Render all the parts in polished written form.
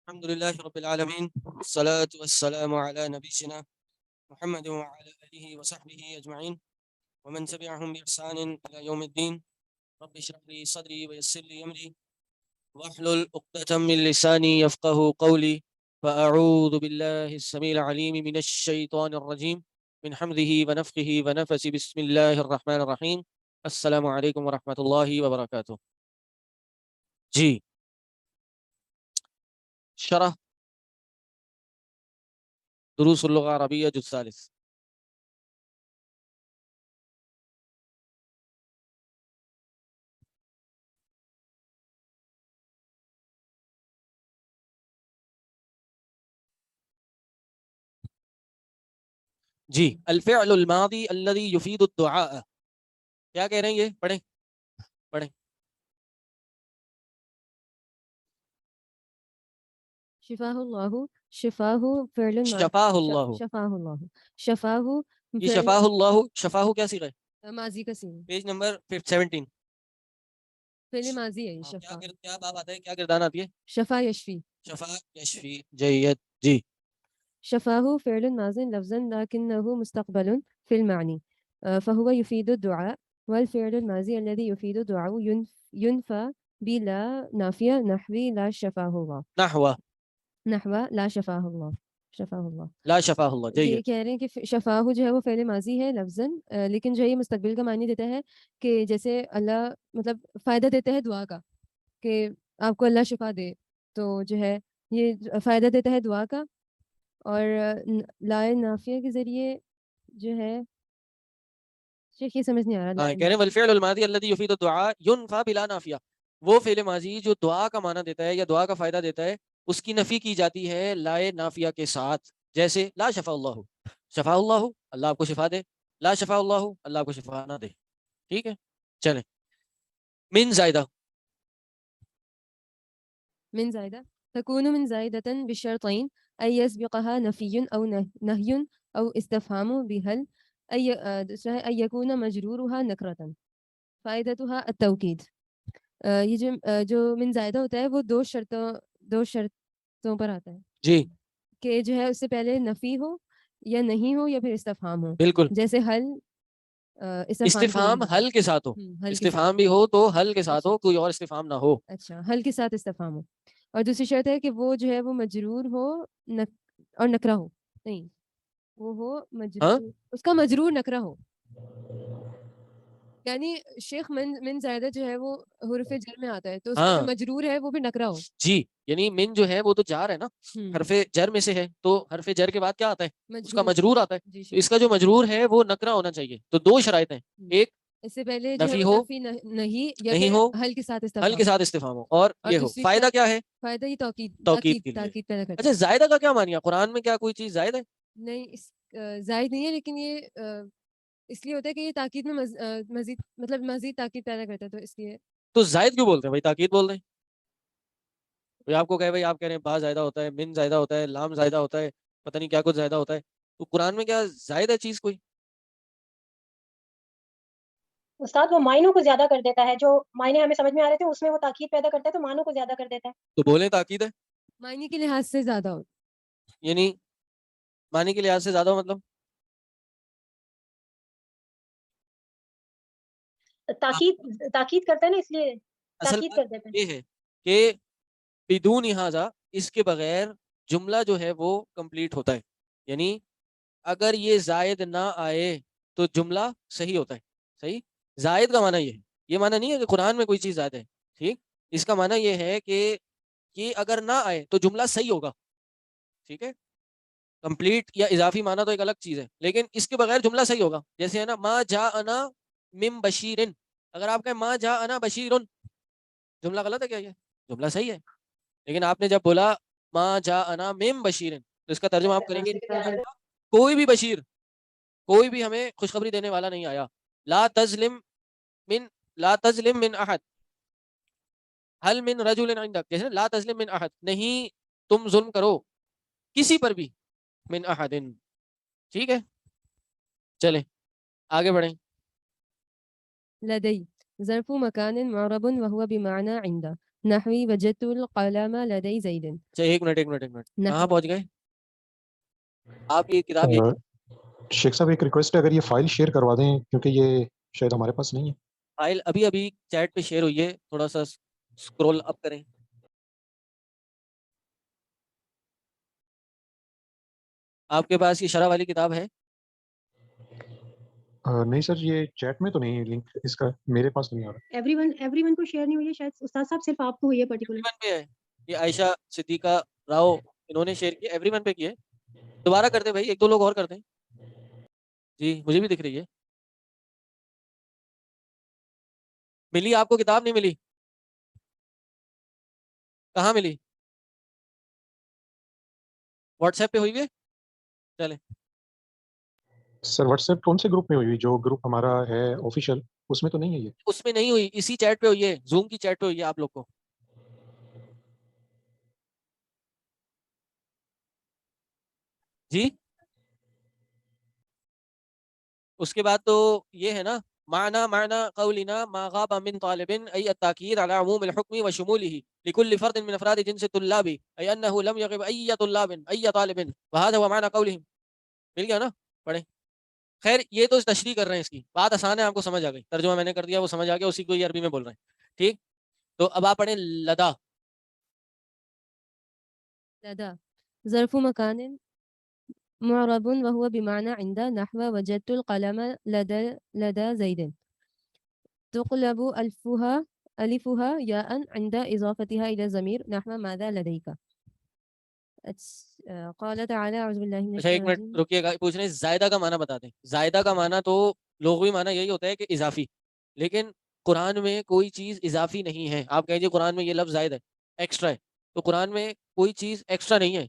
الحمد لله رب العالمين والصلاة والسلام على نبينا محمد وعلى آله وصحبه أجمعين ومن تبعهم بإحسان إلى يوم الدين. رب اشرح لي صدري ويسر لي أمري واحلل عقدة من لساني يفقه قولي. فأعوذ بالله السميع العليم من الشيطان الرجيم من حمده ونفخه ونفسه. بسم الله الرحمن الرحيم. السلام عليكم ورحمة الله وبركاته. جی شرح دروس اللغة العربية جزء ثالث. جی الفعل الماضی الذي يفيد الدعاء. کیا کہہ رہے ہیں یہ؟ پڑھیں پڑھیں. شفاہ اللہ. شفاہ فعل شفاہ اللہ. شفاہ اللہ. شفاہ یہ شفاہ اللہ شفاہ کیا صیغہ ہے؟ ماضی کا صیغہ. Page number 17. فعل ماضی ہے شفا. کیا باب آتا ہے، کیا گردان آتی ہے؟ شفا یشفی. شفا یشفی. جید. جی شفاه فعل ماض لفظا لكنه مستقبل في المعني فهو يفيد الدعاء، والفعل الماضي الذي يفيد الدعاء ينفى بلا نافية نحوي لا شفاه الله. نحو لا شفاه الله. شفاه اللہ. لا شفاہ اللہ. یہ کہہ رہے ہیں کہ شفاہ جو ہے وہ فعل ماضی ہے لفظاً، لیکن جو یہ مستقبل کا معنی دیتا ہے کہ جیسے اللہ مطلب فائدہ دیتا ہے دعا کا کہ آپ کو اللہ شفا دے، تو جو ہے یہ فائدہ دیتا ہے دعا کا. اور لائے نافیہ کے ذریعے جو ہے شیخ یہ سمجھ نہیں آ رہا. کہہ رہے ہیں والفعل الماضی الذي يفيد الدعاء ينفى بلا نافیہ. وہ فعل ماضی جو دعا کا معنی دیتا ہے یا دعا کا فائدہ دیتا ہے اس کی نفی کی جاتی ہے لائے نافیہ کے ساتھ. جیسے لا شفا اللہ، شفا اللہ اللہ آپ کو شفا دے، لا شفا اللہ اللہ آپ کو شفا نہ دے. ٹھیک ہے چلیں. من زائدہ. من زائدہ تكون من زائدة بشرطين أن يسبقها نفي أو نهي أو استفهام بهل أن يكون مجرورها نكرة فائدتها التوكيد. یہ جو من زائدہ ہوتا ہے وہ دو شرطوں پر آتا ہے جی کہ جو ہے اس سے پہلے نفی ہو یا نہیں ہو یا پھر استفہام ہو. بالکل. جیسے حل استفہام حل کے ساتھ ہو، استفہام بھی ہو تو حل کے ساتھ ہو، کوئی اور استفہام نہ ہو. اچھا حل کے ساتھ استفہام ہو. اور دوسری شرط ہے کہ وہ جو ہے وہ مجرور ہو اور نکرہ ہو. نہیں وہ ہو مجرور اس کا مجرور نکرہ ہو. یعنی شیخ من زائدہ جو ہے وہ حرف جر میں آتا ہے تو اس کا جو مجرور ہے وہ بھی نکرہ ہو. جی یعنی من جو ہے وہ تو جار ہے نا، حرف جر میں سے ہے، تو حرف جر کے بعد کیا آتا ہے؟ اس کا مجرور آتا ہے. تو اس کا جو مجرور ہے وہ نکرہ ہونا چاہیے. تو دو شرائط ہیں، ایک اس سے پہلے نفی ہو نہیں ہو، حل کے ساتھ استفہام ہو، اور یہ ہو. فائدہ کیا ہے؟ فائدہ یہ توکید کے لیے. تاکید پیدا کرتا ہے. اچھا زائدہ کا کیا معنی ہے؟ قرآن میں کیا کوئی چیز زائد ہے؟ نہیں زائد نہیں ہے، لیکن یہ اس لیے ہوتا ہے کہ یہ تاکید میں مزید تاکید پیدا کرتا ہے، تو اس لیے. تو زائد کیوں بولتے ہیں بھائی؟ تاکید بول رہے ہیں. کوئی آپ کو کہے بھائی، آپ کہہ رہے ہیں با زائدہ ہوتا ہے، من زائدہ ہوتا ہے، لام زائدہ ہوتا ہے، پتہ نہیں کیا کچھ زائدہ ہوتا ہے. تو قرآن میں کیا زائد ہے چیز کوئی؟ استاد وہ معنوں کو زیادہ کر دیتا ہے، جو معنی ہمیں سمجھ میں آ رہے تھے اس میں وہ تاکید پیدا کرتا ہے تو معنوں کو زیادہ کر دیتا ہے. تو بولیں تاکید ہے، معنی کے لحاظ سے زیادہ ہو. یعنی معنی کے لحاظ سے زیادہ ہو مطلب تاکید کرتا ہے نا، اس لیے اصل تاکید بات کر دیتا ہے. یہ ہے کہ بدون لہٰذا اس کے بغیر جملہ جو ہے وہ کمپلیٹ ہوتا ہے. یعنی اگر یہ زائد نہ آئے تو جملہ صحیح ہوتا ہے. صحیح. زائد کا معنی یہ معنی نہیں ہے کہ قرآن میں کوئی چیز زائد ہے. ٹھیک. اس کا معنی یہ ہے کہ یہ اگر نہ آئے تو جملہ صحیح ہوگا. ٹھیک ہے. کمپلیٹ یا اضافی معنی تو ایک الگ چیز ہے، لیکن اس کے بغیر جملہ صحیح ہوگا. جیسے ہے نا ما جا انا من بشیرن، اگر آپ کہیں ما جا انا بشیرن، جملہ غلط ہے کیا؟ یہ جملہ صحیح ہے. لیکن آپ نے جب بولا ما جا انا من بشیرن تو اس کا ترجمہ آپ کریں گے کوئی بھی بشیر، کوئی بھی ہمیں خوشخبری دینے والا نہیں آیا. لا تظلم من احد هل من رجل عندك، جیسے لا تظلم من احد، نہیں تم ظلم کرو کسی پر بھی، من احد. ٹھیک ہے چلیں آگے بڑھیں. لدي ظرف مكان معرب وهو بمعنى عند نحوی وجدت القلم لدی زید. اچھا ایک منٹ کہاں نحو پہنچ گئے آپ؟ یہ کتاب یہ شیخ صاحب ایک ریکویسٹ ہے، اگر یہ فائل شیئر کروا دیں کیونکہ یہ شاید ہمارے پاس نہیں ہے. فائل ابھی چیٹ پہ شیئر ہوئی ہے، تھوڑا سا اسکرول اپ کریں. آپ کے پاس یہ شرح والی کتاب ہے؟ نہیں سر، یہ چیٹ میں تو نہیں ہے لنک اس کا، میرے پاس نہیں آ رہا. ایوری ون کو شیئر نہیں ہوئی ہے شاید استاد صاحب، صرف آپ کو ہوئی ہے پرٹیکولر. ایوری ون پہ ہے، یہ عائشہ صدیقہ راؤ انہوں نے شیئر کیا، ایوری ون پہ کی ہے. دوبارہ کر دیں بھائی، ایک دو لوگ اور کر دیں. جی مجھے بھی دکھ رہی ہے. ملی آپ کو کتاب؟ نہیں ملی؟ کہاں ملی؟ واٹس ایپ پہ ہوئی ہے؟ چلیں سر واٹس ایپ کون سے گروپ میں ہوئی؟ جو گروپ ہمارا ہے آفیشیل اس میں تو نہیں ہے یہ. اس میں نہیں ہوئی، اسی چیٹ پہ ہوئی ہے، زوم کی چیٹ پہ ہوئی ہے آپ لوگ کو. جی اس کے بعد تو یہ ہے نا، معنی قولنا ما غاب من طالب ای التاکید على عموم الحکم وشموله لكل فرد من افراد جنس الطلاب ای انه لم يغب ای طلاب ای طالب وهذا هو معنى قولهم. مل گیا نا؟ پڑھیں. خیر یہ تو تشریح کر رہے ہیں، اس کی بات آسان ہے، آپ کو سمجھ آ گئی، ترجمہ میں نے کر دیا، وہ سمجھ آ گیا، اسی کو یہ عربی میں بول رہے ہیں. ٹھیک، تو اب آپ پڑھیں لدا. لدى ظرف مكان معرب وهو بمعنى عند، نحو وجدت القلم لدى زيد. تقلب ألفها ياء عند إضافتها إلى الضمير، نحو ماذا لديك. قال تعالى أعوذ بالله من اچھا ایک الشيطان منٹ الرجيم. رکیے گا، پوچھ رہے ہیں زائدہ کا معنی بتا دیں. زائدہ کا معنی تو لغوی معنی یہی ہوتا ہے کہ اضافی، لیکن قرآن میں کوئی چیز اضافی نہیں ہے. آپ کہیں گے قرآن میں یہ لفظ زائد ہے، ایکسٹرا ہے، تو قرآن میں کوئی چیز ایکسٹرا نہیں ہے،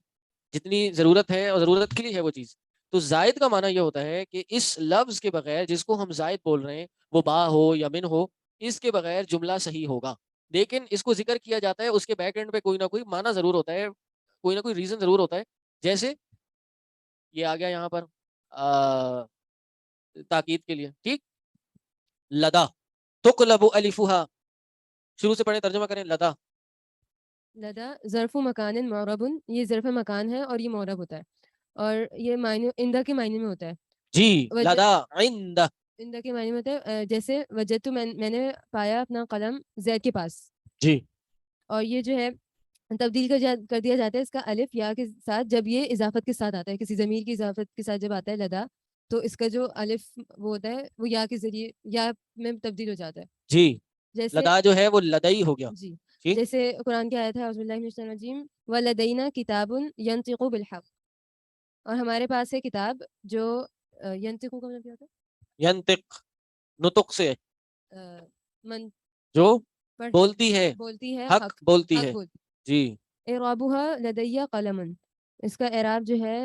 جتنی ضرورت ہے اور ضرورت کے لیے ہے وہ چیز. تو زائد کا معنی یہ ہوتا ہے کہ اس لفظ کے بغیر، جس کو ہم زائد بول رہے ہیں، وہ با ہو یا من ہو، اس کے بغیر جملہ صحیح ہوگا. لیکن اس کو ذکر کیا جاتا ہے، اس کے بیک اینڈ پہ کوئی نہ کوئی معنی ضرور ہوتا ہے، کوئی نہ کوئی ریزن ضرور ہوتا ہے. جیسے یہ آ گیا یہاں پر تاکید کے لیے. ٹھیک، لدا تقلب الفها، شروع سے پڑھیں، ترجمہ کریں. لدا لدا ظرف مکان معرب، یہ ظرف مکان ہے اور یہ معرب ہوتا ہے، اور یہ معنی اندہ کے معنی میں ہوتا ہے. جی وجہ لدا عند، اندہ کے معنی میں ہوتا ہے. جیسے وجدت، میں نے پایا اپنا قلم زید کے پاس. جی اور یہ جو ہے تبدیل کر دیا جاتا ہے اس کا الف یا کے ساتھ، جب یہ اضافت کے ساتھ آتا ہے، کسی ضمیر کی اضافت کے ساتھ جب آتا ہے لدا، تو اس کا جو الف وہ ہوتا ہے وہ یا کے ذریعے یا میں تبدیل ہو جاتا ہے. جی جیسے لدا جو ہے وہ لدئی ہو گیا. جی ٹھیک، جیسے قرآن کی آیت ہے اعوذ باللہ من الشیطان الرجیم وَلَدَيْنَا کتاب ينطق بالحق، اور ہمارے پاس ہے کتاب جو ینطق کا مطلب کیا ہوتا ینطق نطق سے ہے؟ من جو پڑھ بولتی ہے، بولتی ہے، حق بولتی ہے. بولتی. جی اعرابها لدی قلم، اس کا اعراب جو ہے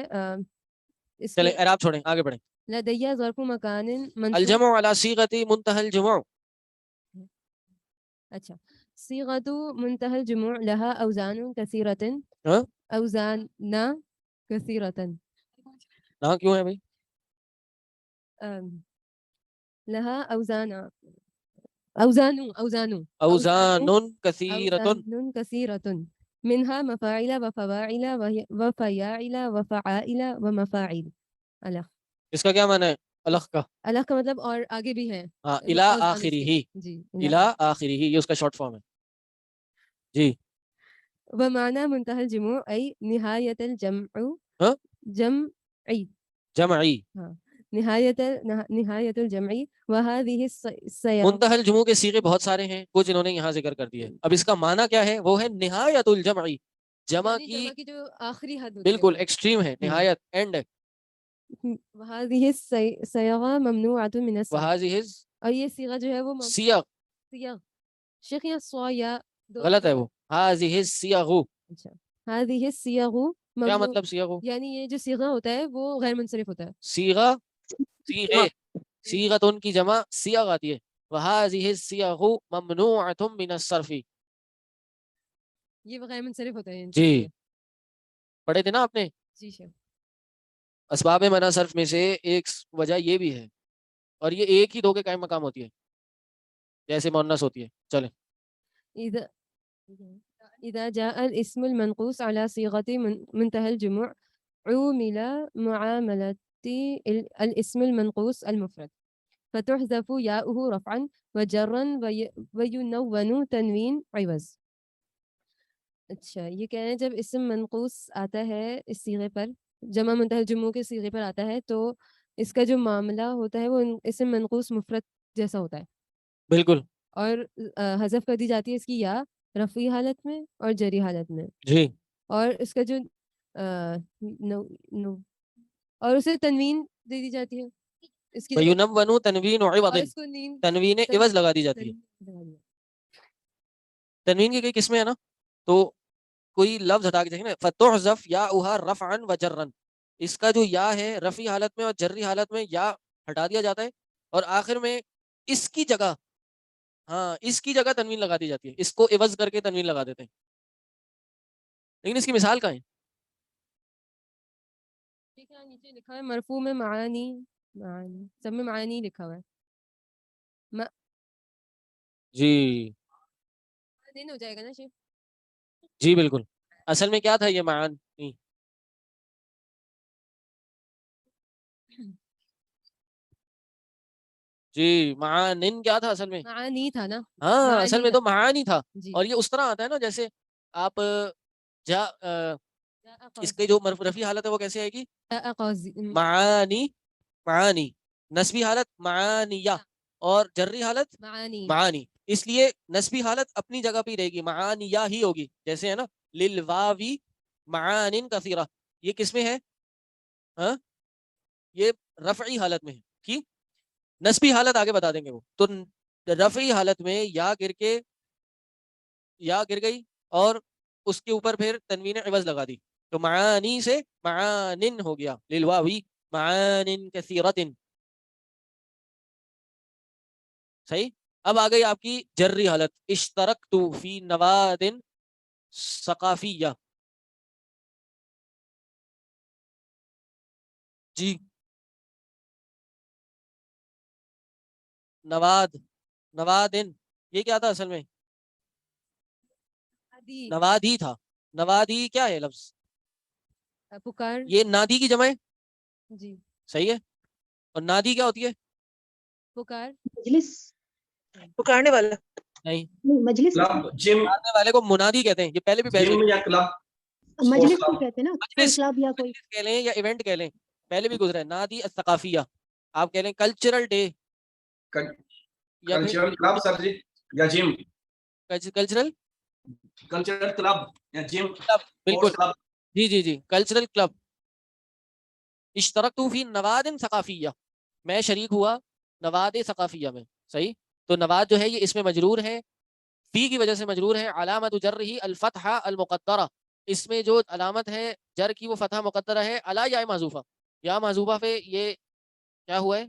اس چلیں کے اعراب چھوڑیں، آگے بڑھیں. لدی ظرف مکان منصوب. الجمع على صيغة منتهى الجموع. اچھا، صيغة منتهى الجموع لها اوزان كثيرة، ہاں اوزان كثيرة. نہ کیوں ہے بھائی؟ لها اوزان اوزان كثيرة، اوزان كثيرة، منها مفاعل وفواعل وفياعل وفعائل ومفاعل. الخ، اس کا کیا معنی ہے؟ الخ کا الخ کا مطلب اور آگے بھی ہے ہاں الى اوزان اس آخری کے. ہی، جی الى آخری ہی، یہ اس کا شارٹ فارم ہے. جی ومعنى منتهى الجموع أي نهاية الجمع، ہاں جمعي. جمعی. نهاية الجمع. وهذه الصيغ. منتهى الجموع کے صیغے بہت سارے ہیں، کچھ انہوں نے یہاں ذکر کر دیے. اب اس کا معنی کیا ہے؟ وہ ہے نہایت الجمعی، جمع یعنی کی جو آخری حد ہوتی ہے بالکل ایکسٹریم ہے، نہایت اینڈ ہے. وهذه الصيغ ممنوعة من الصرف، وهذه اور یہ صیغہ جو ہے وہ الصيغ، صیغ شیخ یا سوا یا غلط ہے وہ، هذه الصيغ. اچھا، هذه الصيغ کیا ممنوع، مطلب صیغ؟ یعنی یہ جو صیغہ ہوتا ہے وہ غیر منصرف ہوتا ہے. صیغہ، صیغے، صیغۃ کی جمع صیغ آتی ہے. وهذه الصيغ ممنوعة من الصرف. یہ غیر منصرف ہوتا ہے ان جی سے. پڑھے تھے نا آپ نے؟ جی شیخ. اسباب منع صرف میں سے ایک وجہ یہ بھی ہے، اور یہ ایک ہی دو کے قائم مقام ہوتی ہے جیسے مؤنث ہوتی ہے. چلیں اذا إذا جاء الاسم المنقوص على صيغة منتهى الجموع عُومل معاملة الاسم المنقوص المفرد فتحذف ياؤه رفعا وجرا وينون تنوين عوض. اچھا یہ کہہ رہے ہیں جب اسم منقوص آتا ہے اس صیغے پر جمع منتہی الجموع کے صیغے پر آتا ہے تو اس کا جو معاملہ ہوتا ہے وہ اسم منقوص مفرد جیسا ہوتا ہے بالکل اور حذف کر دی جاتی ہے اس کی یا رفعی حالت میں اور جری حالت میں جی اور اس کا جو اور اسے تنوین دے دی جاتی ہے اس کی جگہ وَيُنَوَّنُ تنوین اور عوض اس کو تنوین عوض لگا دی جاتی ہے. تنوین کی کئی قسمیں ہیں نا تو کوئی لفظ ہٹا کے دیکھیں نا فتحذف یاؤہا رفعا وجرا اس کا جو یا ہے رفعی حالت میں اور جری حالت میں یا ہٹا دیا جاتا ہے اور آخر میں اس کی جگہ اس کی جگہ تنوین لگا دی جاتی ہے اس کو عوض کر کے تنوین لگا دیتے ہیں لیکن اس کی مثال کہاں ہے نیچے لکھا ہے مرفوع میں معانی سب میں معانی لکھا ہوا ہے جی دن ہو جائے گا نا شیخ جی بالکل اصل میں کیا تھا یہ معانی جی معانن کیا تھا اصل میں معانی تھا نا ہاں اصل میں تو معانی تھا جی اور یہ اس طرح آتا ہے نا جیسے آپ جا اس کے جو رفعی حالت ہے وہ کیسے آئے گی معانی معانی نسبی حالت معانیہ اور جری حالت معانی اس لیے نسبی حالت اپنی جگہ پہ رہے گی معانیہ ہی ہوگی جیسے ہے نا للواوی معان کثیرہ یہ کس میں ہے ہاں یہ رفعی حالت میں ہے ٹھیک نسبی حالت آگے بتا دیں گے وہ تو رفعی حالت میں یا گر گئی اور اس کے اوپر پھر تنوین عوض لگا دی تو معانی سے معانن ہو گیا للواوی معان کثیرۃ صحیح اب آ گئی آپ کی جری حالت اشترکت فی نواد ثقافیہ جی نوادن یہ کیا تھا اصل میں نوادی تھا نوادی کیا ہے لفظ پکار یہ نادی کی جمع ہے جی صحیح ہے اور نادی کیا ہوتی ہے پکار مجلس پکارنے والا نہیں مجلس جم پکارنے والے کو منادی کہتے ہیں یہ پہلے بھی بحث جم ہوئی یا کلب مجلس کو کہتے ہیں نا مجلس کلب یا کوئی کہہ لیں یا ایونٹ کہہ لیں پہلے بھی گزرا ہے نادی الثقافیہ آپ کہہ لیں کلچرل ڈے یا کلچرل کلب سر جی یا جم کلچرل کلب یا جم بالکل جی جی جی کلچرل کلب اشترکت فی نواد ثقافیہ میں شریک ہوا نواد ثقافیہ میں صحیح تو نواد جو ہے یہ اس میں مجرور ہے فی کی وجہ سے مجرور ہے علامت جرہ الفتحہ المقدرہ اس میں جو علامت ہے جر کی وہ فتحہ مقدرہ ہے علی یا معذوفہ یا معذوفہ پہ یہ کیا ہوا ہے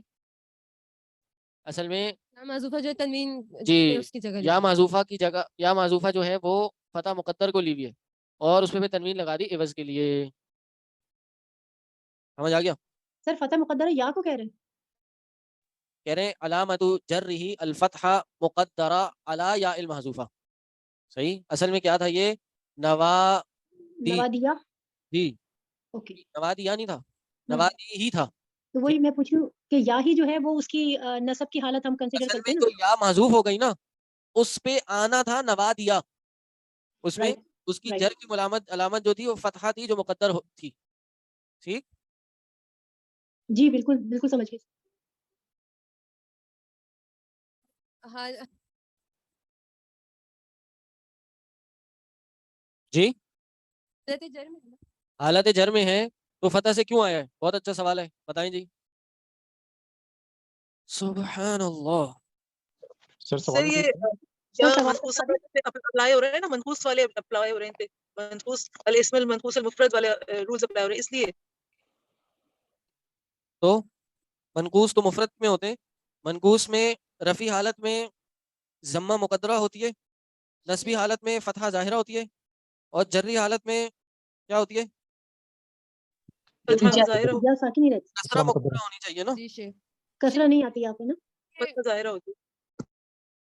اصل میں معذوفہ جو تنوین جی اس کی جگہ یا معذوفہ کی جگہ یا معذوفہ جو ہے وہ فتح مقدر کو لی ہوئی ہے اور اس پہ تنوین لگا دی عوض کے لیے سمجھ آ گیا سر فتح مقدر یا کو کہہ رہے ہیں کہہ رہے ہیں علامت جرہ الفتحہ مقدرہ علی یا المحذوفہ صحیح اصل میں کیا تھا یہ نوادیہ جی اوکے نوادیہ نہیں تھا نوادی ہی تھا تو وہی میں پوچھوں کہ یا ہی جو ہے وہ اس کی نسب کی حالت ہم کنسیڈر اصل کرتے میں ہیں جو نا یا معذوف ہو گئی نا اس پہ آنا تھا نوادیہ اس میں Right. اس کی جر کی علامت جو تھی وہ فتحہ تھی جو مقدر تھی ٹھیک جی بالکل بالکل سمجھ گئی جی حالت جر میں ہے تو فتح سے کیوں آیا ہے بہت اچھا سوال ہے بتائیں جی سبحان اللہ سر سر سوال یہ سر یا سوال منقوص بتا دیں اپلائی ہو رہے ہیں نا منقوص والے اپلائی ہو رہے ہیں منقوص الاسم المنقوص المفرد والے رولز اپلائی ہو رہے ہیں اس لیے تو منقوص تو مفرد میں ہوتے ہیں منقوص میں رفعی حالت میں ضمہ مقدرہ ہوتی ہے نسبی حالت میں فتحہ ظاہرہ ہوتی ہے اور جری حالت میں کیا ہوتی ہے فتحہ ظاہرہ یا ساکن نہیں رہتی کسرہ مقدرہ ہونی چاہیے نا کسرہ نہیں آتی آپ کو نا فتحہ ظاہرہ ہوتی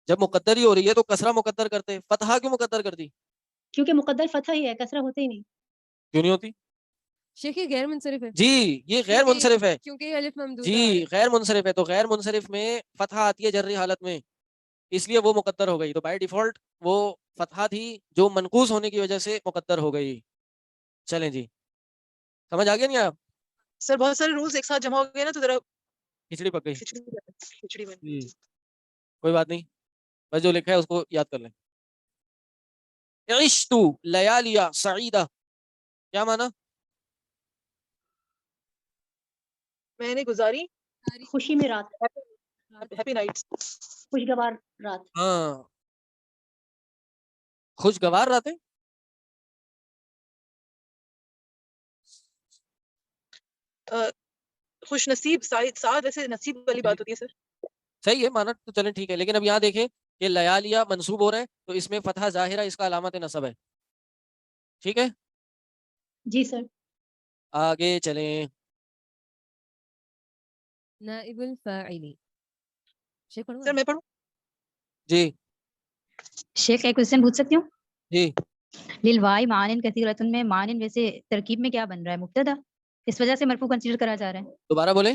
جب مقدر ہی ہو رہی ہے تو کسرہ مقدر کرتے فتحہ کیوں مقدر کر دی کیونکہ مقدر فتح ہی ہے، کسرہ ہوتے ہی نہیں. کیوں نہیں ہوتی؟ شیخ یہ غیر منصرف ہے جی یہ غیر منصرف ہے. کیونکہ یہ الف ممدودہ جی غیر منصرف ہے، تو غیر منصرف میں فتحہ آتی ہے جری حالت میں، اس لیے وہ مقدر ہو گئی. تو بائی ڈیفالٹ وہ فتحہ تھی جو منقوص ہونے کی وجہ سے مقدر ہو گئی. چلیں جی سمجھ آ گیا نہیں آپ؟ سر بہت سارے رولز ایک ساتھ جمع ہو گئے نا تو ذرا کھچڑی پک گئی. کھچڑی میں. جی کوئی بات نہیں، بس جو لکھا ہے اس کو یاد کر لیں. عشت لیالیا سعیدہ کیا معنی؟ میں نے گزاری خوشی میں رات، ہیپی نائٹس. خوشگوار رات. ہاں خوشگوار راتیں. خوش نصیب، سعاد ایسے نصیب والی بات ہوتی ہے سر. صحیح ہے مانا تو چلیں ٹھیک ہے، لیکن اب یہاں دیکھیں کہ لیالیا منصوب ہو رہا ہے تو اس میں فتحہ ظاہرہ اس کا علامت نصب ہے. ٹھیک ہے جی سر. آگے چلیں. نائب الفاعلی. شیخ پڑھوں سر میں پڑھوں؟ جی شیخ ایک کوشچن پوچھ سکتی ہوں؟ جی للوائی معان کثیرۃ میں معان ویسے ترکیب میں کیا بن رہا ہے؟ مبتدا، اس وجہ سے مرفوع کنسیڈر کرا جا رہا ہے. دوبارہ بولیں.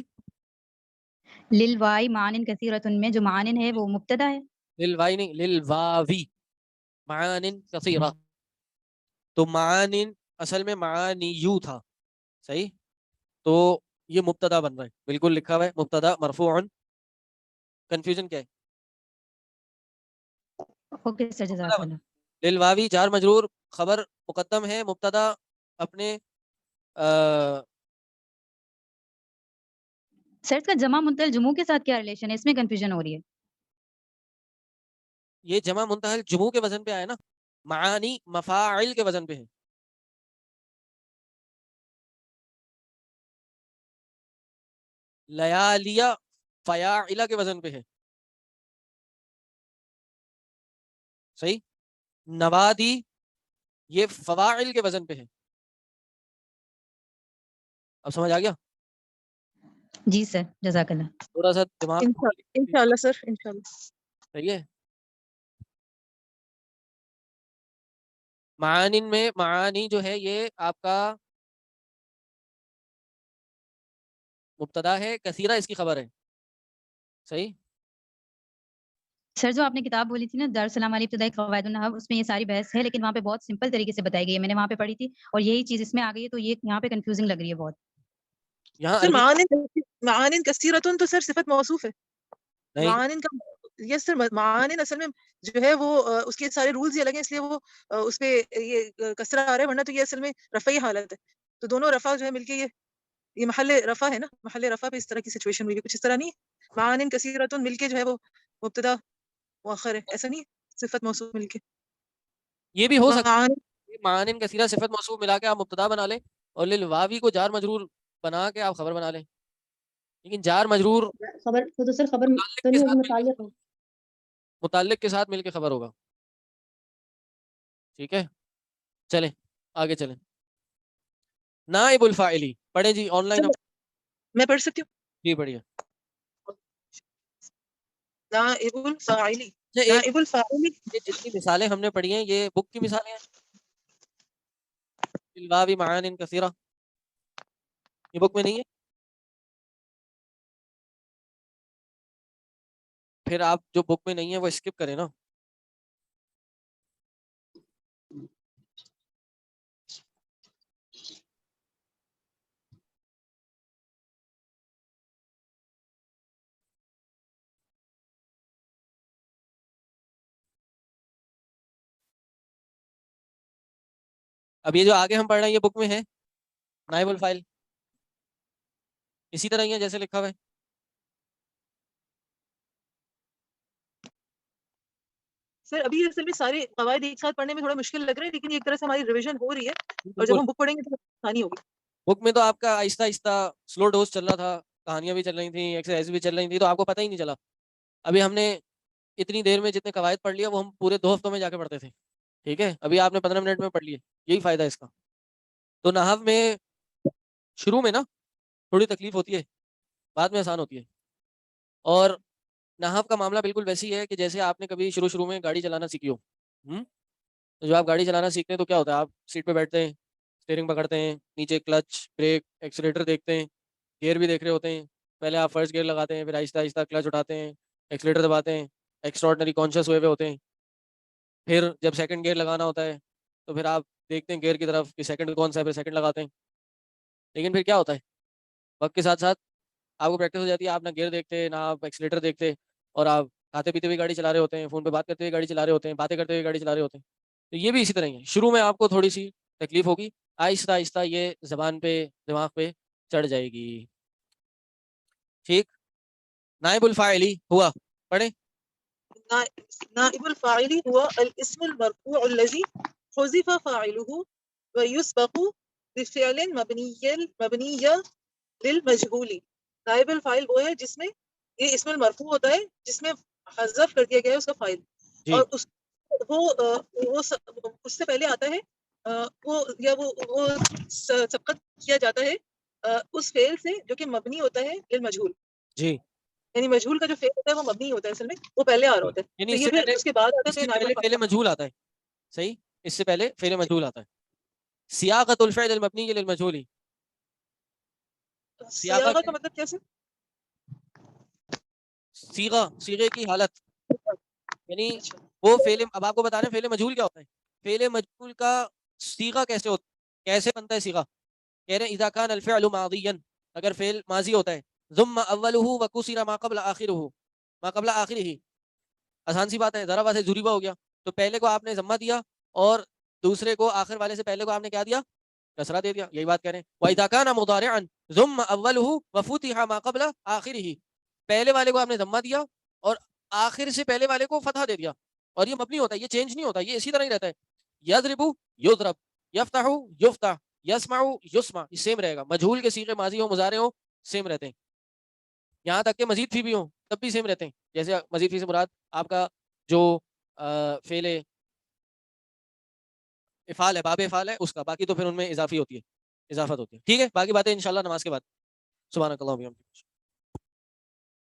للوائی معان کثیرۃ میں جو معان ہے وہ مبتدا ہے. للوائی نہیں للواوی معان کثیرہ، تو معان اصل میں معانیو تھا. صحیح، تو یہ مبتدا بن رہا ہے، بالکل لکھا ہوا ہے مبتدا مرفوع. کنفیوژن کیا ہے؟ اوکے سر جزاک اللہ. للواوی جار مجرور، خبر مقدم ہے، مبتدا اپنے سر اس کا جمع منتل جموں کے ساتھ کیا ریلیشن ہے؟ اس میں کنفیوژن ہو رہی ہے. یہ جمع منتہل جموں کے وزن پہ آیا نا، معانی مفاعل کے وزن پہ ہے. لیالیا فیاعلہ کے وزن پہ ہے. صحیح. نوادی یہ فواعل کے وزن پہ ہے. اب سمجھ آ گیا؟ جی سر جزاک اللہ. تھوڑا سا دماغ انشاءاللہ سر انشاءاللہ. صحیح ہے. معانین میں معانی جو ہے یہ آپ کا مبتدا ہے، کثیرہ اس کی خبر ہے. صحیح. سر جو آپ نے کتاب بولی تھی نا دارالسلام علی ابتدائی قواعد النحو، اس میں یہ ساری بحث ہے لیکن وہاں پہ بہت سمپل طریقے سے بتائی گئی ہے. میں نے وہاں پہ پڑھی تھی اور یہی چیز اس میں آ گئی ہے، تو یہ یہاں پہ کنفیوزنگ لگ رہی ہے بہت. یہاں سر عربی معان کثیرۃ تو سر صفت موصوف ہے. نہیں، معان کا یس سر، معان اصل میں جو ہے وہ اس کے سارے رولز ہی الگ ہیں، اس لیے وہ اس پہ یہ کسرہ آ رہا ہے، ورنہ تو یہ اصل میں رفعی حالت ہے. تو دونوں رفع جو ہے مل کے یہ محل رفع ہے نا، محل رفع پہ اس طرح کی سچویشن ہوئی ہے. کچھ اس طرح نہیں ہے. معان کثیرۃ مل کے جو ہے وہ مبتدا مؤخر ہے، ایسا نہیں ہے صفت موصوف مل کے. یہ بھی ہو سکتا معان ہے معانن کثیرہ صفت موصوف ملا کے آپ مبتدا بنا لیں اور للواوی کو جار مجرور بنا کے آپ خبر بنا لیں، لیکن جار مجرور خبر تو سر خبر متعلق تو کے نہیں ساتھ ہوگی، مل کے متعلق ہو. متعلق کے ساتھ مل کے خبر ہوگا. ٹھیک ہے چلیں آگے چلیں. نائب الفاعلی پڑھیں جی آن لائن. میں پڑھ سکتی ہوں؟ جی بڑھیا. نائب الفاعلی. ایک نائب الفاعلی یہ جتنی مثالیں ہم نے پڑھی ہیں یہ بک کی مثالیں ہیں. للواوی معان کثیرہ یہ بک میں نہیں ہے. پھر آپ جو بک میں نہیں ہے وہ اسکپ کریں نا. اب یہ جو آگے ہم پڑھ رہے ہیں یہ بک میں ہے نائب الفاعل، اسی طرح ہی ہے جیسے لکھا ہوا ہے. سر ابھی اصل میں سارے قواعد ایک ساتھ پڑھنے میں تھوڑا مشکل لگ رہا ہے، لیکن ایک طرح سے ہماری ریویژن ہو رہی ہے اور جب بالکل ہم بک پڑھیں گے تو آسانی ہوگی. بک میں تو آپ کا آہستہ آہستہ سلو ڈوز چل رہا تھا، کہانیاں بھی چل رہی تھیں، ایکسرسائز بھی چل رہی تھی، تو آپ کو پتہ ہی نہیں چلا. ابھی ہم نے اتنی دیر میں جتنے قواعد پڑھ لیا وہ ہم پورے 2 ہفتوں میں جا کے پڑھتے تھے. ٹھیک ہے ابھی آپ نے 15 منٹ میں پڑھ لیے، یہی فائدہ ہے اس کا. تو نحو میں شروع میں نا تھوڑی تکلیف ہوتی ہے، بعد میں آسان ہوتی ہے. اور نحو کا معاملہ بالکل ویسی ہے کہ جیسے آپ نے کبھی شروع میں گاڑی چلانا سیکھی ہو. تو جب آپ گاڑی چلانا سیکھتے ہیں تو کیا ہوتا ہے, آپ سیٹ پہ بیٹھتے ہیں, اسٹیئرنگ پکڑتے ہیں, نیچے کلچ, بریک, ایکسیلیٹر دیکھتے ہیں, گیئر بھی دیکھ رہے ہوتے ہیں. پہلے آپ فرسٹ گیئر لگاتے ہیں, پھر آہستہ آہستہ کلچ اٹھاتے ہیں, ایکسیلیٹر دباتے ہیں, ایکسٹراڈنری کانشیس ہوئے ہوتے ہیں. پھر جب سیکنڈ گیئر لگانا ہوتا ہے تو پھر آپ دیکھتے ہیں گیئر کی طرف کہ سیکنڈ کون سا ہے, پھر سیکنڈ لگاتے ہیں. لیکن پھر کیا ہوتا ہے, وقت کے ساتھ ساتھ آپ کو پریکٹس ہو جاتی ہے, آپ نہ گیئر دیکھتے نہ آپ ایکسیلیٹر دیکھتے, اور آپ کھاتے پیتے ہوئے گاڑی چلا رہے ہوتے ہیں, فون پہ بات کرتے ہوئے گاڑی چلا رہے ہوتے ہیں, باتیں کرتے ہوئے گاڑی چلا رہے ہوتے ہیں. تو یہ بھی اسی طرح ہی ہے, شروع میں آپ کو تھوڑی سی تکلیف ہوگی, آہستہ آہستہ یہ زبان پہ دماغ پہ چڑھ جائے گی. ٹھیک, نائب الفاعلی ہوا, پڑھیں. نائب الفاعل هو الاسم المرفوع الذي حذف فاعله ويسبق بفعل مبني للمجهول. نائب الفاعل وہ ہے جس میں یہ اسم المرفوع ہوتا ہے جس میں حذف کر دیا گیا ہے اس کا فاعل, جی, اور وہ اس سے پہلے آتا ہے وہ سبقت کیا جاتا ہے اس فعل سے جو کہ مبنی ہوتا ہے للمجهول. جی, یعنی مجہول کا جو فعل ہوتا ہے وہ مبنی ہوتا ہے, اصل میں وہ پہلے آ رہا ہوتا ہے, یعنی تو اس یہ سے پھر پہلے اس کے بعد آتا ہے نائب فعل الفاعل. مجہول آتا ہے. صحیح, اس سے پہلے فعل مجہول آتا ہے. سیاقت الفعل المبنی للمجہول, سیاقہ سیاغہ کا مطلب کیسے؟ صیغے کی حالت, یعنی اچھا, وہ فعل, اب آپ کو بتا رہے ہیں فعل مجہول کیا ہوتا ہے. فعل مجہول کا صیغہ کیسے ہوتا ہے, کیسے بنتا ہے صیغہ. کہہ رہے ہیں اذا کان الفعل ماضیا, اگر فعل ماضی ہوتا ہے, ضم اولہ وکسر ما قبل آخرہ, ما قبل آخرہ, آسان سی بات ہے, ذرا سے ضریبہ ہو گیا, تو پہلے کو آپ نے ضمہ دیا اور دوسرے کو آخر والے سے پہلے کو آپ نے کیا دیا, کسرہ دے دیا. یہی بات کہہ رہے ہیں. وَإِذَا كَانَ مُضَارِعًا ضُمَّ أَوَّلُهُ وَفُتِحَ مَا قَبْلَ آخِرِهِ, پہلے والے کو آپ نے ضمہ دیا اور آخر سے پہلے والے کو فتح دے دیا, اور یہ مبنی ہوتا ہے, یہ چینج نہیں ہوتا, یہ اسی طرح ہی رہتا ہے. یضرب یضرب, یفتح یفتح, یسمع یسمع, یہ سیم رہے گا. مجہول کے صیغے ماضی ہو مضارع ہو سیم رہتے ہیں, یہاں تک کہ مزید فی بھی ہوں تب بھی سیم رہتے ہیں. جیسے مزید فی سے مراد آپ کا جو فعل افعال ہے, باب افعال ہے اس کا, باقی تو پھر ان میں اضافی ہوتی ہے, اضافت ہوتی ہے. ٹھیک ہے, باقی باتیں انشاءاللہ نماز کے بعد. سبحانک اللہم و بحمدک.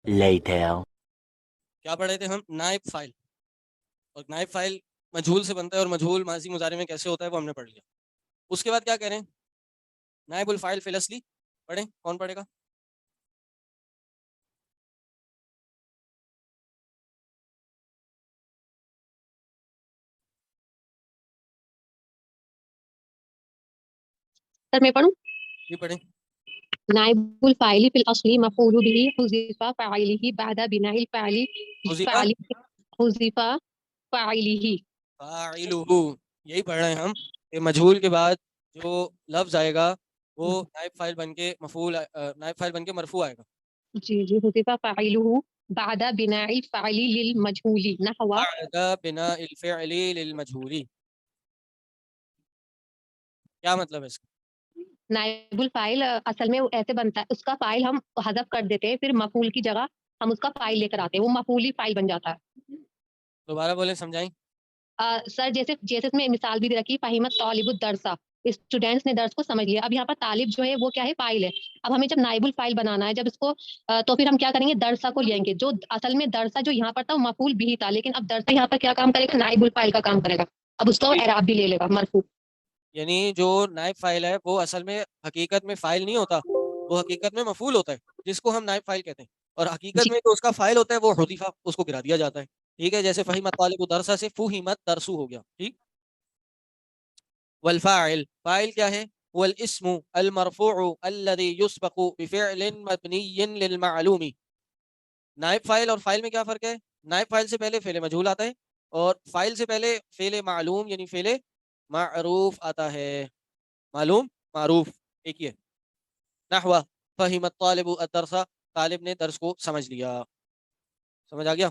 Later. کیا پڑھے تھے ہم, نائب فاعل, اور نائب فاعل مجہول سے بنتا ہے, اور مجہول ماضی مضارع میں کیسے ہوتا ہے وہ ہم نے پڑھ لیا. اس کے بعد کیا کہہ رہے ہیں, نائب الفاعل فی الاصلی. پڑھیں, کون پڑھے گا. سر میں پڑھوں. جی پڑھیں. نائب الفاعل فی الاصل مفعول به حذف فاعله بعد بناء الفاعل حذف حذف فاعله. فاعلہ, یہی پڑھ رہے ہیں ہم کہ مجہول کے بعد جو لفظ آئے گا وہ نائب فاعل بن کے مفعول, نائب فاعل بن کے مرفوع آئے گا. جی حذف فاعله بعد بناء الفاعل للمجهول نحو بعد بناء الفعل للمجهول, کیا مطلب ہے اس کا. نائب الفاعل اصل میں ایسے بنتا ہے, اس کا فاعل ہم حذف کر دیتے ہیں, پھر مفعول کی جگہ ہم اس کا فاعل لے کر آتے ہیں, وہ مفعولی فاعل بن جاتا ہے. دوبارہ بولیں, سمجھائیں. سر جیسے اس میں مثال بھی دے رکھی, فہمت طالب الدرسہ, اسٹوڈینٹس نے درس کو سمجھ لیا. اب یہاں پر طالب جو ہے وہ کیا ہے, فاعل ہے. اب ہمیں جب نائب الفاعل بنانا ہے, جب اس کو تو پھر ہم کیا کریں گے, درسہ کو لیں گے, جو اصل میں درسہ جو یہاں پر تھا وہ مفعول بھی تھا, لیکن اب درسہ یہاں پر کیا کام کرے گا, نائب الفاعل کا کام کرے گا. اب اس کو اعراب بھی لے لے گا, مرفوع. یعنی جو نائب فاعل ہے وہ اصل میں حقیقت میں فاعل نہیں ہوتا, وہ حقیقت میں مفعول ہوتا ہے جس کو ہم نائب فاعل کہتے ہیں, اور حقیقت جی میں جو اس کا فاعل ہوتا ہے وہ حذف, اس کو گرا دیا جاتا ہے. ٹھیک ہے, جیسے فہمت طالب درسہ سے فہمت درسو ہو گیا. ٹھیک. والفاعل, فاعل کیا ہے, هو الاسم المرفوع الذي يسبق بفعل مبني للمعلوم. نائب فاعل اور فاعل میں کیا فرق ہے, نائب فاعل سے پہلے فعل مجہول آتا ہے, اور فاعل سے پہلے فعل معلوم یعنی فعل معروف آتا ہے. معلوم معروف ایک ہی ہے. نحو فہم الطالب الدرس, طالب نے درس کو سمجھ لیا. سمجھ آ گیا.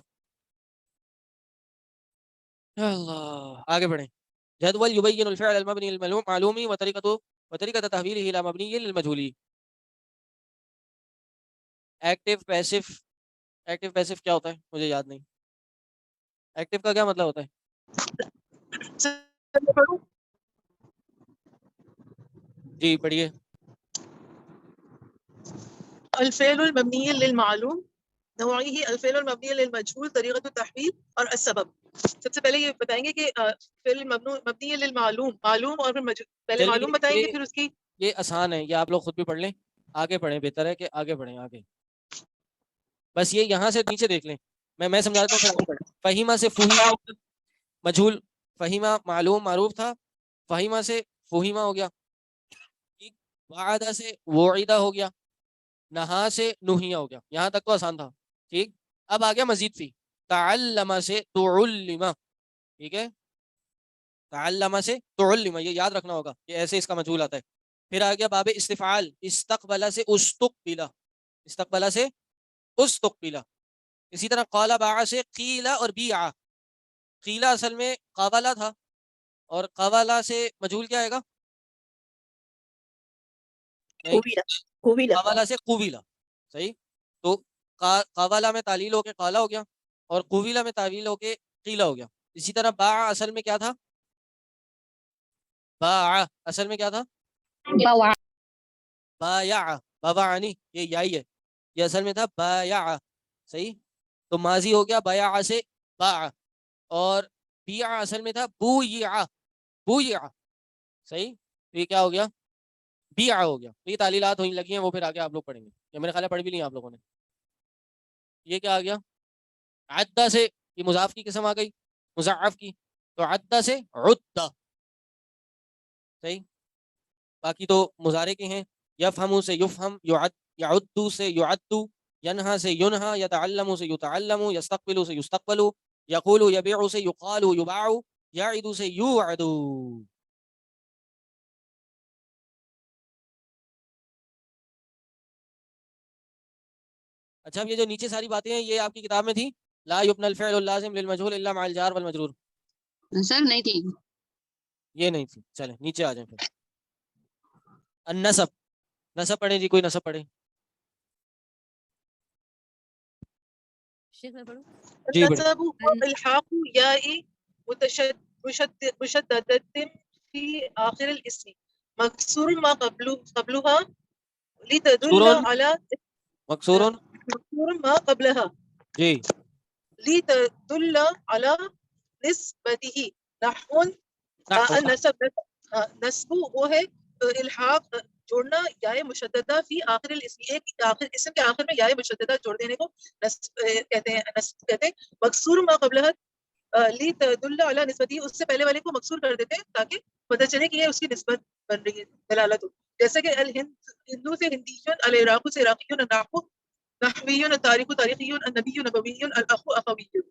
اللہ, آگے بڑھیں. جدول یبین الفعل المبنی للمعلوم وطریقۃ تحویلہ الی مبنی للمجہول. ایکٹیو پیسو, ایکٹیو پیسو کیا ہوتا ہے مجھے یاد نہیں. ایکٹیو کا کیا مطلب ہوتا ہے. جی پڑھیے. الفعل المبني للمعلوم نوعه الفعل المبني للمجهول طريقة التحويل اور السبب. سب سے پہلے یہ بتائیں گے کہ فعل مبنی للمعلوم، معلوم اور پھر پہلے چلیے معلوم بتائیں گے یہ پھر اس کی. یہ آسان ہے، یہ آپ لوگ خود بھی پڑھ لیں، آگے پڑھیں، بہتر ہے کہ آگے پڑھیں آگے. بس یہ یہاں سے نیچے دیکھ لیں، میں سمجھا دیتا ہوں پھر آگے پڑھیں. فہیمہ سے فہیمہ مجھول، فہیمہ معلوم معروف تھا، فہیمہ سے فہیمہ ہو گیا، وعدہ سے وعیدہ ہو گیا، نہا سے نہیہ ہو گیا. یہاں تک تو آسان تھا. ٹھیک، اب آ گیا مزید فی. تعلم سے تعلم، ٹھیک ہے، تعلم سے تعلم، یہ یاد رکھنا ہوگا کہ ایسے اس کا مجھول آتا ہے. پھر آ گیا باب استفعال، استقبل سے استقبل، استقبل سے استقبل. اسی طرح قال باع سے قیل اور بیع. قیل اصل میں قابلہ تھا، اور قابلہ سے مجھول کیا آئے گا؟ قابلہ سے قویلہ. صحیح، تو قابلہ میں تعلیل ہو کے قالا ہو گیا، اور قویلہ میں تعلیل ہو کے قیلہ ہو گیا. اسی طرح باع اصل میں کیا تھا؟ باع اصل میں کیا تھا؟ بايع، بابعنی، یہ یائی ہے، یہ اصل میں تھا بايع. صحیح، تو ماضی ہو گیا بیع سے باع، اور بیع اصل میں تھا بویع، بویع. صحیح، تو یہ کیا ہو گیا؟ بیع ہو گیا. تو یہ تعلیلات ہونے لگی ہیں، وہ پھر آگے آپ لوگ پڑھیں گے، یا میرے خیال ہے پڑھ بھی لی آپ لوگوں نے. یہ کیا آ گیا؟ عدہ سے، یہ مضاف کی قسم آ گئی، مضاعف کی، تو عدہ سے عدہ. صحیح، باقی تو مضارع کے ہیں. یفہم سے یفہم، یعد سے یعد، ینہا سے ینہا، یتعلم سے یتعلم، یستقبل سے یستقبل، یقول یبیع سے یقال یباع، یعد سے یوعد. اچھا، اب یہ جو نیچے ساری باتیں ہیں یہ آپ کی کتاب میں تھی. لا یبنى الفعل اللازم للمجهول الا مع الجار والمجرور. سر نہیں تھی. یہ نہیں تھی. چلیں نیچے آ جائیں پھر. النسب، نسب پڑھیں جی، کوئی نسب پڑھیں. شیخ میں پڑھوں؟ جی بڑھیں. النسب هو الحاق ياء مشددة في آخر الاسم مكسور ما قبلها لتدل مکسورون، على مکسورون، مكسور ما قبلها جی، لتدل على نسبته. نحو نحو، النسب، نسب وہ ہے الحاق، جوڑنا یا مشددہ فی آخر الاسم، ایک آخر اسم کے آخر میں یا مشددہ جوڑ دینے کو نسب کہتے ہیں. نسب کہتے ہیں. مکسور ما قبلہ لتدل علی نسبتی، اس سے پہلے والے کو مکسور کر دیتے ہیں تاکہ پتہ چلے کہ یہ اس کی نسبت بن رہی ہے، دلالت ہو. جیسے کہ ہندو سے ہندیون، العراق سے عراقیون، النحو نحویون، التاریخ تاریخیون، النبی نبویون، الاخ اخویون.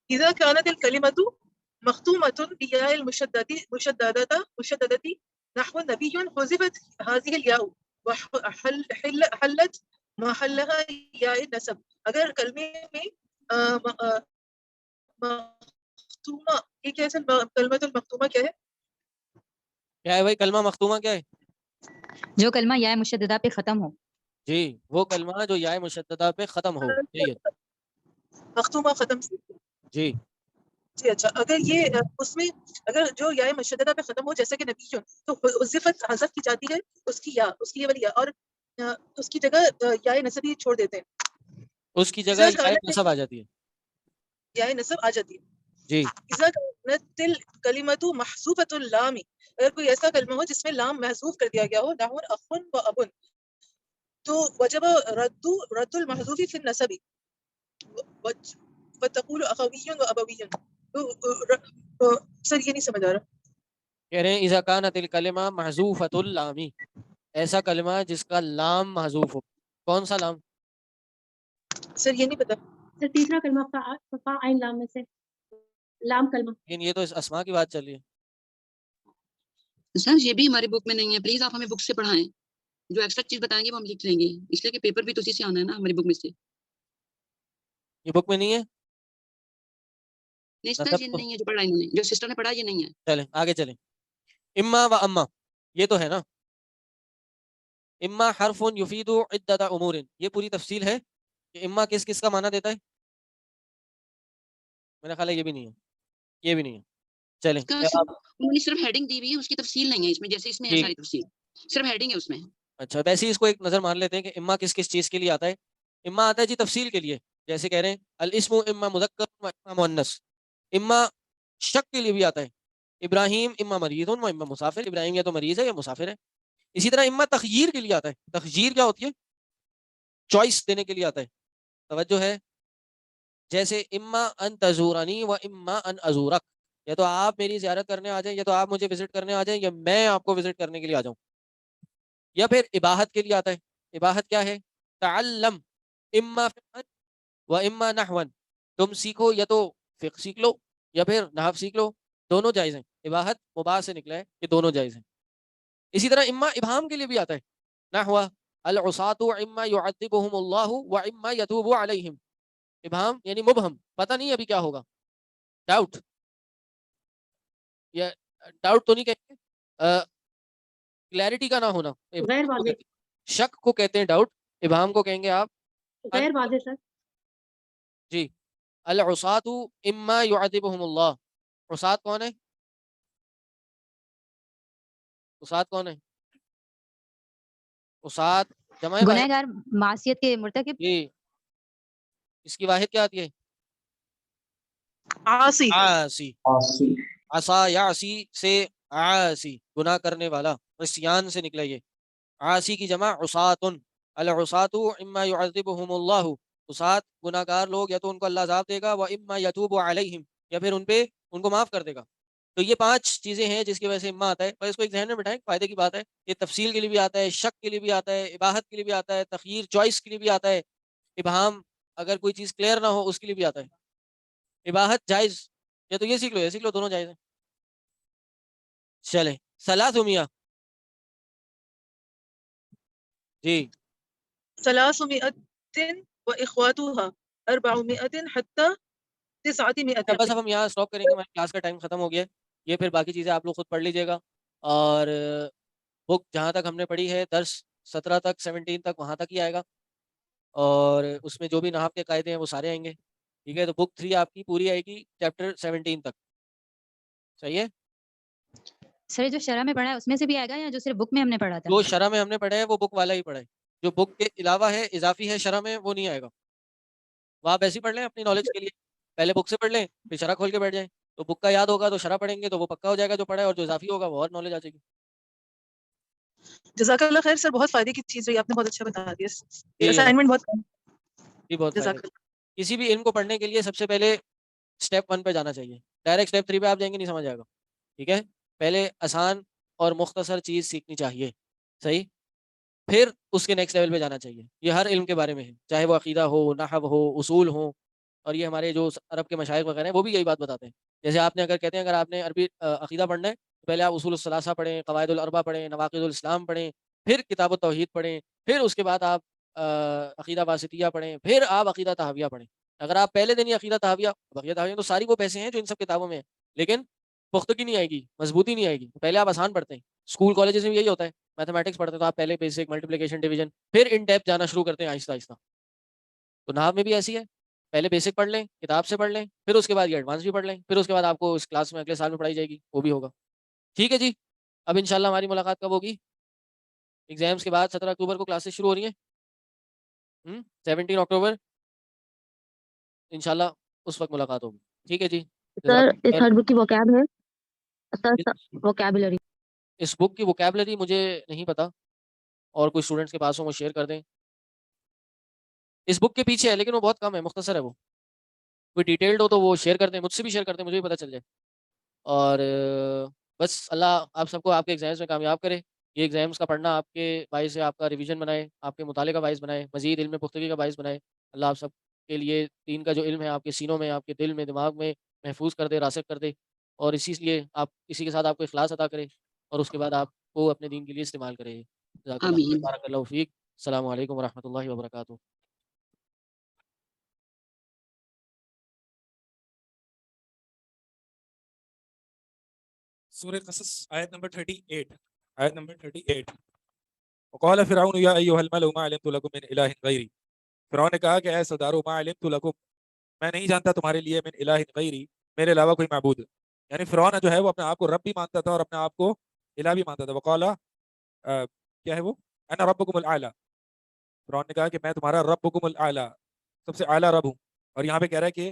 اذا كانت الكلمة مختومة بالياء مشددة نحو نبي حذفت هذه الياء وحلت محلها ياء النسب. اگر کلمے میں مختومہ، یہ کیسے کلمۃ المختومہ کیا ہے؟ کیا ہے بھائی کلمہ مختومہ کیا ہے؟ جو کلمہ یا مشددہ پہ ختم ہو. جی، وہ کلمہ جو یا مشددہ پہ ختم ہو. یہی ہے مختومہ ختم سے. جی. جی اچھا، اگر یہ اس میں اگر جو یا مشددہ پہ ختم ہو جیسے کہ نبی، تو حذفت حذف کی جاتی ہے اس کی یا، اس کی یہ والی یا، اور اس کی جگہ یا نسبی چھوڑ دیتے ہیں، اس کی جگہ یا نصب آ جاتی ہے. یا نسب آ جاتی ہے. جی، اذا كانت الكلمة محذوفة اللام، اگر کوئی ایسا کلمہ ہو جس میں لام محذوف کر دیا گیا ہو، نحو اخ و اب، تو وجب رد المحذوف في النسب وتقول اخوی و ابوی. تو سر یہ نہیں سمجھ آ رہا. کہہ رہے ہیں اذا كانت الکلمہ محذوفۃ اللام، ایسا کلمہ جس کا لام محذوف ہو. کون سا لام؟ سر یہ نہیں پتا. سر تیسرا کلمہ فا عین لام میں سے لام کلمہ. لیکن یہ تو اس اسماء کی بات چل رہی ہے. سر یہ بھی ہماری بک میں نہیں ہے، پلیز آپ ہمیں بک سے پڑھائیں. جو ایکسٹرا چیز بتائیں گے وہ ہم لکھ لیں گے، اس لیے کہ پیپر بھی تو اسی سے آنا ہے نا ہماری بک میں سے. یہ بک میں نہیں ہے. نہیں سر، یہ نہیں ہے جو پڑھا انہوں نے، جو سسٹر نے پڑھا یہ نہیں ہے. چلیں آگے چلیں. اما و اما، یہ تو ہے نا. اما حرف یفید عدۃ امور، یہ پوری تفصیل ہے کہ اما کس کس کا معنی دیتا ہے. میرا خیال ہے یہ بھی نہیں ہے، یہ بھی نہیں ہے. چلیں انہوں نے صرف ہیڈنگ دی ہوئی ہے، اس کی تفصیل نہیں ہے اس میں، جیسے اس میں ہے ساری تفصیل، صرف ہیڈنگ ہے اس میں. اچھا، ویسے اس کو ایک نظر مار لیتے ہیں کہ اما کس کس چیز کے لیے آتا ہے. اما آتا ہے جی تفصیل کے لیے، جیسے کہہ رہے ہیں الاسم اما مذکر و اما مؤنث. اما شک کے لیے بھی آتا ہے، ابراہیم اما مریض و اما مسافر، ابراہیم یا تو مریض ہے یا مسافر ہے. اسی طرح اما تخییر کے لیے آتا ہے. تخییر کیا ہوتی ہے؟ چوائس دینے کے لیے آتا ہے. توجہ ہے؟ جیسے اما ان تزورنی و اما ان ازورک، یا تو آپ میری زیارت کرنے آ جائیں، یا تو آپ مجھے وزٹ کرنے آ جائیں، یا میں آپ کو وزٹ کرنے کے لیے آ جاؤں. یا پھر اباحت کے لیے آتا ہے. اباحت کیا ہے؟ تعلم اما فقہ و اما نحون، تم سیکھو یا تو فقہ سیکھ لو یا پھر نحو سیکھ لو، دونوں جائز ہیں. اباحت مباح سے نکلا ہے کہ دونوں جائز ہیں. اسی طرح اما ابہام کے لیے بھی آتا ہے. نحو العصاۃ اما يعذبهم اللہ و اما يتوب علیہم. ابہام یعنی مبہم، پتہ نہیں ابھی کیا ہوگا، ڈاؤٹ. یا ڈاؤٹ تو نہیں کہیں گے، کلیئرٹی کا نہ ہونا. غیر ابہام کو واضح، کہتے ہیں، شک کو کہتے ہیں ڈاؤٹ، ابہام کو کہیں گے آپ غیر واضح سر. جی. العصاۃ اما يعذبهم اللہ. عصاۃ کون ہے؟ عصاۃ کون ہے؟ عصاۃ جمع واحد. گنہگار معصیت کے مرتکب. جی، اس کی واحد کیا آتی ہے؟ عاصی. عاصی. عصا یعصی سے عاصی، گناہ کرنے والا، عصیان سے نکلا یہ. عاصی کی جمع عصاۃ. العصاۃ اما يعذبهم اللہ. عصاۃ گناہ گار لوگ، یا تو ان کو اللہ عذاب دے گا، و اما یتوب علیہم، یا پھر ان کو معاف کر دے گا. تو یہ 5 چیزیں ہیں جس کی وجہ سے اما آتا ہے. پر اس کو ایک ذہن میں بٹھائیں، فائدے کی بات ہے. یہ تفصیل کے لیے بھی آتا ہے، شک کے لیے بھی آتا ہے، اباحت کے لیے بھی آتا ہے، تخییر چوائس کے لیے بھی آتا ہے، ابہام اگر کوئی چیز کلیئر نہ ہو اس کے لیے بھی آتا ہے. اباحت جائز، یا تو یہ سیکھ لو یا سیکھ لو، دونوں جائز ہیں. چلیں ثلاث جی. ثلاثمائة وإخواتها 400 حتى 900. بس اب ہم یہاں اسٹاپ کریں گے، ہماری کلاس کا ٹائم ختم ہو گیا ہے. یہ پھر باقی چیزیں آپ لوگ خود پڑھ لیجیے گا. اور بک جہاں تک ہم نے پڑھی ہے درس 17 تک 17 تک وہاں تک ہی آئے گا، اور اس میں جو بھی نحو کے قاعدے ہیں وہ سارے آئیں گے. ٹھیک ہے، تو بک 3 آپ کی پوری آئے گی چیپٹر 17 تک. صحیح ہے؟ سر جو شرح میں پڑھا ہے اس میں سے بھی آئے گا یا جو صرف بک میں ہم نے پڑھا تھا؟ جو شرح میں ہم نے پڑھا ہے وہ بک والا ہی پڑھا ہے. جو بک کے علاوہ ہے، اضافی ہے شرح میں، وہ نہیں آئے گا. وہ آپ ایسے ہی پڑھ لیں اپنی نالج کے لیے، پہلے بک سے پڑھ لیں پھر شرح کھول کے بیٹھ جائیں. تو بک کا یاد ہوگا تو شرح پڑھیں گے تو وہ پکا ہو جائے گا جو پڑھا ہے، اور جو اضافی ہوگا وہ اور نالج آ جائے گی. جزاک اللہ خیر سر، بہت فائدے کی چیز رہی، آپ نے بہت اچھا بتا دیا. جی اسائنمنٹ بہت جی بہت فائدہ. جزاک اللہ. کسی بھی علم کو پڑھنے کے لیے سب سے پہلے اسٹیپ 1 پہ جانا چاہیے. ڈائریکٹ اسٹیپ 3 پہ آپ جائیں گے نہیں سمجھ آئے گا. ٹھیک ہے، پہلے آسان اور مختصر چیز سیکھنی چاہیے. صحیح، پھر اس کے نیکسٹ لیول پہ جانا چاہیے. یہ ہر علم کے بارے میں ہے، چاہے وہ عقیدہ ہو، نحو ہو، اصول ہو. اور یہ ہمارے جو عرب کے مشائخ وغیرہ ہیں وہ بھی یہی بات بتاتے ہیں. جیسے آپ نے اگر کہتے ہیں اگر آپ نے عربی عقیدہ پڑھنا ہے تو پہلے آپ اصول الثلاثہ پڑھیں، قواعد الاربع پڑھیں، نواقض الاسلام پڑھیں، پھر کتاب التوحید پڑھیں، پھر اس کے بعد آپ عقیدہ واسطیہ پڑھیں، پھر آپ عقیدہ طحاویہ پڑھیں. اگر آپ پہلے دن ہی عقیدہ طحاویہ تو ساری وہ پیسے ہیں جو ان سب کتابوں میں ہیں، لیکن پختگی نہیں آئے گی، مضبوطی نہیں آئے گی. پہلے آپ آسان پڑھتے ہیں. اسکول کالجز میں یہی ہوتا ہے، میتھمیٹکس پڑھتے ہیں تو آپ پہلے بیسک ملٹیپلیکیشن ڈویژن، پھر ان ڈیپتھ جانا شروع کرتے ہیں آہستہ آہستہ. تو نحو میں بھی ایسی ہے، پہلے بیسک پڑھ لیں، کتاب سے پڑھ لیں، پھر اس کے بعد یہ ایڈوانس بھی پڑھ لیں، پھر اس کے بعد آپ کو اس کلاس میں اگلے سال میں پڑھائی جائے گی، وہ بھی ہوگا. ٹھیک ہے جی. اب انشاءاللہ ہماری ملاقات کب ہوگی؟ ایگزامس کے بعد 17 اکتوبر کو کلاسز شروع ہو رہی ہیں، 17 اکتوبر انشاءاللہ اس وقت ملاقات ہوگی. ٹھیک ہے جی. سر اس ہر بک کی ووکیب ہے سر، اس ووکیبلری. اس بک کی ووکیبلری مجھے نہیں پتا، اور کوئی اسٹوڈنٹس کے پاس ہوں وہ شیئر کر دیں. اس بک کے پیچھے ہے لیکن وہ بہت کم ہے، مختصر ہے. وہ کوئی ڈیٹیلڈ ہو تو وہ شیئر کر دیں، مجھ سے بھی شیئر کر دیں، مجھے بھی پتہ چل جائے. اور بس اللہ آپ سب کو آپ کے ایگزامس میں کامیاب کرے. یہ ایگزامس کا پڑھنا آپ کے باعث سے آپ کا ریویژن بنائے، آپ کے مطالعے کا باعث بنائے، مزید علم میں پختگی کا باعث بنائے. اللہ آپ سب کے لیے دین کا جو علم ہے آپ کے سینوں میں، آپ کے دل میں، دماغ میں محفوظ کر دے، راسخ کر دے. اور اسی لیے آپ اسی کے ساتھ آپ کو اخلاص عطا کرے، اور اس کے بعد آپ کو اپنے دین کے لیے استعمال کرے. جزاک اللہ خیر، بارک اللہ فیک. السلام علیکم ورحمۃ اللہ وبرکاتہ. سورہ قصص آیت نمبر 38. آیت نمبر 38. وقال فرعون یا ایھا الملأ ما علمت لکم من الہ غیری. فرعون نے کہا کہ اے سردارو، ما علمت لکم، میں نہیں جانتا تمہارے لیے، من الہ غیری، میرے علاوہ کوئی معبود. یعنی فرعون جو ہے وہ اپنے آپ کو رب بھی مانتا تھا اور اپنے آپ کو الہ بھی مانتا تھا. وقال کیا ہے وہ، انا ربکم الاعلی. فرعون نے کہا کہ میں تمہارا ربکم الاعلی، سب سے اعلیٰ رب ہوں. اور یہاں پہ کہہ رہا ہے کہ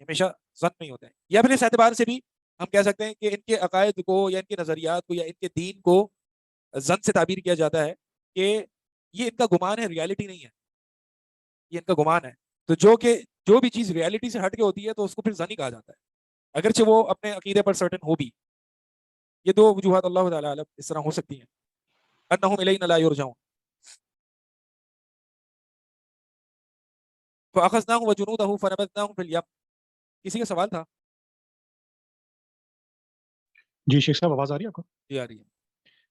ہمیشہ ظن میں ہی ہوتے ہیں. یا پھر اس اعتبار سے بھی ہم کہہ سکتے ہیں کہ ان کے عقائد کو یا ان کے نظریات کو یا ان کے دین کو ظن سے تعبیر کیا جاتا ہے کہ یہ ان کا گمان ہے، ریالٹی نہیں ہے، یہ ان کا گمان ہے. تو جو بھی چیز ریالٹی سے ہٹ کے ہوتی ہے تو اس کو پھر ظن ہی کہا جاتا ہے، اگرچہ وہ اپنے عقیدے پر سرٹن ہو بھی. یہ دو وجوہات اللہ تعالی عالم اس طرح ہو سکتی ہیں. انہم الینا لا یرجعون. فاخذناہ وجنودہ فنبذناہم فی الیم. کسی کا سوال تھا؟ جی شیخ صاحب آواز آ رہی ہے آپ کو؟ جی آ رہی ہے.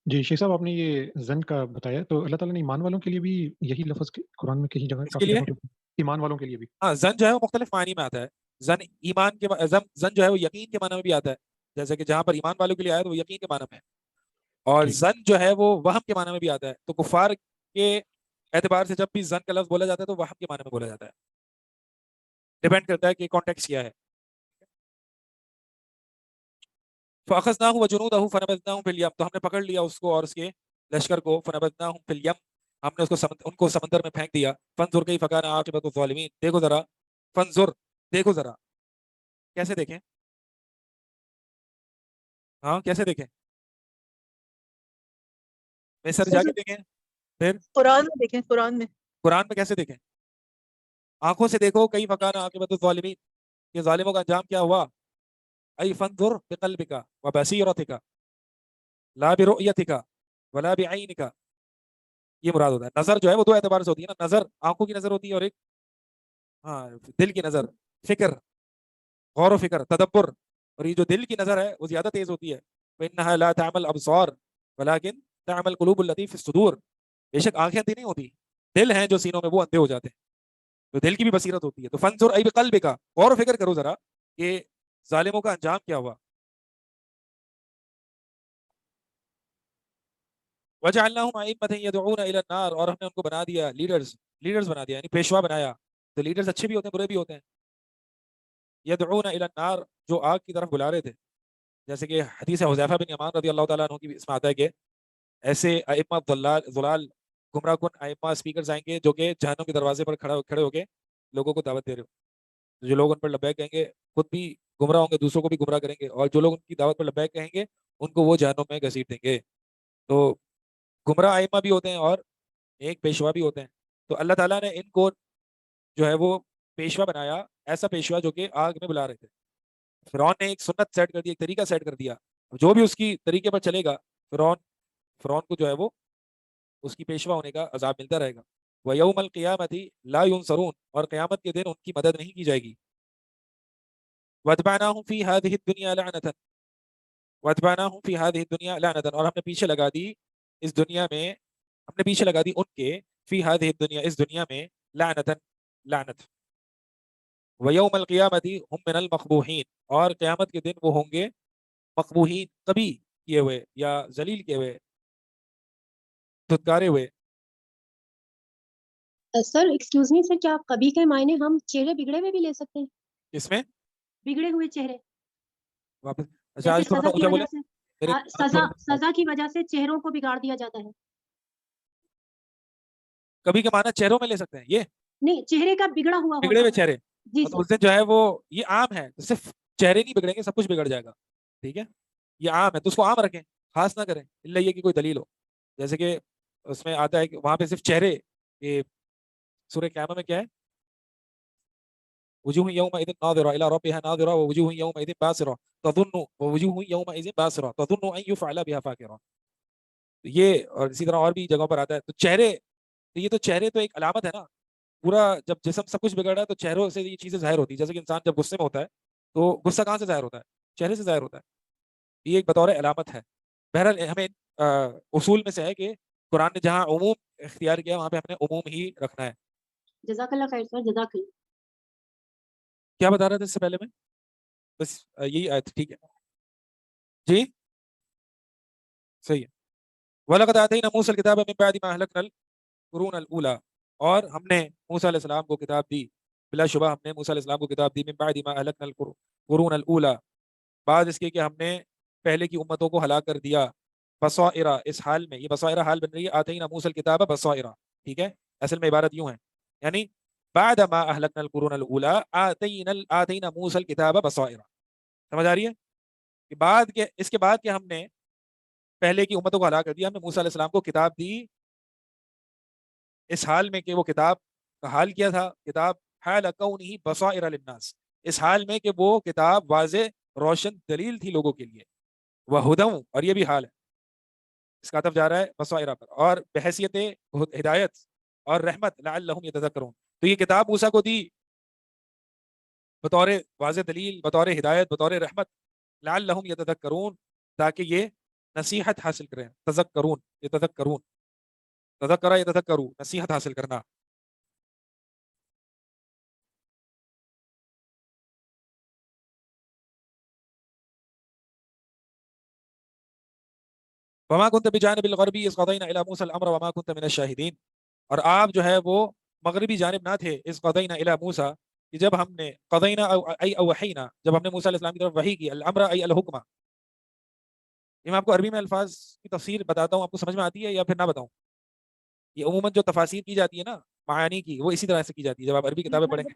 جی شیخ صاحب آپ نے یہ زن کا بتایا تو اللہ تعالیٰ نے ایمان والوں کے لیے بھی یہی لفظ قرآن میں کہیں جگہ اس کے کافی لیے دفعہ ایمان والوں کے لیے بھی. ہاں زن جو ہے وہ مختلف معنی میں آتا ہے. زن ایمان کے زن جو ہے وہ یقین کے معنی میں بھی آتا ہے، جیسے کہ جہاں پر ایمان والوں کے لیے آیا تو وہ یقین کے معنی میں ہے. اور ٹھیک. زن جو ہے وہ وہم کے معنی میں بھی آتا ہے. تو کفار کے اعتبار سے جب بھی زن کا لفظ بولا جاتا ہے تو وہم کے معنی میں بولا جاتا ہے. ڈیپینڈ کرتا ہے کہ کانٹیکس کیا ہے. فاخذناہ وجنودہ فنبذناہم فی الیم. تو ہم نے پکڑ لیا اس کو اور اس کے لشکر کو. فنبذناہم فی الیم. ہم نے اس کو ان کو سمندر میں پھینک دیا. فانظر کیف کان عاقبۃ الظالمین. دیکھو ذرا، فانظر دیکھو ذرا. کیسے دیکھیں؟ ہاں کیسے دیکھیں؟ میں سر جا کے دیکھیں. پھر قرآن میں دیکھیں، قرآن میں. قرآن میں کیسے دیکھیں؟ آنکھوں سے دیکھو. کیف کان عاقبۃ الظالمین. یہ ظالموں کا انجام کیا ہوا. ای فانظر بقلبک وبصیرتک لا برؤیتک ولا بعینک. یہ مراد ہوتا ہے. نظر جو ہے وہ دو اعتبار سے ہوتی ہے نا. نظر آنکھوں کی نظر ہوتی ہے اور ایک ہاں دل کی نظر، فکر، غور و فکر، تدبر. اور یہ جو دل کی نظر ہے وہ زیادہ تیز ہوتی ہے. وَإِنَّهَا لَا تَعْمَى الْأَبْصَارُ وَلَكِنْ تَعْمَى الْقُلُوبُ الَّتِي فِي الصُّدُورِ. بے شک آنکھیں اندھی نہیں ہوتی، دل ہیں جو سینوں میں وہ اندھے ہو جاتے ہیں. تو دل کی بھی بصیرت ہوتی ہے. تو فانظر ای بقلبک. غور و فکر کرو ذرا کہ ظالموں کا انجام کیا ہوا. وَجَعَلْنَاهُمْ أَئِمَّةً يَدْعُونَ إِلَى النَّارِ. اور ہم نے ان کو بنا دیا لیڈرز بنا دیا، یعنی پیشوا بنایا. تو لیڈرز اچھے بھی ہوتے ہیں برے بھی ہوتے ہیں. يَدْعُونَ إِلَى النَّارِ جو آگ کی طرف بلا رہے تھے. جیسے کہ حدیث حذیفہ بن یمان رضی اللہ تعالیٰ عنہ کی اس میں آتا ہے کہ ایسے ائمہ ضلال گمراہ کن ائمہ اسپیکرز آئیں گے جو کہ جہنم کے دروازے پر کھڑے ہو کے لوگوں کو دعوت دے رہے ہو. جو لوگ ان پر لبیک کہیں گے خود بھی گمراہ ہوں گے، دوسروں کو بھی گمراہ کریں گے، اور جو لوگ ان کی دعوت پر لبیک کہیں گے ان کو وہ جہنم میں گھسیٹ دیں گے. تو گمراہ ائمہ بھی ہوتے ہیں اور ایک پیشوا بھی ہوتے ہیں. تو اللہ تعالیٰ نے ان کو جو ہے وہ پیشوا بنایا، ایسا پیشوا جو کہ آگ میں بلا رہے تھے. فرعون نے ایک سنت سیٹ کر دی، ایک طریقہ سیٹ کر دیا. جو بھی اس کی طریقے پر چلے گا فرعون کو جو ہے وہ اس کی پیشوا ہونے کا عذاب ملتا رہے گا. وَيَوْمَ الْقِيَامَةِ لَا يُنصَرُونَ. اور قیامت کے دن ان کی مدد نہیں کی جائے گی. وَأَتْبَعْنَاهُمْ فِي هَذِهِ الدُّنْيَا لَعْنَةً. وَأَتْبَعْنَاهُمْ فِي هَذِهِ الدُّنْيَا لَعْنَةً. اور ہم نے پیچھے لگا دی اس دنیا میں، ہم نے پیچھے لگا دی ان کے فی هذه الدنيا اس دنیا میں لعنت. وَيَوْمَ الْقِيَامَةِ هُمْ مِنَ الْمَقْبُوحِينَ. اور قیامت کے دن وہ ہوں گے مقبوحین، کبھی کیے ہوئے یا ذلیل کیے ہوئے، دھتکارے ہوئے. سر ایکسکیوز می سر، کیا کبھی کے معنی ہم چہرے بگڑے ہوئے بھی لے سکتے ہیں؟ اس میں بگڑے ہوئے چہرے، واپس اچھا آج جیسے تھوڑا سزا کی اونچا وجہ بولے. سے سزا کی وجہ سے چہروں کو بگاڑ دیا جاتا ہے. کبھی کے معنی چہروں میں لے سکتے ہیں. یہ نہیں، چہرے کا بگڑا ہوا بگڑے ہوئے ہونا. چہرے، جی تو اس سر. دن جو ہے وہ یہ عام ہے. صرف چہرے نہیں بگڑیں گے، سب کچھ بگڑ جائے گا. ٹھیک ہے، یہ عام ہے تو اس کو عام رکھیں، خاص نہ کریں الا یہ کہ کوئی دلیل ہو. جیسے کہ اس میں آتا ہے کہ وہاں پہ صرف چہرے، یہ سورہ قیامہ میں کیا ہے، وجوہ یومئذ ناظرہ الی ربها ناظرہ ووجوہ یومئذ باسرہ تظن ووجوہ یومئذ باسرہ تظن ان یفعل بها فاقرہ. یہ اور اسی طرح اور بھی جگہوں پر آتا ہے. تو چہرے، تو یہ تو چہرے تو ایک علامت ہے نا. پورا جب جسم سب کچھ بگڑ رہا ہے تو چہروں سے یہ چیزیں ظاہر ہوتی ہیں. جیسے کہ انسان جب غصے میں ہوتا ہے تو غصہ کہاں سے ظاہر ہوتا ہے؟ چہرے سے ظاہر ہوتا ہے. یہ ایک بطور علامت ہے. بہرحال ہمیں اصول میں سے ہے کہ قرآن نے جہاں عموم اختیار کیا وہاں پہ ہم نے عموم ہی رکھنا ہے. جزاک اللہ خیر سر، جزاک اللہ. کیا بتا رہا تھا اس سے پہلے میں؟ بس یہی آیت ٹھیک ہے جی، صحیح ہے. وَلَقَدْ آتَيْنَا مُوسَى الْكِتَابَ مِن بَعْدِ مَا أَهْلَكْنَا الْقُرُونَ الْأُولَىٰ. اور ہم نے موسیٰ علیہ السلام کو کتاب دی، بلا شبہ ہم نے موسیٰ علیہ السلام کو کتاب دی من بعد ما أهلكنا القرون الأولى، بعد اس کے کہ ہم نے پہلے کی امتوں کو ہلاک کر دیا. بصائر، اس حال میں یہ بصائر حال بن رہی ہے آتینا موسیٰ الکتاب بصائر. ٹھیک ہے، اصل میں عبارت یوں ہے، یعنی بعد ما اهلكنا القرون الاولى آتینا موسى الكتاب بصائر. سمجھ آ رہی ہے کہ بعد کے اس کے بعد کہ ہم نے پہلے کی امتوں کو ہلاک کر دیا، ہم نے موسیٰ علیہ السلام کو کتاب دی اس حال میں کہ وہ کتاب کا حال کیا تھا، کتاب حال کونہ بصائر للناس، اس حال میں کہ وہ کتاب واضح روشن دلیل تھی لوگوں کے لیے، وہدی، اور یہ بھی حال ہے، اس کا عطف جا رہا ہے بصائر پر، اور بحیثیت ہدایت اور رحمت لعلہم یتذکرون. تو یہ کتاب موسیٰ کو دی بطور واضح دلیل، بطور ہدایت، بطور رحمت، لعلہم یتذکرون، تاکہ یہ نصیحت حاصل کریں. تذکرون، یتذکرون، تذکرہ یتذکرون، نصیحت حاصل کرنا. وما كنت بجانب الغربی اذ قضینا الی موسیٰ الامر وما كنت من الشاہدین، اور آپ جو ہے وہ مغربی جانب نہ تھے، اذ قضینا الی موسیٰ، کہ جب ہم نے قضینا ای اوحینا، جب ہم نے موسیٰ علیہ السلام کی طرف وحی کی، الامر ای الحکمہ. یہ میں آپ کو عربی میں الفاظ کی تفسیر بتاتا ہوں، آپ کو سمجھ میں آتی ہے یا پھر نہ بتاؤں؟ یہ عموماً جو تفاسیر کی جاتی ہے نا معانی کی، وہ اسی طرح سے کی جاتی ہے. جب آپ عربی کتابیں پڑھیں گے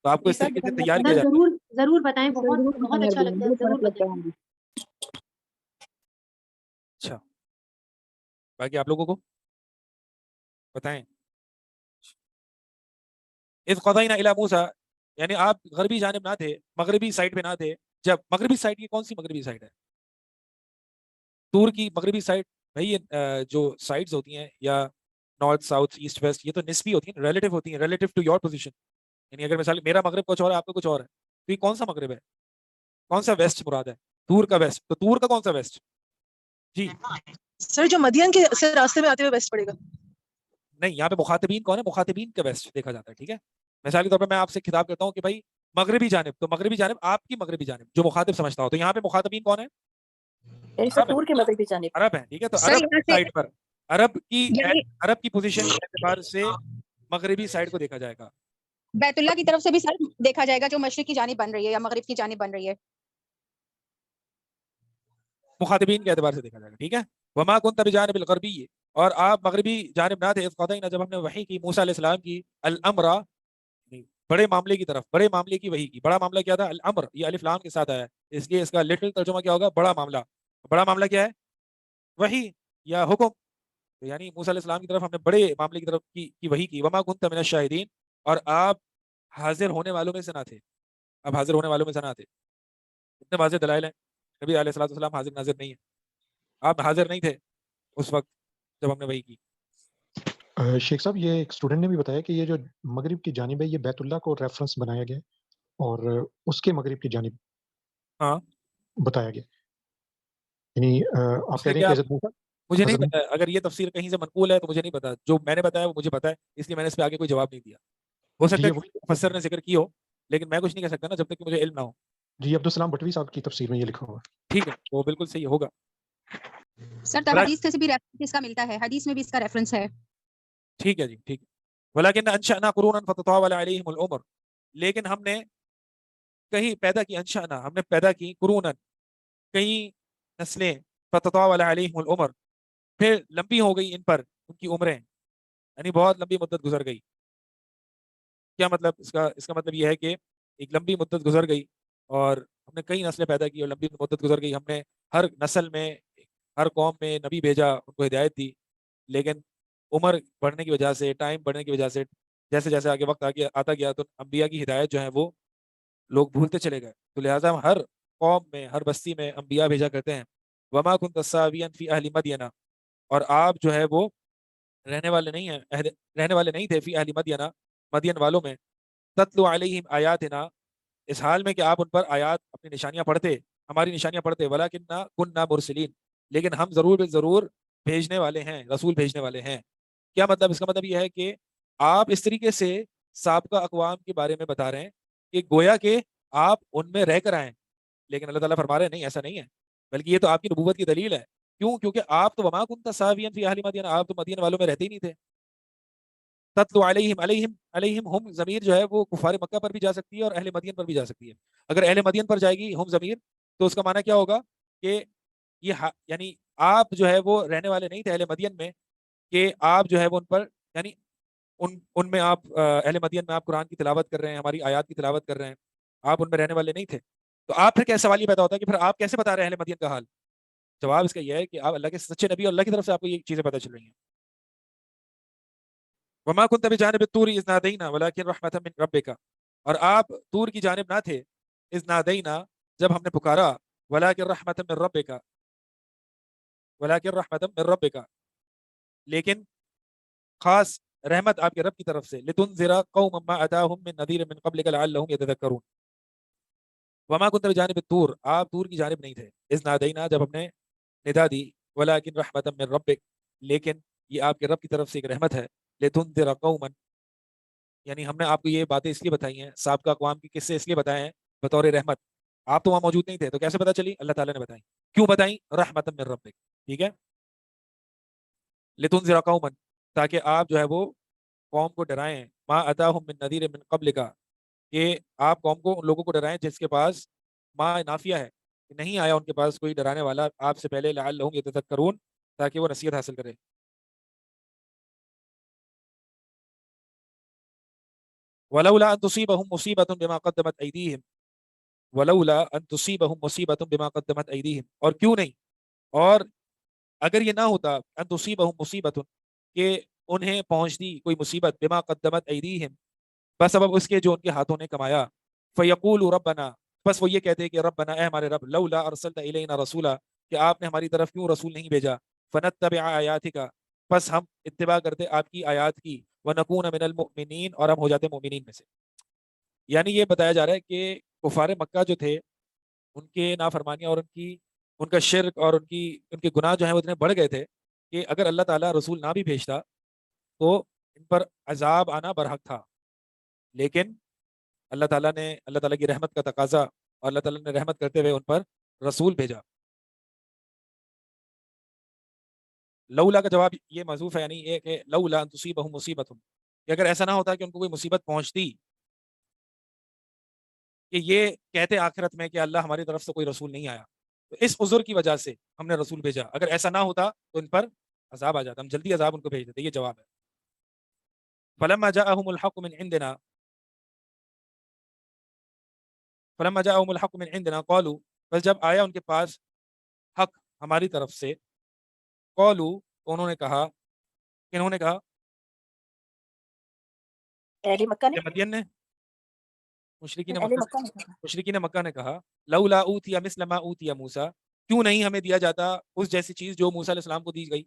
تو آپ کو اس طریقے سے تیار کیا سر جاتا ہے. ضرور ضرور بتائیں، بہت بہت اچھا لگتا ہے، ضرور بتائیں. اچھا، باقی آپ لوگوں کو بتائیں. اذ قضینا الی موسیٰ، یعنی آپ غربی جانب نہ تھے، مغربی سائڈ پہ نہ تھے. جب مغربی سائڈ کی کون سی مغربی سائڈ ہے؟ تور کی مغربی سائڈ. بھائی یہ جو سائڈز ہوتی ہیں یا نارتھ ساؤتھ ایسٹ ویسٹ، یہ تو نسبی ہوتی ہیں، ریلیٹو ہوتی ہیں، ریلیٹو ٹو یور پوزیشن. یعنی اگر مثال میرا مغرب کچھ اور ہے، آپ کا کچھ اور ہے، تو یہ کون سا مغرب ہے؟ کون سا ویسٹ مراد ہے؟ تور کا ویسٹ. تو تور کا کون سا ویسٹ؟ جی سر جو مدین کے سے راستے میں آتے ہوئے ویسٹ پڑے گا. نہیں، یہاں پہ مخاطبین کون ہے؟ مخاطبین کا ویسٹ دیکھا جاتا ہے. ٹھیک ہے، مثال کے طور پر میں آپ سے خطاب کرتا ہوں کہ بھائی مغربی جانب، تو مغربی جانب آپ کی مغربی جانب جو مخاطب سمجھتا ہو. تو یہاں پہ مخاطبین کون ہے؟ تور کے مغربی جانب عرب ہیں. ٹھیک ہے، تو سر عرب یہاں سے سائڈ پر، یعنی عرب کی پوزیشن کے اعتبار سے مغربی سائڈ کو دیکھا جائے گا. بیت اللہ کی طرف سے بھی سر دیکھا جائے گا، جو مشرق کی جانب بن رہی ہے یا مغرب کی جانب بن رہی ہے. مخاطبین کے اعتبار سے دیکھا جائے گا. ٹھیک ہے، وما كنت بجانب الغربی، اور آپ مغربی جانب نہ تھے، اذ قضینا، جب ہم نے وحی کی موسیٰ علیہ السلام کی، الامر، بڑے معاملے کی طرف، بڑے معاملے کی وحی کی. بڑا معاملہ کیا تھا؟ الامر، یہ الف لام کے ساتھ آیا ہے، اس لیے اس کا لٹرل ترجمہ کیا ہوگا؟ بڑا معاملہ. بڑا معاملہ کیا ہے؟ وحی یا حکم. یعنی موسیٰ علیہ السلام کی طرف ہم نے بڑے معاملے کی طرف کی وحی کی. وما كنت من الشاہدین، اور آپ حاضر ہونے والوں میں سے نہ تھے. آپ حاضر ہونے والوں میں سے نہ تھے. اتنے واضح دلائل ہیں، نبی علیہ السلام حاضر ناظر نہیں ہے. آپ حاضر نہیں تھے اس وقت جب ہم نے وحی کی. شیخ صاحب، یہ ایک اسٹوڈنٹ نے بھی بتایا کہ یہ جو مغرب کی جانب ہے، یہ بیت اللہ کو ریفرنس بنایا گیا اور اس کے مغرب کی جانب ہاں بتایا گیا. یعنی آپ کہہ رہے ہیں کہ حضرت موسیٰ، مجھے نہیں پتا، اگر یہ تفسیر کہیں سے منقول ہے تو مجھے نہیں پتا. جو میں نے بتایا وہ مجھے پتا ہے، اس لیے میں نے اس پہ آگے کوئی جواب نہیں دیا. ہو سکتا ہے مفسر نے ذکر کی ہو، لیکن میں کچھ نہیں کہہ سکتا نا جب تک کہ مجھے علم نہ ہو. جی عبدالسلام بٹوی صاحب کی تفسیر میں یہ لکھا ہوا. ٹھیک ہے، وہ بالکل صحیح ہوگا. سر تو حدیث سے بھی ریفرنس اس کا ملتا ہے، حدیث میں بھی اس کا ریفرنس ہے. ٹھیک ہے جی، ٹھیک ہے. ولیکن انشأنا قرونا فتطاول علیہم العمر، لیکن ہم نے کہیں پیدا کی، انشأنا ہم نے پیدا کی، قرونا کئی نسلیں، فتطاول علیہم العمر پھر لمبی ہو گئی ان پر ان کی عمریں، یعنی بہت لمبی مدت گزر گئی. کیا مطلب اس کا مطلب یہ ہے کہ ایک لمبی مدت گزر گئی اور ہم نے کئی نسلیں پیدا کی اور لمبی مدت گزر گئی. ہم نے ہر نسل میں، ہر قوم میں نبی بھیجا، ان کو ہدایت دی، لیکن عمر بڑھنے کی وجہ سے، ٹائم بڑھنے کی وجہ سے، جیسے جیسے آگے وقت آتا گیا تو انبیاء کی ہدایت جو ہے وہ لوگ بھولتے چلے گئے. تو لہٰذا ہم ہر قوم میں، ہر بستی میں انبیاء بھیجا کرتے ہیں. وما كنت ساويا في اهل مدين، اور آپ جو ہے وہ رہنے والے نہیں تھے فی اہل مدینہ، مدین والوں میں، تتلو علیہم آیاتنا، اس حال میں کہ آپ ان پر آیات، اپنی نشانیاں پڑھتے، ہماری نشانیاں پڑھتے. ولیکننا کننا مرسلین، لیکن ہم ضرور بھیجنے والے ہیں، رسول بھیجنے والے ہیں. کیا مطلب؟ اس کا مطلب یہ ہے کہ آپ اس طریقے سے سابقہ اقوام کے بارے میں بتا رہے ہیں کہ گویا کہ آپ ان میں رہ کر آئیں، لیکن اللہ تعالیٰ فرما رہے ہیں نہیں، ایسا نہیں ہے، بلکہ یہ تو آپ کی نبوت کی دلیل ہے. کیوں؟ کیونکہ آپ تو وما کنت ساویا فی اہل مدینہ، آپ تو مدینہ والوں میں رہتے ہی نہیں تھے. تتلو علیہم ہم ضمیر جو ہے وہ کفار مکہ پر بھی جا سکتی ہے اور اہل مدین پر بھی جا سکتی ہے. اگر اہل مدین پر جائے گی ہم ضمیر، تو اس کا معنی کیا ہوگا کہ یہ یعنی آپ جو ہے وہ رہنے والے نہیں تھے اہل مدین میں، کہ آپ جو ہے وہ ان پر، یعنی ان میں آپ اہل مدین میں آپ قرآن کی تلاوت کر رہے ہیں، ہماری آیات کی تلاوت کر رہے ہیں، آپ ان میں رہنے والے نہیں تھے، تو آپ پھر کیا سوال یہ پیدا ہوتا ہے کہ پھر آپ کیسے بتا رہے ہیں اہل مدین کا حال؟ جواب اس کا یہ ہے کہ آپ اللہ کے سچے نبی اور اللہ کی طرف سے آپ کو یہ چیزیں پتہ چل رہی ہیں. وما كنت بجانب الطور اذ نادینا ولكن رحمة من ربك، اور آپ طور کی جانب نہ تھے اذ نادینا جب ہم نے پکارا، ولكن رحمة من ربك، ولكن رحمة من ربك، لیکن خاص رحمت آپ کے رب کی طرف سے، لتنذر قوما ما اتاهم من نذير من قبلك لعلهم يتذكرون. وما كنت بجانب الطور، آپ طور کی جانب نہیں تھے، اذ نادینا جب ہم نے ندا دی، ولكن رحمة من ربك، لیکن یہ آپ کے رب کی طرف سے ایک رحمت ہے، لتنذر قوما، یعنی ہم نے آپ کو یہ باتیں اس لیے بتائی ہیں، سابقہ اقوام کی قصے اس لیے بتائے ہیں بطور رحمت. آپ تو وہاں موجود نہیں تھے تو کیسے پتہ چلی؟ اللہ تعالیٰ نے بتائی. کیوں بتائیں؟ رحمت من ربک، ٹھیک ہے، لتنذر قوما، تاکہ آپ جو ہے وہ قوم کو ڈرائیں، ما اتاہم من نذیر من قبل کا، کہ آپ قوم کو ان لوگوں کو ڈرائیں جس کے پاس ما نافیہ ہے، کہ نہیں آیا ان کے پاس کوئی ڈرانے والا آپ سے پہلے، لعلہم یتذکرون، تاکہ وہ نصیحت حاصل کرے. ولولا ان تصيبهم مصیبۃ بما قدمت ایدیہم، ولولا ان تصيبهم مصیبۃ بما قدمت ایدیہم، اور کیوں نہیں، اور اگر یہ نہ ہوتا ان تصيبهم مصیبۃ، کہ انہیں پہنچتی کوئی مصیبت، بما قدمت ایدیہم، بسبب اس کے جو ان کے ہاتھوں نے کمایا، فیقول ربنا، بس وہ یہ کہتے کہ ربنا، اے ہمارے رب، لولا ارسلت الینا رسولا، کہ آپ نے ہماری طرف کیوں رسول نہیں بھیجا، فنتبع آیاتک، بس ہم اتباع کرتے آپ کی آیات کی، ونکون من المؤمنین، اور ہم ہو جاتے مومنین میں سے. یعنی یہ بتایا جا رہا ہے کہ کفار مکہ جو تھے، ان کے نافرمانیاں اور ان کا شرک اور ان کے گناہ جو ہیں وہ اتنے بڑھ گئے تھے کہ اگر اللہ تعالیٰ رسول نہ بھی بھیجتا تو ان پر عذاب آنا برحق تھا. لیکن اللہ تعالیٰ کی رحمت کا تقاضا، اور اللہ تعالیٰ نے رحمت کرتے ہوئے ان پر رسول بھیجا. لولا کا جواب یہ محذوف ہے، یعنی یہ کہ لولا ان تصیبہم مصیبۃ، کہ اگر ایسا نہ ہوتا کہ ان کو کوئی مصیبت پہنچتی، کہ یہ کہتے آخرت میں کہ اللہ ہماری طرف سے کوئی رسول نہیں آیا، تو اس عذر کی وجہ سے ہم نے رسول بھیجا، اگر ایسا نہ ہوتا تو ان پر عذاب آ جاتا، ہم جلدی عذاب ان کو بھیج دیتے. یہ جواب ہے. فلما جاءهم الحق من عندنا، فلما جاءهم الحق من عندنا قالوا، بس جب آیا ان کے پاس حق ہماری طرف سے، قالوا، تو انہوں نے کہا، انہوں نے کہا اہل مکہ نے، مدین نے، مشرکین اہل مکہ مکہ نے کہا، مشرکین مکہ نے کہا، لولا اوتی مثل ما اوتی موسیٰ، کیوں نہیں ہمیں دیا جاتا اس جیسی چیز جو موسیٰ علیہ السلام کو دی گئی.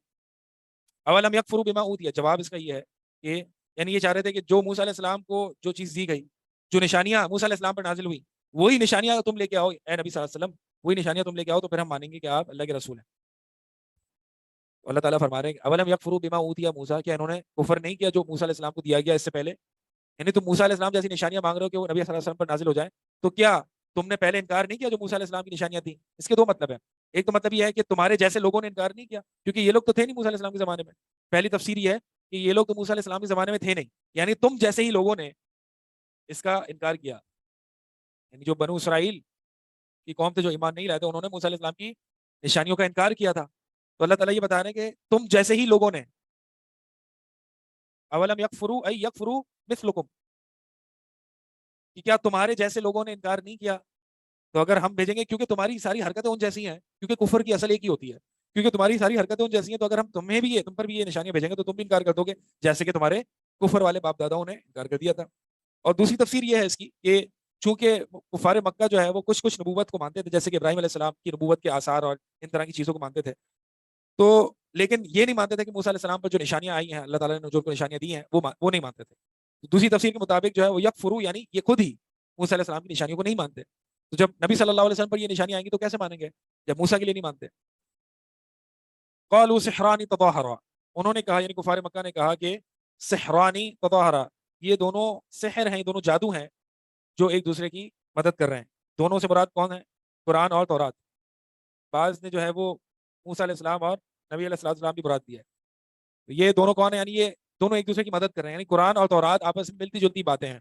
اولم یکفروا بما اوتی، جواب اس کا یہ ہے کہ یعنی یہ چاہ رہے تھے کہ جو موسیٰ علیہ السلام کو جو چیز دی گئی، جو نشانیاں موسیٰ علیہ السلام پر نازل ہوئی، وہی نشانیاں تم لے کے آؤ اے نبی صلی اللہ علیہ وسلم، وہی نشانیاں تم لے کے آؤ تو پھر ہم مانیں گے کہ آپ اللہ کے رسول ہیں. اللہ تعالیٰ فرما رہے ہیں اولم یکفروا بما اوتی موسیٰ، کیا انہوں نے کفر نہیں کیا جو موسیٰ علیہ السلام کو دیا گیا اس سے پہلے؟ یعنی تم موسیٰ علیہ السلام جیسی نشانیاں مانگ رہے ہو کہ وہ نبی صلی اللہ علیہ وسلم پر نازل ہو جائیں، تو کیا تم نے پہلے انکار نہیں کیا جو موسیٰ علیہ السلام کی نشانیاں تھیں؟ اس کے دو مطلب ہیں. ایک تو مطلب یہ ہے کہ تمہارے جیسے لوگوں نے انکار نہیں کیا، کیونکہ یہ لوگ تو تھے نہیں موسیٰ علیہ السلام کے زمانے میں. پہلی تفسیر یہ ہے کہ یہ لوگ تو موسیٰ علیہ السلام کے زمانے میں تھے نہیں، یعنی تم جیسے ہی لوگوں نے اس کا انکار کیا. یعنی جو بنو اسرائیل کی قوم تھے جو ایمان نہیں لائے تھے، انہوں نے موسیٰ علیہ السلام کی نشانیوں کا انکار کیا تھا. تو اللہ تعالیٰ یہ بتا رہے ہیں کہ تم جیسے ہی لوگوں نے، اولم یکفروا ای یکفروا مثلکم، کہ کیا تمہارے جیسے لوگوں نے انکار نہیں کیا؟ تو اگر ہم بھیجیں گے، کیونکہ تمہاری ساری حرکتیں ان جیسی ہیں، کیونکہ کفر کی اصل ایک ہی ہوتی ہے، کیونکہ تمہاری ساری حرکتیں ان جیسی ہیں، تو اگر ہم تم پر بھی یہ نشانیاں بھیجیں گے تو تم بھی انکار کر دو گے جیسے کہ تمہارے کفر والے باپ داداؤں نے انکار کر دیا تھا. اور دوسری تفسیر یہ ہے اس کی کہ چونکہ کفار مکہ جو ہے وہ کچھ نبوت کو مانتے تھے، جیسے کہ ابراہیم علیہ السلام کی نبوت کے آثار اور ان طرح کی چیزوں کو مانتے تھے، تو لیکن یہ نہیں مانتے تھے کہ موسیٰ علیہ السلام پر جو نشانیاں آئی ہیں، اللہ تعالیٰ نے جو نشانیاں دی ہیں وہ نہیں مانتے تھے. دوسری تفسیر کے مطابق جو ہے وہ یکفروا، یعنی یہ خود ہی موسیٰ علیہ السلام کی نشانیوں کو نہیں مانتے. تو جب نبی صلی اللہ علیہ وسلم پر یہ نشانی آئیں گی تو کیسے مانیں گے جب موسیٰ کے لیے نہیں مانتے؟ قالوا سحران تظاہرا، انہوں نے کہا، یعنی کفار مکہ نے کہا کہ سحرانی تظاہرا، یہ دونوں سحر ہیں، دونوں جادو ہیں جو ایک دوسرے کی مدد کر رہے ہیں. دونوں سے مراد کون ہے؟ قرآن اور تورات. بعض نے جو ہے وہ موسیٰ علیہ السلام اور نبی علیہ السلام کی مراد دی ہے. یہ دونوں کون ہیں؟ یعنی یہ دونوں ایک دوسرے کی مدد کر رہے ہیں، یعنی قرآن اور تورات آپس میں ملتی جلتی باتیں ہیں.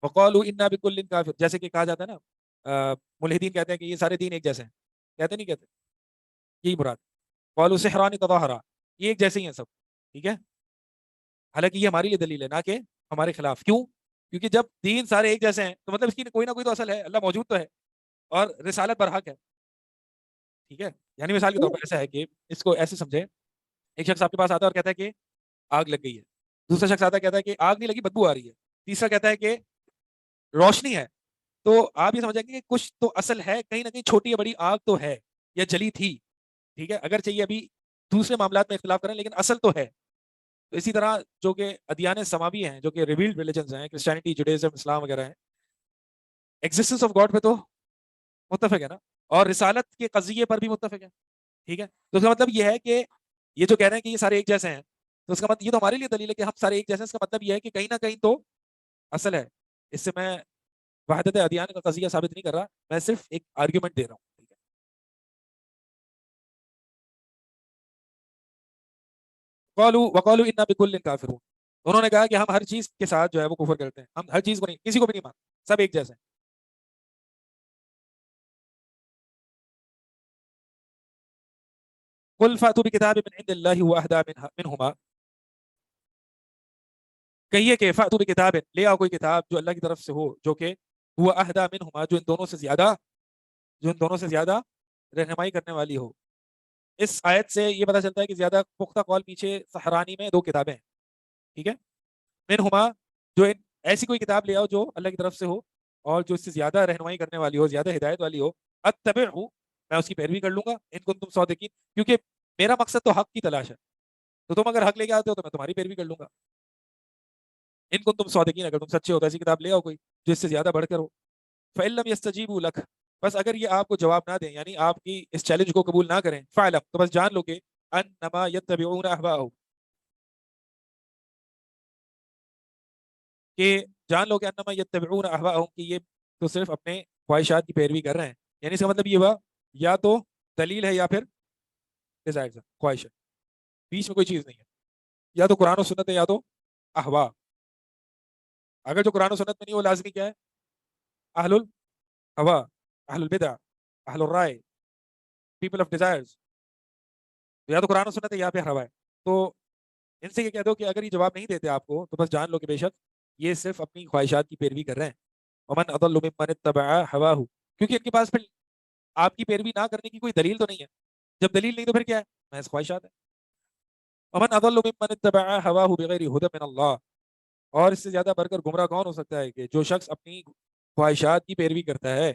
وقالوا انا بكل کافر، جیسے کہ کہا جاتا ہے نا، ملحدین کہتے ہیں کہ یہ سارے دین ایک جیسے ہیں، کہتے نہیں کہتے؟ یہی مراد. قالوا سحران تظاہرا، یہ ایک جیسے ہی ہیں سب، ٹھیک ہے. حالانکہ یہ ہمارے لیے دلیل ہے نہ کہ ہمارے خلاف. کیوں؟ کیونکہ جب دین سارے ایک جیسے ہیں تو مطلب اس کی کوئی نہ کوئی تو اصل ہے. اللہ موجود تو ہے اور رسالت برحق ہے. ٹھیک ہے. یعنی مثال کے طور پر ایسا ہے کہ اس کو ایسے سمجھے, ایک شخص آپ کے پاس آتا ہے اور کہتا ہے کہ آگ لگ گئی ہے. دوسرا شخص آتا ہے کہتا ہے کہ آگ نہیں لگی, بدبو آ رہی ہے. تیسرا کہتا ہے کہ روشنی ہے. تو آپ یہ سمجھیں گے کہ کچھ تو اصل ہے, کہیں نہ کہیں چھوٹی یا بڑی آگ تو ہے یا جلی تھی. ٹھیک ہے. اگر چاہیے ابھی دوسرے معاملات میں اختلاف کریں لیکن اصل تو ہے. تو اسی طرح جو کہ ادیان سماوی ہیں, جو کہ ریویلڈ ریلیجنز ہیں, کرسچینٹی, جوڈیزم, اسلام وغیرہ ہیں, ایگزسٹنس آف گاڈ پہ تو متفق ہے نا, اور رسالت کے قضیے پر بھی متفق ہے. ٹھیک ہے. تو اس کا مطلب یہ ہے کہ یہ جو کہہ رہے ہیں کہ یہ سارے ایک جیسے ہیں, تو اس کا مطلب یہ تو ہمارے لیے دلیل ہے کہ ہم سارے ایک جیسے ہیں. اس کا مطلب یہ ہے کہ کہیں نہ کہیں تو اصل ہے. اس سے میں وحدت ادیان کا قضیہ ثابت نہیں کر رہا, میں صرف ایک آرگیومنٹ دے رہا ہوں. ٹھیک ہے. وقالوا انا بكل کافرون, انہوں نے کہا کہ ہم ہر چیز کے ساتھ جو ہے وہ کفر کرتے ہیں, ہم ہر چیز کو نہیں, کسی کو بھی نہیں مانتے, سب ایک جیسے ہیں. قل فاتوا بکتاب من عند اللہ واہدی منہما, کہیے کہ فاتوا بکتاب, لے آؤ کوئی کتاب جو اللہ کی طرف سے ہو, جو کہ ہوا اہدی منہما, جو ان دونوں سے زیادہ رہنمائی کرنے والی ہو. اس آیت سے یہ پتہ چلتا ہے کہ زیادہ پختہ قول پیچھے سحرانی میں 2 کتابیں ہیں. ٹھیک ہے. منہما, جو ایسی کوئی کتاب لے آؤ جو اللہ کی طرف سے ہو اور جو اس سے زیادہ رہنمائی کرنے والی ہو, زیادہ ہدایت والی ہو. اتبعہ, میں اس کی پیروی کر لوں گا, ان کنتم صادقین, کیونکہ میرا مقصد تو حق کی تلاش ہے. تو تم اگر حق لے کے آتے ہو تو میں تمہاری پیروی کر لوں گا. ان کنتم صادقین, اگر تم سچے ہو تو ایسی کتاب لے آؤ کوئی جو اس سے زیادہ بڑھ کر ہو. فإن لم يستجيبوا لك, بس اگر یہ آپ کو جواب نہ دیں, یعنی آپ کی اس چیلنج کو قبول نہ کریں, فاعلم, تو بس جان لو کہ انما يتبعون اهواءهم, کہ جان لو کہ انما يتبعون اهواءهم, کہ یہ تو صرف اپنے خواہشات کی پیروی کر رہے ہیں. یعنی اس کا مطلب یہ ہوا یا تو دلیل ہے یا پھر ڈیزائرز ہے, خواہش ہے, بیچ میں کوئی چیز نہیں ہے. یا تو قرآن و سنت ہے یا تو احوا. اگر جو قرآن و سنت میں نہیں, وہ لازمی کیا ہے, اہل الہوا, اہل البدع, اہل الرائے, پیپل آف ڈیزائرز. یا تو قرآن و سنت ہے یا پھر ہوا ہے. تو ان سے یہ کہہ دو کہ اگر یہ جواب نہیں دیتے آپ کو تو بس جان لو کہ بے شک یہ صرف اپنی خواہشات کی پیروی کر رہے ہیں. ومن اضل ممن اتبع هواه, کیونکہ ان کے پاس پھر آپ کی پیروی نہ کرنے کی کوئی دلیل تو نہیں ہے. جب دلیل نہیں تو پھر کیا ہے, محض خواہشات ہے. ومن اضل ممن اتبع هواه بغیر هدى من اللہ, اور اس سے زیادہ بڑھ کر گمراہ کون ہو سکتا ہے کہ جو شخص اپنی خواہشات کی پیروی کرتا ہے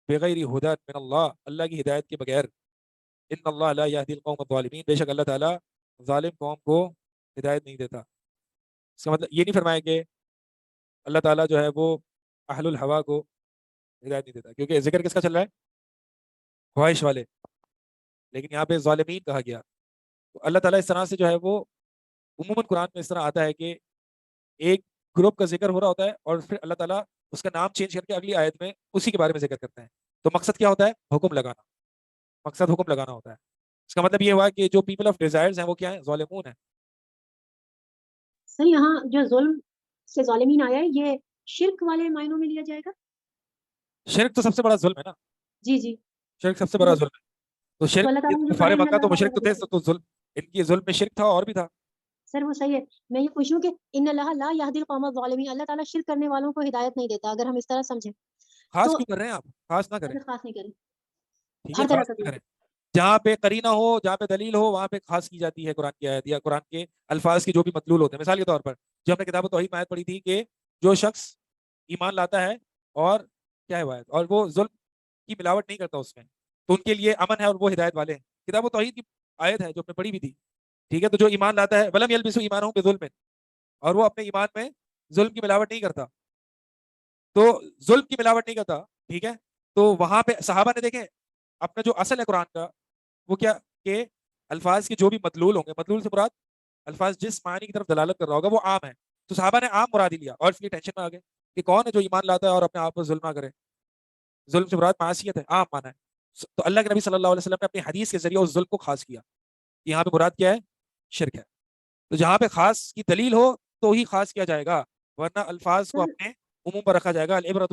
بغیر ہدى من اللہ, اللہ کی ہدایت کے بغیر. ان اللہ لا يهدي القوم الظالمین, بے شک اللہ تعالیٰ ظالم قوم کو ہدایت نہیں دیتا. اس کا مطلب یہ نہیں فرمایا کہ اللہ تعالیٰ جو ہے وہ اہل الہوا کو ہدایت نہیں دیتا, کیونکہ ذکر کس کا چل رہا ہے, خواہش والے. لیکن یہاں پہ ظالمین کہا گیا. تو اللہ تعالیٰ اس طرح سے جو ہے وہ عموماً قرآن میں اس طرح آتا ہے کہ ایک گروپ کا ذکر ہو رہا ہوتا ہے اور پھر اللہ تعالیٰ اس کا نام چینج کر کے اگلی آیت میں اسی کے بارے میں ذکر کرتے ہیں. تو مقصد کیا ہوتا ہے, حکم لگانا. مقصد حکم لگانا ہوتا ہے. اس کا مطلب یہ ہوا کہ جو پیپل آف ڈیزائرز ہیں وہ کیا ہیں, ظالمون ہیں. سر یہاں جو ظلم سے ظالمین آیا ہے, یہ شرک والے معنوں میں لیا جائے گا؟ شرک تو سب سے بڑا ظلم ہے نا. جی جی, شرک سب سے بڑا ظلم ہے. تو تو اللہ تعالیٰ نے شرک جو کفار کہا, مکہ تو مشرک تو تھے, تو ظلم, ان کی ظلم میں شرک تھا اور بھی تھا. سر وہ صحیح ہے. میں یہ پوچھ رہا ہوں کہ ان اللہ لا یہدی القوم الظالمین, اللہ تعالیٰ شرک کرنے والوں کو ہدایت نہیں دیتا, اگر ہم اس طرح سمجھیں خاص تو کیوں کر رہے ہیں آپ, خاص نہ کریں. خاص نہیں کریں, ٹھیک ہے, ہر طرح خاص کا نہ ظلم. کریں. جہاں پہ قرینہ ہو, جہاں پہ دلیل ہو, وہاں پہ خاص کی جاتی ہے قرآن کی آیت یا قرآن کے الفاظ کی جو بھی مطلول ہوتے ہیں. مثال کے طور پر جو ہم نے کتاب توحید میں آیت پڑھی تھی کہ جو شخص ایمان لاتا ہے اور کیا ہے وہ آیت, اور وہ ظلم کی ملاوٹ نہیں کرتا اس میں, تو ان کے لیے امن ہے اور وہ ہدایت والے ہیں. کتاب توحید کی آیت ہے جو ہم نے پڑھی بھی تھی. ٹھیک ہے. تو جو ایمان لاتا ہے ولم یلبسوا ایمانہم بظلم, اور وہ اپنے ایمان میں ظلم کی ملاوٹ نہیں کرتا, تو ظلم کی ملاوٹ نہیں کرتا. ٹھیک ہے. تو وہاں پہ صحابہ نے دیکھیں اپنا جو اصل ہے قرآن کا وہ کیا, کہ الفاظ کے جو بھی مطلول ہوں گے, مطلول سے مراد الفاظ جس معنی کی طرف دلالت کر رہا ہوگا وہ عام ہے. تو صحابہ نے عام مراد ہی لیا اور اس لیے ٹینشن میں آ گئے کہ کون ہے جو ایمان لاتا ہے اور اپنے آپ پر ظلم نہ کرے. ظلم سے مراد معصیت ہے, عام معنی ہے. تو اللہ کے نبی صلی اللہ علیہ وسلم نے اپنی حدیث کے ذریعے اس ظلم کو خاص کیا. یہاں پہ مراد کیا ہے, شرک ہے. تو جہاں پہ خاص کی دلیل ہو تو ہی خاص کیا جائے گا, ورنہ الفاظ کو اپنے عموم پر رکھا جائے گا. العبرۃ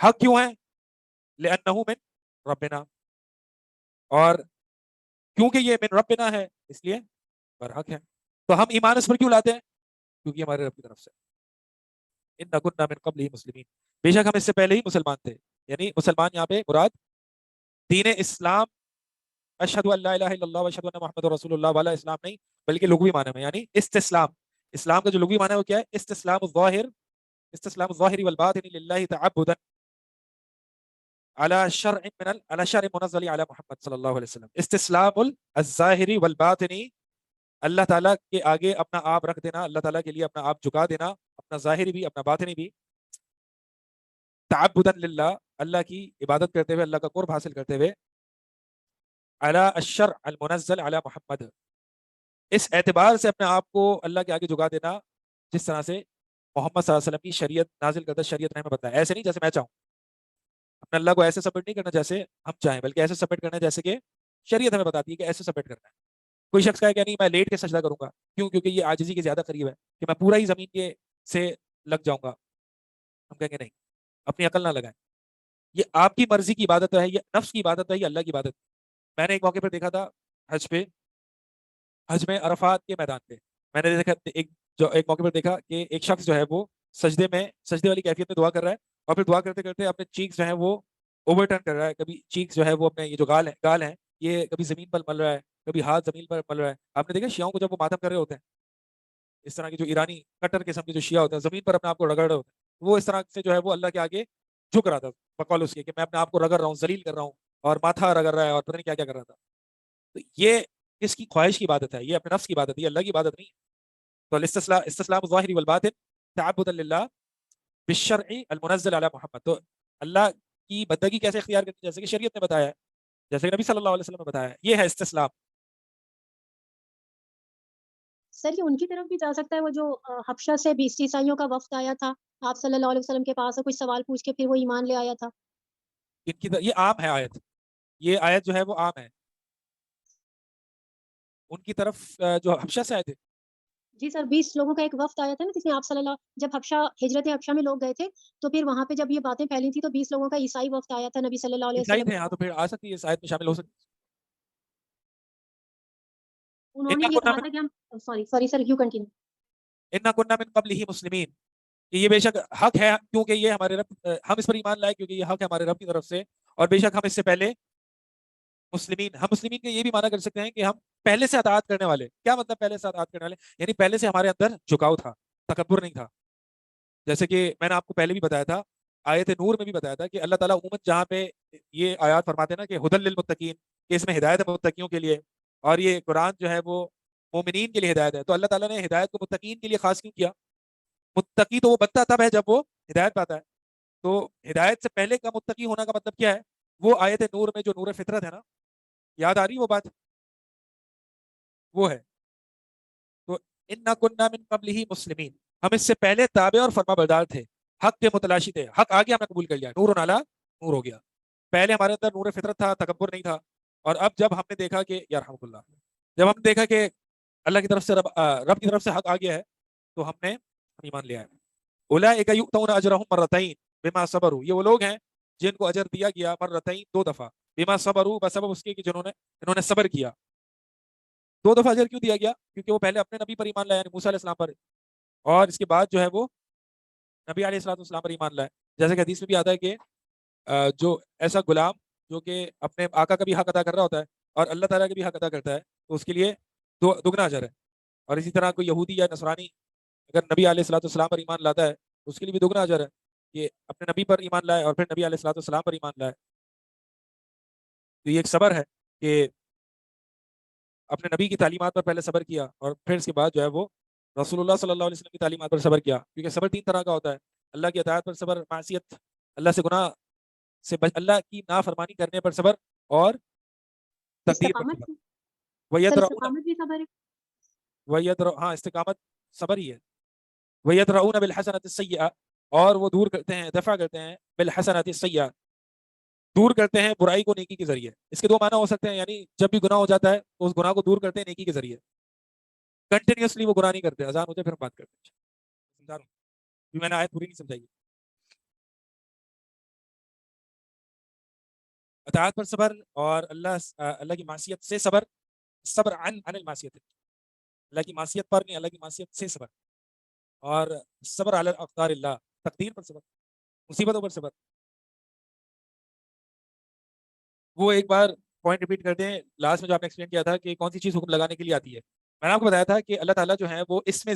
حق کیوں ہے؟ لأنه من ربنا، اور کیونکہ یہ من ربنا ہے اس لیے برحق ہے. تو ہم ایمان اس پر کیوں لاتے ہیں؟ کیونکہ ہمارے رب کی طرف سے. اِنَّا كُنَّا مِن قَبْلِهِ مُسْلِمِينَ، بے شک ہم اس سے پہلے ہی مسلمان تھے. یعنی مسلمان یہاں پہ مراد دین اسلام، اشہد ان لا الہ الا اللہ و اشہد ان محمد رسول اللہ والا اسلام نہیں، بلکہ لغوی معنی میں، یعنی استسلام. اسلام کا جو لغوی معنی ہے وہ کیا ہے؟ استسلام الظاہر، استسلام الظاہر والباطن للہ تعبدا على شرع على شرع منزل على محمد صلی اللہ علیہ وسلم. استسلام الظاہری والباطنی، اللہ تعالیٰ کے آگے اپنا آپ رکھ دینا، اللہ تعالیٰ کے لیے اپنا آپ جھکا دینا، اپنا ظاہری بھی اپنا باطنی بھی، تعبدا للہ، اللہ کی عبادت کرتے ہوئے، اللہ کا قرب حاصل کرتے ہوئے، علی الشرع المنزل علی محمد، اس اعتبار سے اپنے آپ کو اللہ کے آگے جھکا دینا جس طرح سے محمد صلی اللہ علیہ وسلم کی شریعت نازل کردہ شریعت نے ہمیں بتایا. ایسے نہیں جیسے میں چاہوں، اپنے اللہ کو ایسے سبمٹ نہیں کرنا جیسے ہم چاہیں، بلکہ ایسے سبمٹ کرنا جیسے کہ شریعت ہمیں بتاتی ہے کہ ایسے سبمٹ کرنا ہے. کوئی شخص کہے کہ نہیں میں لیٹ کے سجدہ کروں گا، کیوں؟ کیونکہ یہ عاجزی کے زیادہ قریب ہے کہ میں پورا ہی زمین کے سے لگ جاؤں گا. ہم کہیں گے نہیں، اپنی عقل نہ لگائیں، یہ آپ کی مرضی کی عبادت ہے، یہ نفس کی عبادت ہے، یہ اللہ کی عبادت. میں نے ایک موقع پر دیکھا تھا حج میں عرفات کے میدان پہ، میں نے دیکھا ایک موقع پر دیکھا کہ ایک شخص جو ہے وہ سجدے والی کیفیت میں دعا کر رہا ہے، اور پھر دعا کرتے کرتے اپنے چیکس جو ہیں وہ اوور ٹرن کر رہا ہے. کبھی چیکس جو ہے وہ اپنے یہ جو گال ہیں یہ کبھی زمین پر مل رہا ہے، کبھی ہاتھ زمین پر مل رہا ہے. آپ نے دیکھا شیعوں کو جب وہ ماتم کر رہے ہوتے ہیں، اس طرح کے جو ایرانی کٹر قسم کے جو شیعہ ہوتے ہیں زمین پر اپنے آپ کو رگڑ رہے ہوتے ہیں، وہ اس طرح سے جو ہے وہ اللہ کے آگے جھک رہا تھا بقول اس کے کہ میں اپنے آپ کو رگڑ رہا ہوں، ذلیل کر رہا ہوں، اور ماتھا رگڑ رہا ہے، اور پتہ نہیں کیا کیا کر رہا تھا. تو یہ کس کی خواہش کی عبادت ہے؟ یہ اپنے نفس کی عبادت ہے، یہ اللہ کی عبادت نہیں ہے. تو استسلام الظاہری والباطن تعبدا للہ بالشرع المنزل علی محمد. تو اللہ کی بندگی کیسے اختیار کرتی ہے؟ جیسے کہ شریعت نے بتایا ہے، جیسے کہ نبی صلی اللہ علیہ وسلم نے بتایا ہے، یہ ہے استسلام. سر یہ ان کی طرف بھی جا سکتا ہے، وہ جو حبشہ سے 20 عیسائیوں کا وفد آیا تھا آپ صلی اللہ علیہ وسلم کے پاس، اور کچھ سوال پوچھ کے پھر وہ ایمان لے آیا تھا. یہ عام ہے آیت، یہ آیت جو ہے وہ عام ہے ان کی طرف جو حبشہ سے آئے تھے. جی سر، 20 لوگوں کا ایک وفد آیا تھا نا، جس میں آپ صلی اللہ، جب ہجرت حبشہ میں لوگ گئے تھے تو پھر وہاں پہ جب یہ باتیں پھیلی تھی تو 20 لوگوں کا عیسائی وفد آیا تھا نبی صلی اللہ علیہ عیسائی وسلم. تھے، ہاں، تو پھر آ سکتی ہے اس آیت میں شامل ہو سکتی. انہوں نے یہ کہا تھا کہ ہم سوری سر، یو کنٹینیو. اِنَّا كُنَّا مِن قَبْلِهِ مُسْلِمِينَ، کہ یہ بے شک حق ہے کیونکہ یہ ہمارے رب، ہم اس پر ایمان لائے کیونکہ یہ حق ہے ہمارے رب کی طرف سے، اور بے شک ہم اس سے پہلے مسلمین. ہم مسلمین کے یہ بھی معنی کر سکتے ہیں کہ ہم پہلے سے اطاعت کرنے والے. کیا مطلب پہلے سے اطاعت کرنے والے؟ یعنی پہلے سے ہمارے اندر جھکاؤ تھا، تکبر نہیں تھا. جیسے کہ میں نے آپ کو پہلے بھی بتایا تھا، آیت نور میں بھی بتایا تھا کہ اللہ تعالیٰ عموماً جہاں پہ یہ آیات فرماتے ہیں نا کہ ہدی للمتقین، کہ اس میں ہدایت ہے متقیوں کے لیے، اور یہ قرآن جو ہے وہ مومنین کے لیے ہدایت ہے، تو اللہ تعالیٰ نے ہدایت کو متقین کے لیے خاص کیوں کیا؟ متقی تو وہ بنتا تب ہے جب وہ ہدایت پاتا ہے. تو ہدایت سے پہلے کا متقی ہونا کا مطلب کیا ہے؟ وہ آیت نور میں جو نور فطرت ہے نا، یاد آ رہی وہ بات؟ وہ ہے. تو اِنَّا كُنَّا مِن قَبْلِهِ مُسْلِمِينَ، ہم اس سے پہلے تابع اور فرما بردار تھے، حق کے متلاشی تھے. حق آگے ہم نے قبول کر لیا، نور علی نور ہو گیا. پہلے ہمارے اندر نور فطرت تھا، تکبر نہیں تھا. اور اب جب ہم نے دیکھا کہ یرحمک اللہ، جب ہم نے دیکھا کہ اللہ کی طرف سے رب کی طرف سے حق آ گیا ہے، تو ہم نے ایمان لیا ہے. اولئک یؤتون اجرهم مرتين بما صبروا، یہ وہ لوگ ہیں جن کو اجر دیا گیا مرتين، 2 دفعہ، بما صبروا، بسبب اس کے کہ انہوں نے صبر کیا. 2 دفعہ اجر کیوں دیا گیا؟ کیونکہ وہ پہلے اپنے نبی پر ایمان لائے، یعنی موسیٰ علیہ السلام پر، اور اس کے بعد جو ہے وہ نبی علیہ السلام پر ایمان لائے. جیسے کہ حدیث میں بھی آتا ہے کہ جو ایسا غلام جو کہ اپنے آقا کا بھی حق ادا کر رہا ہوتا ہے اور اللہ تعالیٰ کا بھی حق ادا کرتا ہے، تو اس کے لیے دگنا اجر ہے. اور اسی طرح کوئی یہودی یا نصرانی اگر نبی علیہ السلام پر ایمان لاتا ہے تو اس کے لیے بھی دگنا اجر ہے کہ اپنے نبی پر ایمان لائے اور پھر نبی علیہ السلام پر ایمان لائے. تو یہ ایک صبر ہے کہ اپنے نبی کی تعلیمات پر پہلے صبر کیا اور پھر اس کے بعد جو ہے وہ رسول اللہ صلی اللہ علیہ وسلم کی تعلیمات پر صبر کیا. کیونکہ صبر 3 طرح کا ہوتا ہے: اللہ کی اطاعت پر صبر، معصیت، اللہ سے گناہ سے اللہ کی نافرمانی کرنے پر صبر، اور تقدیر پر صبر. استقامت بھی صبر ہے. ہاں، استقامت صبر ہی ہے. وَيَدْرَؤُونَ بِالْحَسَنَةِ السَّيِّئَةِ، اور وہ دور کرتے ہیں، دفع کرتے ہیں، بالحسنات السیئہ، دور کرتے ہیں برائی کو نیکی کے ذریعے. اس کے 2 معنی ہو سکتے ہیں، یعنی جب بھی گناہ ہو جاتا ہے تو اس گناہ کو دور کرتے ہیں نیکی کے ذریعے. کنٹینیوسلی وہ گناہ نہیں کرتے. اذان ہوتے پھر ہم بات کرتے ہیں. سمجھا رہا ہوں، میں نے آیت پوری نہیں سمجھائی. اطاعت پر صبر اور اللہ کی معصیت سے صبر عن المعصیت، اللہ کی معصیت پر نہیں، اللہ کی معصیت سے صبر، اور صبر علی اقدار اللہ، تقدیر پر صبر، مصیبتوں پر صبر۔ وہ ایک بار پوائنٹ ریپیٹ کر دیں لاسٹ میں جو آپ نے ایکسپلین کیا تھا کہ کون سی چیز حکم لگانے کے لیے آتی ہے۔ میں نے آپ کو بتایا تھا کہ اللہ تعالیٰ جو ہے وہ اس میں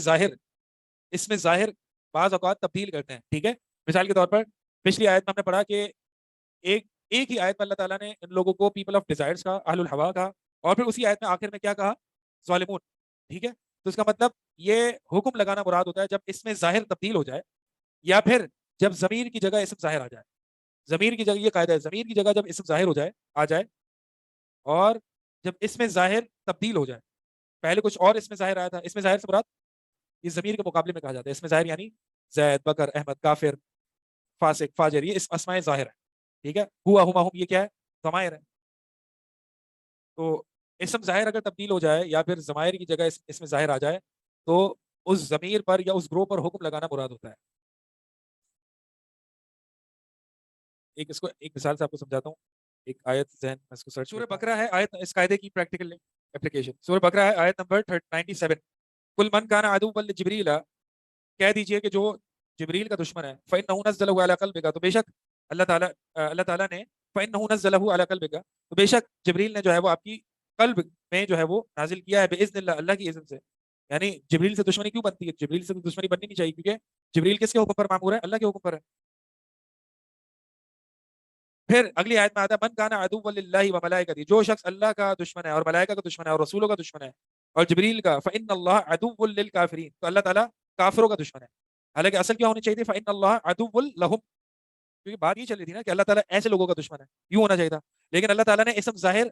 ظاہر بعض اوقات تبدیل کرتے ہیں، ٹھیک ہے۔ مثال کے طور پر پچھلی آیت میں ہم نے پڑھا کہ ایک ہی آیت میں اللہ تعالیٰ نے ان لوگوں کو پیپل آف ڈیزائرز کا، اہل الہوا کا، اور پھر اسی آیت میں آخر میں کیا کہا؟ ظالمون، ٹھیک ہے۔ تو اس کا مطلب یہ حکم لگانا مراد ہوتا ہے جب اس میں ظاہر تبدیل ہو جائے، یا پھر جب ضمیر کی جگہ اسم ظاہر آ جائے۔ ضمیر کی جگہ، یہ قاعدہ ہے، ضمیر کی جگہ جب اسم ظاہر آ جائے، اور جب اس میں ظاہر تبدیل ہو جائے، پہلے کچھ اور اس میں ظاہر آیا تھا، اس میں ظاہر سے مراد یہ ضمیر کے مقابلے میں کہا جاتا ہے، اس میں ظاہر یعنی زید، بکر، احمد، کافر، فاسق، فاجر، یہ اسماء ظاہر ہے، ٹھیک ہے۔ ہوا، ہما، ہم، یہ کیا ہے؟ ضمائر ہے۔ تو اسم ظاہر اگر تبدیل ہو جائے یا پھر ضمائر کی جگہ اس میں ظاہر آ جائے تو اس ضمیر پر یا اس گروہ پر حکم لگانا مراد ہوتا ہے۔ ایک مثال سے آپ کو سمجھاتا ہوں، ایک آیت ذہن میں اس کو سرچ۔ سورہ بقرہ ہے آیت، اس قاعدے کی پریکٹیکل اپلیکیشن۔ سورہ بقرہ ہے آیت نمبر 97۔ کل من کان عدوا لجبریل، کہہ دیجئے کہ جو جبریل کا دشمن ہے، فإنه نزله على قلبك، تو بے شک اللہ تعالیٰ نے فإنه نزله على قلبك، تو بے شک جبریل نے جو ہے وہ آپ کی قلب میں جو ہے وہ نازل کیا ہے، بإذن اللہ، اللہ کی اذن سے۔ یعنی جبریل سے دشمنی کیوں بنتی ہے؟ جبریل سے دشمنی بننی نہیں چاہیے، کیونکہ جبریل کس کے حکم پر مامور ہے؟ اللہ کے حکم پر ہے۔ پھر اگلی آیت میں آتا ہے من کان عدوا للہ وملائکتہ، جو شخص اللہ کا دشمن ہے اور ملائکہ کا دشمن ہے اور رسولوں کا دشمن ہے اور جبریل کا، فإن اللہ عدو للکافرین، تو اللہ تعالیٰ کافروں کا دشمن ہے۔ حالانکہ اصل کیا ہونی چاہیے تھی؟ فإن اللہ عدو لہم، کیونکہ بات یہ چل رہی تھی نا کہ اللہ تعالیٰ ایسے لوگوں کا دشمن ہے، یوں ہونا چاہیے تھا۔ لیکن اللہ تعالیٰ نے اسم ظاہر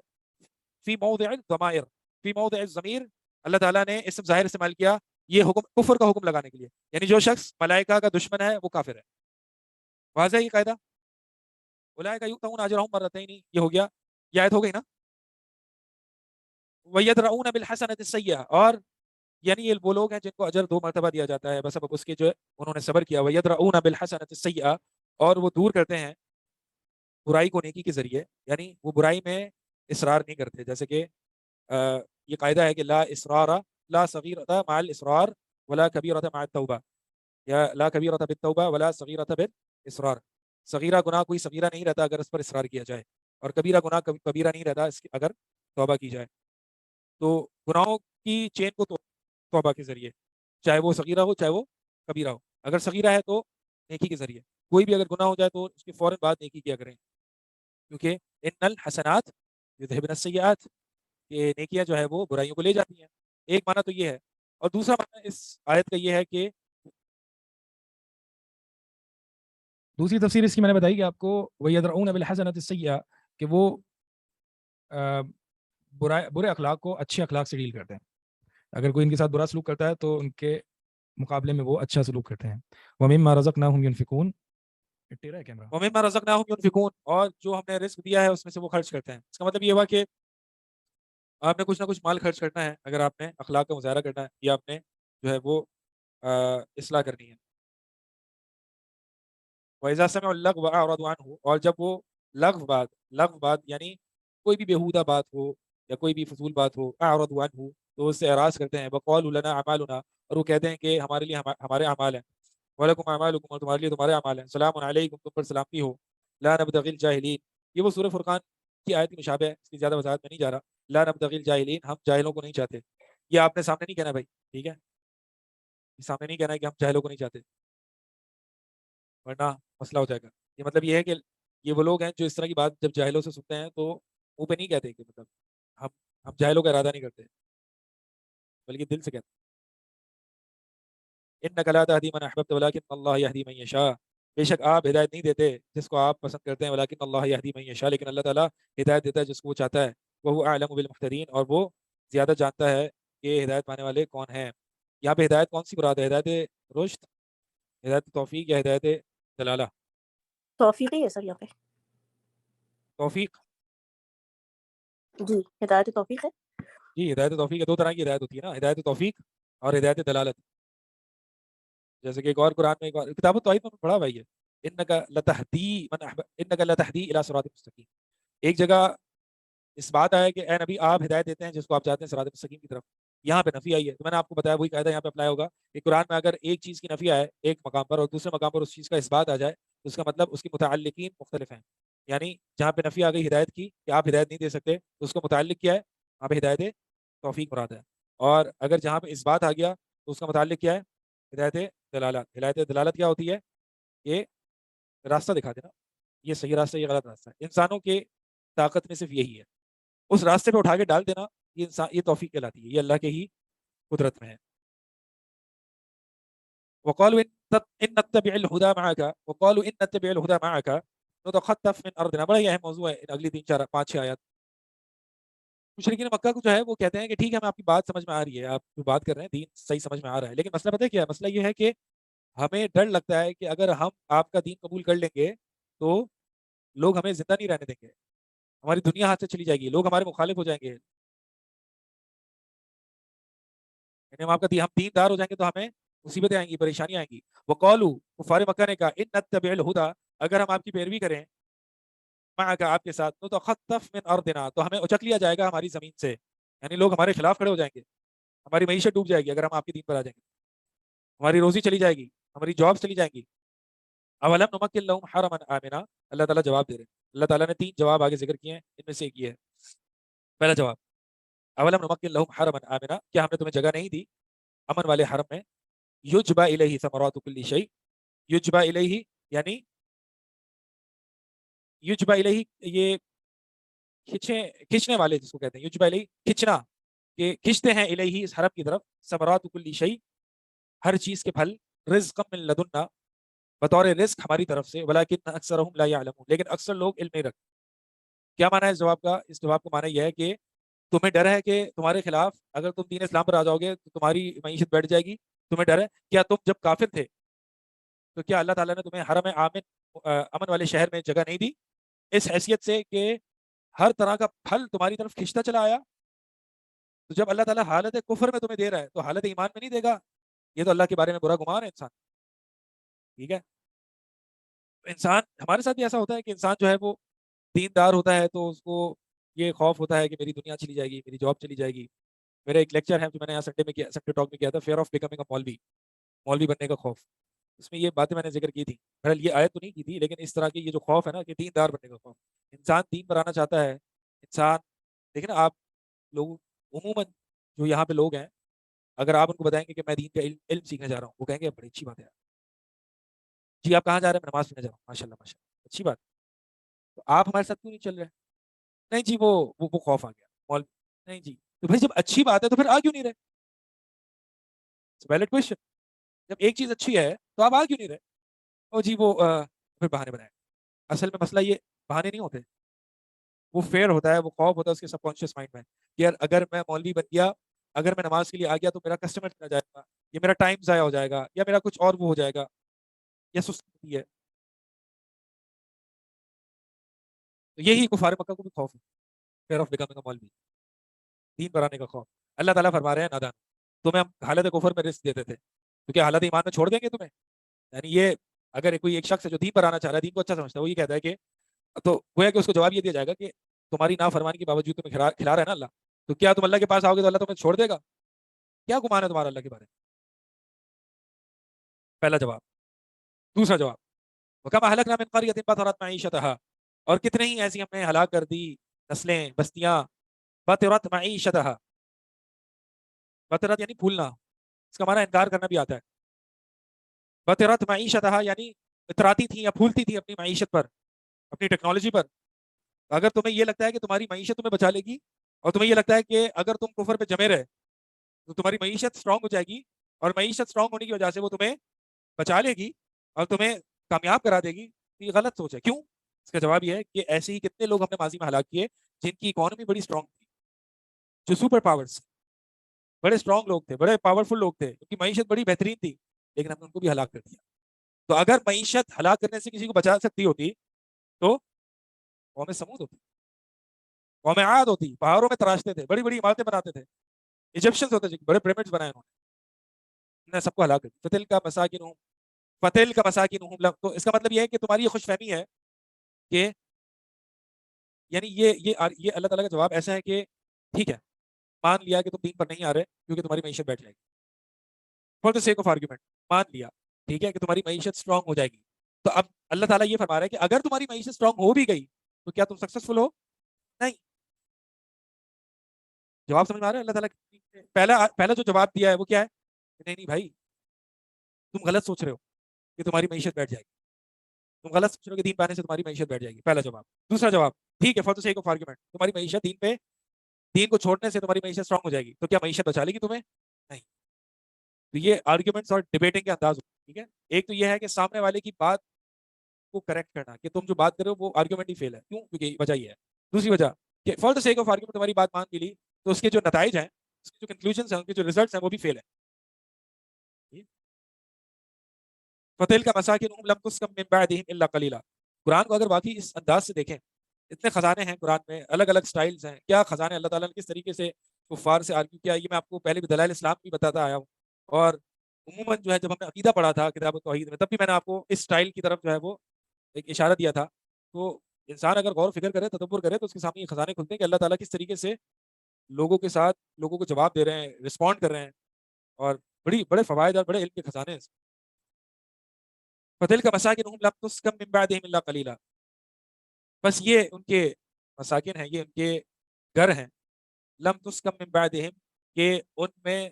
فی موضع الضمائر، فی موضع الضمیر، اللہ تعالیٰ نے اسم ظاہر استعمال کیا یہ حکم، کفر کا حکم لگانے کے لیے، یعنی جو شخص ملائکہ کا دشمن ہے وہ کافر ہے۔ واضح ہے یہ قاعدہ؟ اولئک یؤتون اجرهم مرتین، یہ ہو گیا، یہ آیت ہو گئی نا۔ وَيَدْرَؤُونَ بِالْحَسَنَةِ السَّيِّئَةَ، اور یعنی یہ وہ لوگ ہیں جن کو اجر 2 مرتبہ دیا جاتا ہے بس سبب اس کے جو انہوں نے صبر کیا۔ وَيَدْرَؤُونَ بِالْحَسَنَةِ السَّيِّئَةَ، اور وہ دور کرتے ہیں برائی کو نیکی کے ذریعے، یعنی وہ برائی میں اصرار نہیں کرتے۔ جیسے کہ یہ قاعدہ ہے کہ لا اصرار لا صغیرۃ مع الاصرار ولا کبیرۃ مع التوبہ، یا لا کبیرۃ بالتوبہ ولا صغیرۃ بالاصرار، صغیرہ گناہ کوئی صغیرہ نہیں رہتا اگر اس پر اصرار کیا جائے، اور کبیرہ گناہ کبیرہ نہیں رہتا اس کی اگر توبہ کی جائے۔ تو گناہوں کی چین کو توبہ کے ذریعے، چاہے وہ صغیرہ ہو چاہے وہ کبیرہ ہو، اگر صغیرہ ہے تو نیکی کے ذریعے، کوئی بھی اگر گناہ ہو جائے تو اس کے فوراً بعد نیکی کیا کریں، کیونکہ ان الحسنات یذہبن السیئات، یہ نیکیاں جو ہے وہ برائیوں کو لے جاتی ہیں۔ ایک معنی تو یہ ہے، اور دوسرا معنی اس آیت کا یہ ہے کہ دوسری تفسیر اس کی میں نے بتائی کہ آپ کو وَيَدْرَؤُونَ بِالْحَسَنَةِ السَّيِّئَةَ، کہ وہ برے اخلاق کو اچھے اخلاق سے ڈیل کرتے ہیں۔ اگر کوئی ان کے ساتھ برا سلوک کرتا ہے تو ان کے مقابلے میں وہ اچھا سلوک کرتے ہیں۔ وَمِمَّا رَزَقْنَاهُمْ يُنْفِقُونَ، ٹیرا ہے کیمرہ، وَمِمَّا رَزَقْنَاهُمْ يُنْفِقُونَ، اور جو ہم نے رزق دیا ہے اس میں سے وہ خرچ کرتے ہیں۔ اس کا مطلب یہ ہوا کہ آپ نے کچھ نہ کچھ مال خرچ کرنا ہے اگر آپ نے اخلاق کا مظاہرہ کرنا ہے یا آپ نے جو ہے وہ اصلاح کرنی ہے۔ وَإِذَا سَمِعُوا اللَّغْوَ أَعْرَضُوا عَنْهُ، اور جب وہ لغو بات یعنی کوئی بھی بیہودہ بات ہو یا کوئی بھی فضول بات ہو، أَعْرَضُوا عَنْهُ، تو اس سے اعراض کرتے ہیں۔ وَقَالُوا لَنَا أَعْمَالُنَا، اور وہ کہتے ہیں کہ ہمارے لیے ہمارے اعمال ہیں۔ وَلَكُمْ أَعْمَالُكُمْ، اور تمہارے لیے تمہارے اعمال ہیں۔ سلام علیکم، تم پر سلامتی ہو۔ لا نبتغی الجاہلین، یہ وہ سورہ فرقان کی آیت کی مشابہ ہے، اس کی زیادہ وضاحت میں نہیں جا رہا۔ لا نبتغی الجاہلین، ہم جاہلوں کو نہیں چاہتے۔ یہ آپ نے سامنے نہیں کہنا بھائی، ٹھیک ہے، سامنے نہیں کہنا ہے کہ ہم جاہلوں کو نہیں چاہتے، ورنہ مسئلہ ہو جائے گا۔ یہ مطلب یہ ہے کہ یہ وہ لوگ ہیں جو اس طرح کی بات جب جاہلوں سے سنتے ہیں تو منہ پہ نہیں کہتے کہ مطلب ہم جاہلوں کا ارادہ نہیں کرتے، بلکہ دل سے کہتے ہیں۔ انک لا تہدی من احببت ولکن اللہ یہدی من یشاء، بے شک آپ ہدایت نہیں دیتے جس کو آپ پسند کرتے ہیں، ولکن اللہ یہدی من یشاء، لیکن اللہ تعالیٰ ہدایت دیتا ہے جس کو وہ چاہتا ہے۔ وہو اعلم بالمہتدین، اور وہ زیادہ جانتا ہے کہ ہدایت پانے والے کون ہیں۔ یہاں پہ ہدایت کون سی مراد ہے؟ ہدایت رشد، ہدایت توفیق، یا ہدایت دلالہ؟ توفیق ہی ہے سر یہاں پہ، توفیق، جی ہدایت توفیق ہے۔ جی ہدایت توفیق ہے، 2 طرح کی ہدایت ہوتی ہے نا، ہدایت توفیق اور ہدایت دلالت۔ جیسے کہ ایک اور قرآن میں ایک اور کتاب التوحید میں پڑھا بھائی ہے، انک لتہدی من احببت، انک لتہدی الی صراط مستقیم، ایک جگہ اس بات آیا کہ اے نبی آپ ہدایت دیتے ہیں جس کو آپ چاہتے ہیں صراط مستقیم کی طرف، یہاں پہ نفی آئی ہے. تو میں نے آپ کو بتایا وہی قاعدہ یہاں پہ اپلائی ہوگا کہ قرآن میں اگر ایک چیز کی نفی آئے ایک مقام پر اور دوسرے مقام پر اس چیز کا اس بات آ جائے تو اس کا مطلب اس کی متعلقین مختلف ہیں. یعنی جہاں پہ نفی آ گئی ہدایت کی کہ آپ ہدایت نہیں دے سکتے تو اس کو متعلق کیا ہے؟ وہاں پہ ہدایت توفیق مراد ہے. اور اگر جہاں پہ اس بات آ گیا تو اس کا متعلق کیا ہے؟ ہدایت دلالت. ہدایت دلالت کیا ہوتی ہے؟ یہ راستہ دکھا دینا، یہ صحیح راستہ یہ غلط راستہ ہے. انسانوں کے طاقت میں صرف یہی ہے، اس راستے پہ اٹھا کے ڈال دینا یہ انسان یہ توفیق کہلاتی ہے، یہ اللہ کے ہی قدرت میں ہے. وقالوا ان نتبع الهدى معك وقالوا ان نتبع الهدى معك نتخطف من ارضنا. بڑا یہ اہم موضوع ہے ان اگلی 3 4 5 6 آیات. مشرکین مکہ کو جو ہے وہ کہتے ہیں کہ ٹھیک ہے ہمیں آپ کی بات سمجھ میں آ رہی ہے، آپ جو بات کر رہے ہیں دین صحیح سمجھ میں آ رہا ہے، لیکن مسئلہ پتہ ہے کیا ہے؟ مسئلہ یہ ہے کہ ہمیں ڈر لگتا ہے کہ اگر ہم آپ کا دین قبول کر لیں گے تو لوگ ہمیں زندہ نہیں رہنے دیں گے، ہماری دنیا ہاتھ سے چلی جائے گی، لوگ ہمارے مخالف ہو جائیں گے. یعنی ہم آپ کا ہم دیندار ہو جائیں گے تو ہمیں مصیبتیں آئیں گی، پریشانیاں آئیں گی. وقالوا کفار مکہ نے کہا ان نتبع الهدى اگر ہم آپ کی پیروی کریں معك آپ کے ساتھ نتخطف من ارضنا تو ہمیں اچک لیا جائے گا ہماری زمین سے، یعنی لوگ ہمارے خلاف کھڑے ہو جائیں گے، ہماری معیشت ڈوب جائے گی اگر ہم آپ کے دین پر آ جائیں گے، ہماری روزی چلی جائے گی، ہماری جاب چلی جائیں گی. اولم نمکن لهم حرما آمنا. اللہ تعالیٰ جواب دے رہے ہیں. اللہ تعالیٰ نے 3 جواب آگے ذکر کیے ہیں، ان میں سے ایک یہ ہے. پہلا جواب اولم نمکن لهم حرما آمنا، کیا ہم نے تمہیں جگہ نہیں دی امن والے حرم میں؟ یجبا الیہ ثمرات کل شیء. یجبا الیہ یعنی یجبا الیہ یہ کھینچنے والے جس کو کہتے ہیں، یجبا الیہ کھینچنا، کہ کھینچتے ہیں الیہ اس حرم کی طرف ثمرات کل شیء ہر چیز کے پھل، رزقا من لدنا بطور رزق ہماری طرف سے، ولکن اکثرهم لا يعلمون لیکن اکثر لوگ علم نہیں رکھتے. کیا معنی ہے اس جواب کا؟ اس جواب کا معنی یہ ہے کہ تمہیں ڈر ہے کہ تمہارے خلاف اگر تم دین اسلام پر آ جاؤ گے تو تمہاری معیشت بیٹھ جائے گی، تمہیں ڈر ہے. کیا تم جب کافر تھے تو کیا اللہ تعالیٰ نے تمہیں حرم امن والے شہر میں جگہ نہیں دی اس حیثیت سے کہ ہر طرح کا پھل تمہاری طرف کھینچتا چلا آیا؟ تو جب اللہ تعالیٰ حالت کفر میں تمہیں دے رہا ہے تو حالت ایمان میں نہیں دے گا؟ یہ تو اللہ کے بارے میں برا گمان ہے انسان. ٹھیک ہے، انسان ہمارے ساتھ بھی ایسا ہوتا ہے کہ انسان جو ہے وہ دیندار ہوتا ہے تو اس کو یہ خوف ہوتا ہے کہ میری دنیا چلی جائے گی، میری جاب چلی جائے گی. میرا ایک لیکچر ہے جو میں نے یہاں سنڈے میں کیا، سنڈے ٹاک میں کیا تھا، فیئر آف بیکمنگ اے مولوی بننے کا خوف. اس میں یہ باتیں میں نے ذکر کی تھی، بہرحال یہ آیت تو نہیں کی تھی، لیکن اس طرح کی یہ جو خوف ہے نا کہ دیندار بننے کا خوف، انسان دین پر آنا چاہتا ہے. انسان دیکھیں نا، آپ لوگ عموماً جو یہاں پہ لوگ ہیں اگر آپ ان کو بتائیں گے کہ میں دین کا علم سیکھنے جا رہا ہوں، وہ کہیں گے بڑی اچھی بات ہے. جی آپ کہاں جا رہے ہیں؟ میں نماز پڑھنے جا رہا ہوں. ماشاء اللہ ماشاء اللہ، اچھی بات. تو آپ ہمارے ساتھ کیوں نہیں چل رہے؟ نہیں جی وہ خوف آ گیا. نہیں جی، تو بھائی جب اچھی بات ہے تو پھر آ کیوں نہیں رہے؟ Valid question. جب ایک چیز اچھی ہے تو آپ آ کیوں نہیں رہے؟ او جی وہ پھر بہانے بنائے. اصل میں مسئلہ یہ بہانے نہیں ہوتے، وہ فیئر ہوتا ہے، وہ خوف ہوتا ہے اس کے سب کانشیس مائنڈ میں کہ یار اگر میں مولوی بن گیا، اگر میں نماز کے لیے آ گیا تو میرا کسٹمر چلا جائے گا، یا میرا ٹائم ضائع ہو جائے گا، یا میرا کچھ اور وہ ہو جائے گا، یا سستی ہے. تو یہی کفار مکہ کو بھی خوف ہے، فیئر آف بیکمنگ اے مولوی، دین پر آنے کا خوف. اللہ تعالیٰ فرما رہے ہیں نادان تمہیں ہم حالت کفر میں رزق دیتے تھے، کیونکہ حالت ایمان میں چھوڑ دیں گے تمہیں. یعنی یہ اگر کوئی ایک شخص ہے جو دین پر آنا چاہ رہا ہے، دین کو اچھا سمجھتا ہے، وہ یہ کہتا ہے کہ تو گویا کہ اس کو جواب یہ دیا جائے گا کہ تمہاری نافرمانی کے باوجود تمہیں کھلا رہا ہے نا اللہ، تو کیا تم اللہ کے پاس آؤ گے تو اللہ تمہیں چھوڑ دے گا؟ کیا گمان ہے تمہارا اللہ کے بارے میں؟ پہلا جواب. دوسرا جواب وَكَمْ أَهْلَكْنَا مِنْ قَرْيَةٍ بَطَرَتْ مَعِيشَتَهَا، اور کتنے ہی ایسی ہم نے ہلاک کر دی نسلیں، بستیاں. بطرت معیشتها، بطرت یعنی پھولنا، اس کا معنی انکار کرنا بھی آتا ہے. بطرت معیشتها یعنی اتراتی تھی یا پھولتی تھی اپنی معیشت پر، اپنی ٹیکنالوجی پر. اگر تمہیں یہ لگتا ہے کہ تمہاری معیشت تمہیں بچا لے گی، اور تمہیں یہ لگتا ہے کہ اگر تم کفر پہ جمے رہے تو تمہاری معیشت اسٹرانگ ہو جائے گی، اور معیشت اسٹرانگ ہونے کی وجہ سے وہ تمہیں بچا لے گی اور تمہیں کامیاب کرا دے گی، یہ غلط سوچ ہے. کیوں؟ اس کا جواب یہ ہے کہ ایسے ہی کتنے لوگ ہم نے ماضی میں ہلاک کیے جن کی اکانومی بڑی اسٹرانگ تھی، جو سپر پاورز، بڑے اسٹرانگ لوگ تھے، بڑے پاورفل لوگ تھے، ان کی معیشت بڑی بہترین تھی، لیکن ہم نے ان کو بھی ہلاک کر دیا. تو اگر معیشت ہلاک کرنے سے کسی کو بچا سکتی ہوتی تو قوم سمود ہوتی، قوم عاد ہوتی، پہاڑوں میں تراشتے تھے، بڑی بڑی عمارتیں بناتے تھے. ایجپشنز ہوتے تھے، بڑے پیرامڈز بنائے انہوں نے سب کو ہلاک کر دیا. فتل کا مساکن، تو اس کا مطلب یہ ہے کہ تمہاری یہ خوش فہمی ہے کہ یعنی یہ اللہ تعالیٰ کا جواب ایسا ہے کہ ٹھیک ہے مان لیا کہ تم دین پر نہیں آ رہے کیونکہ تمہاری معیشت بیٹھ جائے گی، for the sake of argument مان لیا ٹھیک ہے کہ تمہاری معیشت اسٹرانگ ہو جائے گی. تو اب اللہ تعالیٰ یہ فرما رہا ہے کہ اگر تمہاری معیشت اسٹرانگ ہو بھی گئی تو کیا تم سکسیسفل ہو؟ نہیں. جواب سمجھ میں آ رہا ہے؟ اللہ تعالیٰ پہلا جو جواب دیا ہے وہ کیا ہے؟ نہیں بھائی تم غلط سوچ رہے ہو کہ تمہاری معیشت بیٹھ جائے گی، تم غلط سوچ رہے ہو کہ دین پانے سے تمہاری معیشت بیٹھ جائے گی، پہلا جواب. دوسرا جواب ٹھیک ہے for the sake of argument تمہاری معیشت دین کو چھوڑنے سے تمہاری معیشت اسٹرانگ ہو جائے گی، تو کیا معیشت بچا لے گی تمہیں؟ نہیں. تو یہ آرگیومنٹس اور ڈیبیٹنگ کے انداز ہوتے ہیں. ٹھیک ہے، ایک تو یہ ہے کہ سامنے والے کی بات کو کریکٹ کرنا کہ تم جو بات کر رہے ہو وہ آرگیومنٹ ہی فیل ہے، کیوں؟ کیونکہ وجہ یہ ہے. دوسری وجہ کہ for the sake of argument تمہاری بات مان بھی لی تو اس کے جو نتائج ہیں، اس کے جو کنکلوژنس ہیں، ان کے جو ریزلٹس ہیں وہ بھی فیل ہیں. فتل کا مساکن لم تسکن من بعدہم الا قلیلا. قرآن کو اگر واقعی اس انداز سے دیکھیں، اتنے خزانے ہیں قرآن میں، الگ الگ سٹائلز ہیں، کیا خزانے اللہ تعالیٰ نے کس طریقے سے کفار سے آرگیو کیا، یہ میں آپ کو پہلے بھی دلائل اسلام بھی بتاتا آیا ہوں. اور عموماً جو ہے جب ہم نے عقیدہ پڑھا تھا کتاب التوحید میں تب بھی میں نے آپ کو اس سٹائل کی طرف جو ہے وہ ایک اشارہ دیا تھا. تو انسان اگر غور و فکر کرے، تدبر کرے، تو اس کے سامنے یہ خزانے کھلتے ہیں کہ اللہ تعالیٰ کس طریقے سے لوگوں کے ساتھ لوگوں کو جواب دے رہے ہیں، رسپونڈ کر رہے ہیں، اور بڑے فوائد اور بڑے علم کے خزانے ہیں. فتل کا مساکن لم تسکن من بعدہم الا قلیلا. بس یہ ان کے مساکن ہیں، یہ ان کے گھر ہیں. لم تسکن من بعدہم کہ ان میں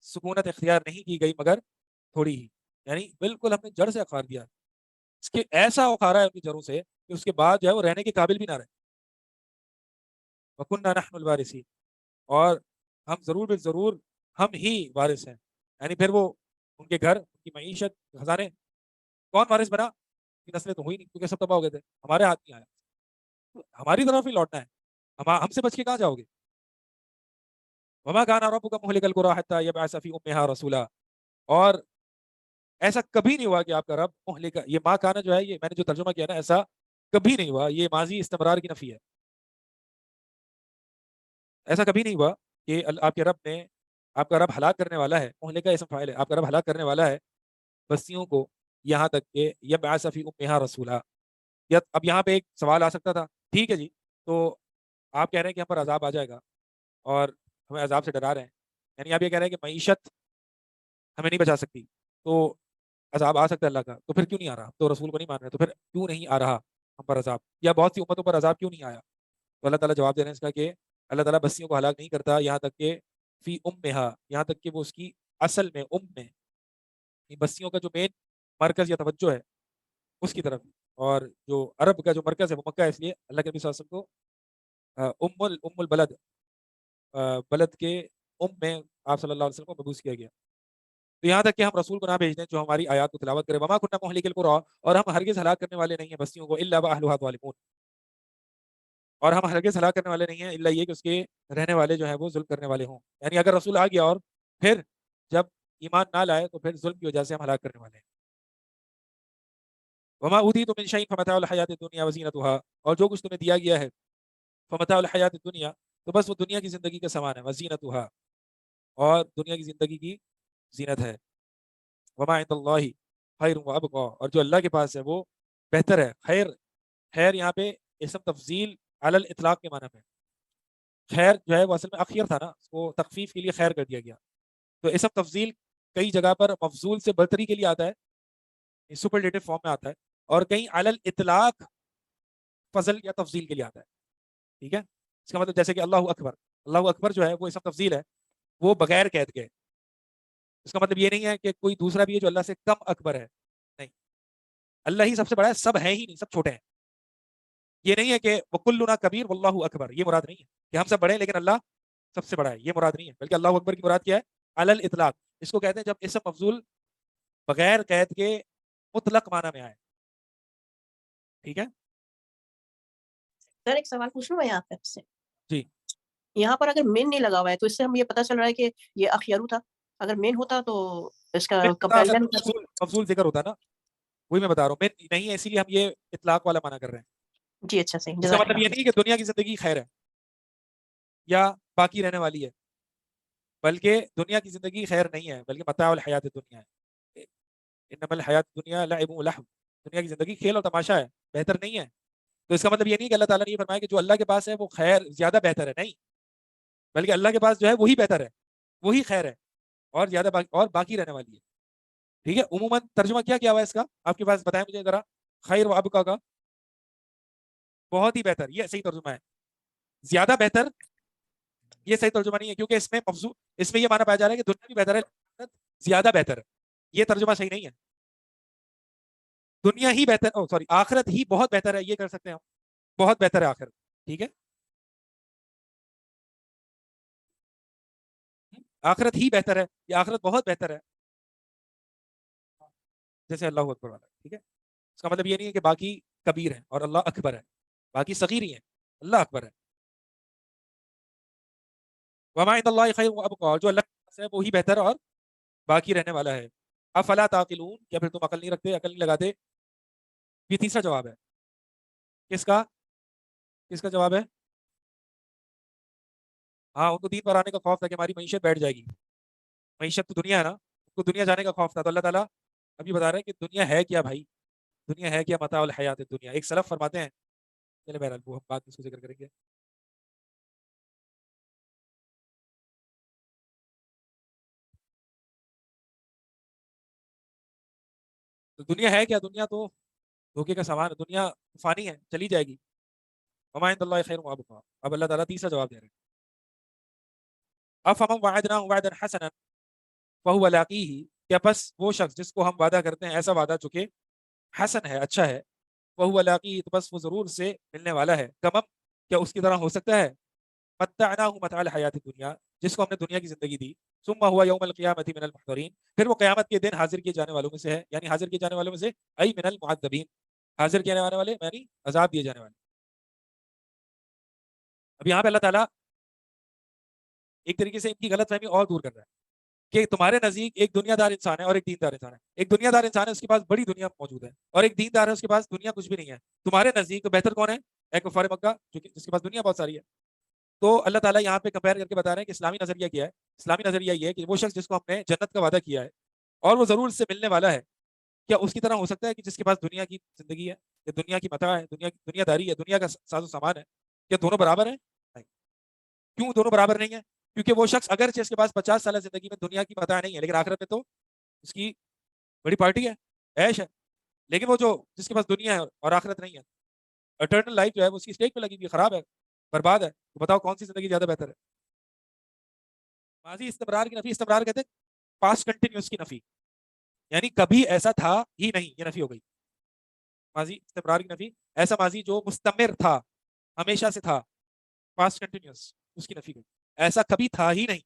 سکونت اختیار نہیں کی گئی مگر تھوڑی ہی، یعنی بالکل ہم نے جڑ سے اخار دیا، اس کے ایسا اخارا ہے ان کی جڑوں سے کہ اس کے بعد جو ہے وہ رہنے کے قابل بھی نہ رہے. وَكُنَّا نَحْنُ الْوَارِثِينَ اور ہم ضرور ہم ہی وارث ہیں. یعنی پھر وہ ان کے گھر، ان کی معیشت، خزانے، کون وارث بنا؟ نسلیں تو ہوئی نہیں کیونکہ سب تباہ ہو گئے تھے، ہمارے ہاتھ نہیں آیا، ہماری طرف ہی لوٹنا ہے، ہم سے بچ کے کہاں جاؤ گے؟ وَمَا كَانَ رَبُّكَ مُهْلِكَ الْقُرَىٰ حَتَّىٰ يَبْعَثَ فِي أُمِّهَا رَسُولًا. اور ایسا کبھی نہیں ہوا کہ آپ کا رب مہلک، یہ ما کانا جو ہے، یہ میں نے جو ترجمہ کیا نا، ایسا کبھی نہیں ہوا، یہ ماضی استمرار کی نفی ہے. ایسا کبھی نہیں ہوا کہ آپ کے رب نے، آپ کا رب ہلاک کرنے والا ہے، مہلک کا اسم فاعل ہے، آپ کا رب ہلاک کرنے والا ہے بستیوں کو یہاں تک کہ یبعث فی امہا رسولا. اب یہاں پہ ایک سوال آ سکتا تھا، ٹھیک ہے جی تو آپ کہہ رہے ہیں کہ ہم پر عذاب آ جائے گا اور ہمیں عذاب سے ڈرا رہے ہیں، یعنی آپ یہ کہہ رہے ہیں کہ معیشت ہمیں نہیں بچا سکتی، تو عذاب آ سکتا ہے اللہ کا، تو پھر کیوں نہیں آ رہا؟ تو رسول کو نہیں مان رہے، تو پھر کیوں نہیں آ رہا ہم پر عذاب، یا بہت سی امتوں پر عذاب کیوں نہیں آیا؟ تو اللہ تعالیٰ جواب دے رہے ہیں اس کا کہ اللہ تعالیٰ بستیوں کو ہلاک نہیں کرتا یہاں تک کہ فی امہا، یہاں تک کہ وہ اس کی اصل میں میں بستیوں کا جو مین مرکز یا توجہ ہے اس کی طرف، اور جو عرب کا جو مرکز ہے وہ مکہ ہے، اس لیے اللہ کے نبی صلی اللہ علیہ وسلم کو ام البلد، بلد کے میں آپ صلی اللہ علیہ وسلم کو مبعوث کیا گیا. تو یہاں تک کہ ہم رسول کو نہ بھیج دیں جو ہماری آیات کو تلاوت کرے. وما كنا مهلك القرى اور ہم ہرگز ہلاک کرنے والے نہیں ہیں بستیوں کو الا واهلها ظالمون، اور ہم ہرگز ہلاک کرنے والے نہیں ہیں الا یہ کہ اس کے رہنے والے جو ہیں وہ ظلم کرنے والے ہوں. یعنی اگر رسول آ گیا اور پھر جب ایمان نہ لائے تو پھر ظلم کی وجہ سے ہم ہلاک کرنے والے ہیں. وما اوتیتم من شیء فمتاع الحیات الدنیا وزینتها، اور جو کچھ تمہیں دیا گیا ہے فمتاع الحیات الدنیا تو بس وہ دنیا کی زندگی کا سامان ہے، وزینتها اور دنیا کی زندگی کی زینت ہے. وما عند اللہ خیر وابقا، اور جو اللہ کے پاس ہے وہ بہتر ہے. خیر یہاں پہ اسم تفضیل علی الاطلاق کے معنی میں، خیر جو ہے وہ اصل میں اخیر تھا نا، اس کو تخفیف کے لیے خیر کر دیا گیا. تو اسم تفضیل کئی جگہ پر مفضول سے برتری کے لیے آتا ہے، سپرلیٹو فارم میں آتا ہے، اور کہیں علی الاطلاق فضل یا تفضیل کے لیے آتا ہے. ٹھیک ہے، اس کا مطلب جیسے کہ اللہ اکبر، اللہ اکبر جو ہے وہ اسم تفضیل ہے، وہ بغیر قید کے. اس کا مطلب یہ نہیں ہے کہ کوئی دوسرا بھی ہے جو اللہ سے کم اکبر ہے، نہیں، اللہ ہی سب سے بڑا ہے، سب ہے ہی نہیں، سب چھوٹے ہیں. یہ نہیں ہے کہ وکلنا کبیر واللہ اکبر، یہ مراد نہیں ہے کہ ہم سب بڑے ہیں لیکن اللہ سب سے بڑا ہے، یہ مراد نہیں ہے، بلکہ اللہ اکبر کی مراد کیا ہے؟ علی الاطلاق. اس کو کہتے ہیں جب اسم مفضول بغیر قید کے مطلق معنی میں آئے. ٹھیک ہے سر ایک سوال پوچھوں میں یہاں پہ آپ سے؟ جی. یہاں پر اگر مین نہیں لگا ہوا ہے تو اس سے ہم یہ پتہ چل رہا ہے کہ یہ اخیرو تھا، اگر مین ہوتا تو اس کا کمپیریزن مفضول ذکر ہوتا نا، وہی میں بتا رہا ہوں، میں نہیں ہے اسی لیے ہم یہ اطلاق والا معنی کر رہے ہیں. جی اچھا صحیح. اس کا مطلب یہ نہیں کہ دنیا کی زندگی خیر ہے یا باقی رہنے والی ہے، بلکہ دنیا کی زندگی خیر نہیں ہے بلکہ متاع الحیات دنیا ہے. انما الحیات دنیا لعب و لہو، دنیا کی زندگی کھیل اور تماشا ہے، بہتر نہیں ہے. تو اس کا مطلب یہ نہیں کہ اللہ تعالیٰ نے یہ فرمایا کہ جو اللہ کے پاس ہے وہ خیر زیادہ بہتر ہے، نہیں، بلکہ اللہ کے پاس جو ہے وہی بہتر ہے، وہی خیر ہے اور زیادہ اور باقی رہنے والی ہے. ٹھیک ہے. عموماً ترجمہ کیا ہوا ہے اس کا آپ کے پاس؟ بتائیں مجھے ذرا. خیر و ابقا کا بہت ہی بہتر، یہ صحیح ترجمہ ہے. زیادہ بہتر یہ صحیح ترجمہ نہیں ہے، کیونکہ اس میں اس میں یہ مانا پایا جا رہا ہے کہ دنیا بھی بہتر ہے، زیادہ بہتر ہے. یہ ترجمہ صحیح نہیں ہے. دنیا ہی بہتر، سوری، آخرت ہی بہت بہتر ہے، یہ کر سکتے ہیں ہم. بہت بہتر ہے آخرت. ٹھیک ہے. آخرت ہی بہتر ہے یا آخرت بہت بہتر ہے، جیسے اللہ اکبر والا. ٹھیک ہے. اس کا مطلب یہ نہیں ہے کہ باقی کبیر ہیں اور اللہ اکبر ہے، باقی صغیر ہی ہیں، اللہ اکبر ہے. وما عند اللہ خیر وابقا، جو اللہ کے پاس ہے وہی بہتر اور باقی رہنے والا ہے. افلا تعقلون، کیا پھر تم عقل نہیں رکھتے، عقل نہیں لگاتے؟ یہ تیسرا جواب ہے. کس کا جواب ہے؟ ہاں، ان کو دین پر آنے کا خوف تھا کہ ہماری معیشت بیٹھ جائے گی. معیشت تو دنیا ہے نا، ان کو دنیا جانے کا خوف تھا. تو اللہ تعالیٰ ابھی بتا رہے ہیں کہ دنیا ہے کیا بھائی، دنیا ہے کیا، متاع الحیات الدنیا. ایک سلف فرماتے ہیں، چلے بہرحال وہ ہم بعد میں اس کو ذکر کریں گے. تو دنیا ہے کیا؟ دنیا تو دھوکے کا سامان ہے، دنیا فانی ہے، چلی جائے گی. وما عند اللہ خیر وابقا. اب اللہ تعالیٰ تیسرا جواب دے رہے ہیں. افمن وعدناه وعدا حسنا فهو لاقیہ، کیا بس وہ شخص جس کو ہم وعدہ کرتے ہیں ایسا وعدہ جو کہ حسن ہے، اچھا ہے، فهو لاقیہ، تو بس وہ ضرور سے ملنے والا ہے. کمم، کیا اس کی طرح ہو سکتا ہے؟ متعناه متاع الحیات الدنیا، جس کو ہم نے دنیا کی زندگی دی. ثم هو یوم القیامۃ من المحضرین، پھر وہ قیامت کے دن حاضر کیے جانے والوں میں سے ہے، یعنی حاضر کیے جانے والوں میں سے ای من المعذبین، حاضر کیے جانے والے یعنی عذاب دیے جانے والے. اب یہاں پہ اللہ تعالیٰ ایک طریقے سے ان کی غلط فہمی اور دور کر رہا ہے کہ تمہارے نزدیک ایک دنیا دار انسان ہے اور ایک دیندار انسان ہے. ایک دنیا دار انسان ہے، اس کے پاس بڑی دنیا موجود ہے، اور ایک دیندار ہے، اس کے پاس دنیا کچھ بھی نہیں ہے. تمہارے نزدیک تو بہتر کون ہے؟ ایک کفار مکہ جس کے پاس دنیا بہت ساری ہے. تو اللہ تعالیٰ یہاں پہ کمپیئر کر کے بتا رہے ہیں کہ اسلامی نظریہ کیا ہے. اسلامی نظریہ یہ ہے کہ وہ شخص جس کو ہم نے جنت کا وعدہ کیا ہے اور وہ ضرور سے ملنے والا ہے، کیا اس کی طرح ہو سکتا ہے کہ جس کے پاس دنیا کی زندگی ہے یا دنیا کی متاع ہے، دنیا داری ہے، دنیا کا ساز و سامان ہے؟ کیا دونوں برابر ہیں؟ نہیں. کیوں دونوں برابر نہیں ہیں؟ کیونکہ وہ شخص اگرچہ اس کے پاس 50 سالہ زندگی میں دنیا کی متاع نہیں ہے، لیکن آخرت میں تو اس کی بڑی پارٹی ہے، عیش ہے. لیکن وہ جو جس کے پاس دنیا ہے اور آخرت نہیں ہے، اٹرنل لائف جو ہے وہ اس کی اسٹیج پہ لگی ہوئی، خراب ہے، برباد ہے. تو بتاؤ کون سی زندگی زیادہ بہتر ہے؟ ماضی استمرار کی نفی، استمرار کہتے ہیں پاسٹ کنٹینیوس کی نفی، یعنی کبھی ایسا تھا ہی نہیں، یہ نفی ہو گئی. ماضی استمرار کی نفی، ایسا ماضی جو مستمر تھا، ہمیشہ سے تھا، پاسٹ کنٹینیوس، اس کی نفی گئی. ایسا کبھی تھا ہی نہیں.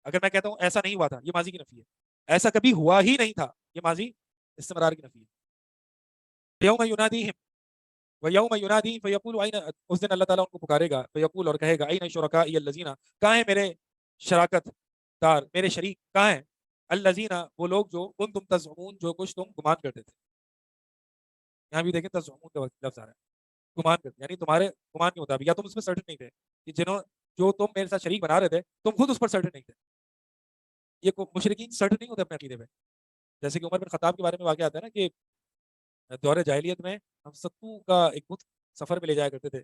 اگر میں کہتا ہوں ایسا نہیں ہوا تھا، یہ ماضی کی نفی ہے. ایسا کبھی ہوا ہی نہیں تھا، یہ ماضی استمرار کی نفی ہے. یوم ینادیہم ویوم ینادیہم فیقول اینا، اس دن اللہ تعالیٰ ان کو پکارے گا، فیقول، اور کہے گا، اینا شرکائی الذین، کہاں ہیں میرے شراکت دار، میرے شریک کہاں ہیں؟ الذین، وہ لوگ جو کنتم تزعمون، جو کچھ تم گمان کرتے تھے. یہاں بھی دیکھیں تزعمون کا لفظ آ رہا ہے، گمان کرتے، یعنی تمہارے گمان کے مطابق، یا تم اس میں سرٹن نہیں تھے کہ جو تم میرے ساتھ شریک بنا رہے تھے تم خود اس پر سرٹن نہیں تھے. یہ مشرکین سرٹن نہیں ہوتے اپنے عقیدے میں. جیسے کہ عمر بن خطاب کے بارے میں واقعہ آتا ہے نا کہ دور جاہلیت میں ہم ستو کا ایک بت سفر میں لے جایا کرتے تھے.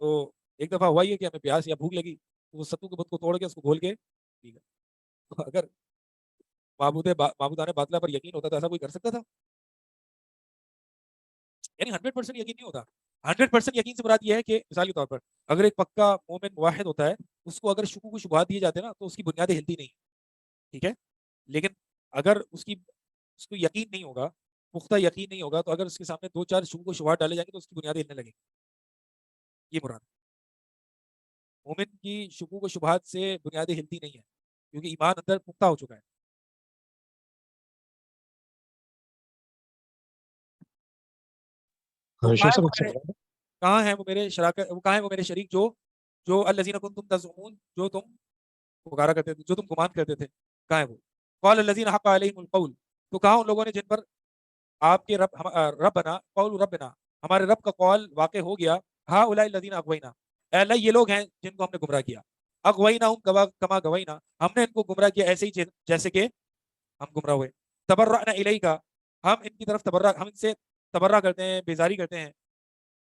تو ایک دفعہ ہوا یہ کہ ہمیں پیاس یا بھوک لگی، تو وہ ستو کے بت کو توڑ کے اس کو گھول کے پی گئے. تو اگر معبودان باطلہ پر یقین ہوتا تو ایسا کوئی کر سکتا تھا؟ یعنی 100% یقین نہیں ہوتا. 100% یقین سے مراد یہ ہے کہ مثال کے طور پر اگر ایک پکا مومن واحد ہوتا ہے، اس کو اگر شکوک و شبہات دیے جاتے ہیں نا تو اس کی بنیادیں ہلتی نہیں. ٹھیک ہے. لیکن اگر اس کو یقین نہیں ہوگا، پختہ یقین نہیں ہوگا، تو اگر اس کے سامنے 2-4 شکوک و شبہات ڈالے جائیں گے تو اس کی بنیادیں ہلنے لگیں گی. یہ مراد. مومن کی شکوک و شبہات سے بنیادیں ہلتی نہیں ہیں، کیونکہ ایمان اندر پختہ ہو چکا ہے. کہاں ہیں وہ میرے شراکت، کہاں ہیں وہ میرے شریک جو الذین کنتم تزعمون، جو تم پکارا کرتے تھے، جو تم گمان کرتے تھے، کہاں ہیں وہ؟ قال الذین حق علیہم القول، تو کہا ان لوگوں نے جن پر آپ کے ربنا قول ربنا، ہمارے رب کا قول واقع ہو گیا، ہؤلاء الذین اغوینا، اے اللہ یہ لوگ ہیں جن کو ہم نے گمراہ کیا. اغویناہم کما غوینا، ہم نے ان کو گمراہ کیا ایسے ہی جیسے کہ ہم گمراہ ہوئے. تبرأنا الیک، ہم ان کی طرف ہم ان سے تبرہ کرتے ہیں، بیزاری کرتے ہیں.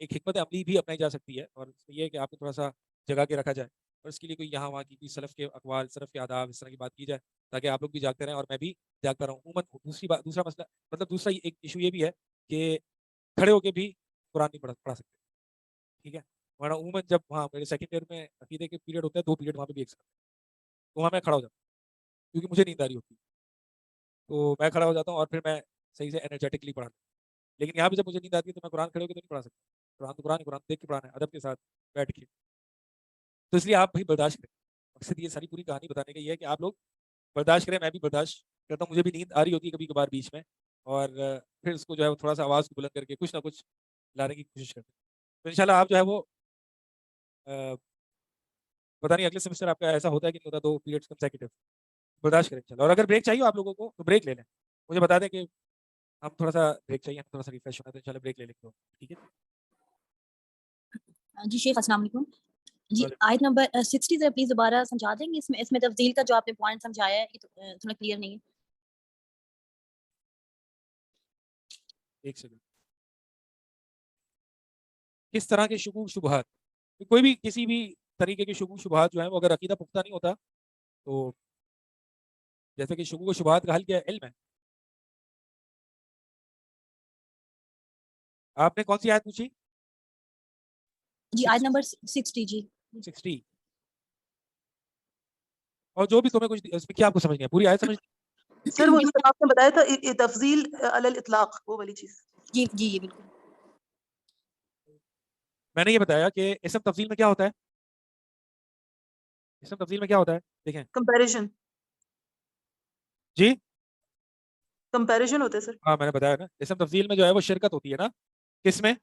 ایک حکمت عملی بھی اپنائی جا سکتی ہے، اور اس میں یہ ہے کہ آپ کو تھوڑا سا جگہ کے رکھا جائے، اور اس کے لیے کوئی یہاں وہاں کی کوئی سلف کے اقوال، سلف کے آداب، اس طرح کی بات کی جائے تاکہ آپ لوگ بھی جاگتے رہیں اور میں بھی جاگتا رہوں. عموماً دوسرا مسئلہ، مطلب دوسرا ایک ایشو یہ بھی ہے کہ کھڑے ہو کے بھی قرآن نہیں پڑھا سکتے، ٹھیک ہے. ورنہ عموماً جب وہاں میرے سیکنڈ ایئر میں عقیدے کے پیریڈ ہوتا ہے، 2 پیریڈ وہاں پہ بھی ایک ساتھ، تو وہاں میں کھڑا ہو جاتا ہوں کیونکہ مجھے نیند آ رہی ہوتی ہے، تو میں کھڑا ہو جاتا ہوں اور پھر میں صحیح سے انرجیٹکلی پڑھاتا ہوں. لیکن یہاں پہ جب مجھے نیند آتی ہے تو میں قرآن کھڑے ہو کے تو نہیں پڑھا سکتا. قرآن تو قرآن دیکھ کے پڑھانا ہے، ادب کے ساتھ بیٹھ کے. تو اس لیے آپ بھائی برداشت کریں. مقصد یہ ساری پوری کہانی بتانے کا یہ ہے کہ آپ لوگ برداشت کریں. میں بھی برداشت کرتا ہوں، مجھے بھی نیند آ رہی ہوتی ہے کبھی کبھار بیچ میں، اور پھر اس کو جو ہے تھوڑا سا آواز کو بلند کر کے کچھ نہ کچھ لانے کی کوشش کرتے ہیں. تو انشاءاللہ آپ جو ہے وہ پتہ نہیں اگلے سیمسٹر آپ کا ایسا ہوتا ہے کہ نہیں ہوتا 2 پیریڈس کنسیکیٹو. برداشت کریں انشاءاللہ. اور اگر بریک چاہیے آپ لوگوں کو تو بریک لے لیں، مجھے بتا دیں کہ ہم تھوڑا سا بریک چاہیے، ہم تھوڑا سا ریفریش ہونا ہے، تو انشاءاللہ بریک لے لیں گے، ٹھیک ہے. جی شیخ السلام علیکم. جی وعلیکم. آیت نمبر 60 ذرا پلیز دوبارہ سمجھا دیں گے. اس میں تفضیل کا جو آپ نے پوائنٹ سمجھایا ہے یہ تھوڑا کلیئر نہیں ہے. ایک سیکنڈ. کس طرح کے شکوک شبہات، کوئی بھی کسی بھی طریقے کے شکوک شبہات جو ہیں وہ اگر عقیدہ پختہ نہیں ہوتا تو جیسے کہ شکوک و شبہات کا حل کیا ہے؟ علم ہے. آپ نے کون سی آیت پوچھی؟ جی آیت نمبر 60. جی 60. اور جو بھی تمہیں کچھ اس میں کیا آپ کو سمجھ نہیں ہے، پوری آیت سمجھ. سر وہ جو آپ نے بتایا تھا تفضیل علی الاطلاق، وہ والی چیز. جی جی جی بالکل. میں نے یہ بتایا کہ اسم تفضیل میں کیا ہوتا ہے. اسم تفضیل میں کیا ہوتا ہے دیکھیں. کمپیریزن. جی کمپیریزن ہوتا ہے سر. ہاں میں نے بتایا نا، اسم تفضیل میں جو ہے وہ شرکت ہوتی ہے نا. کس میں؟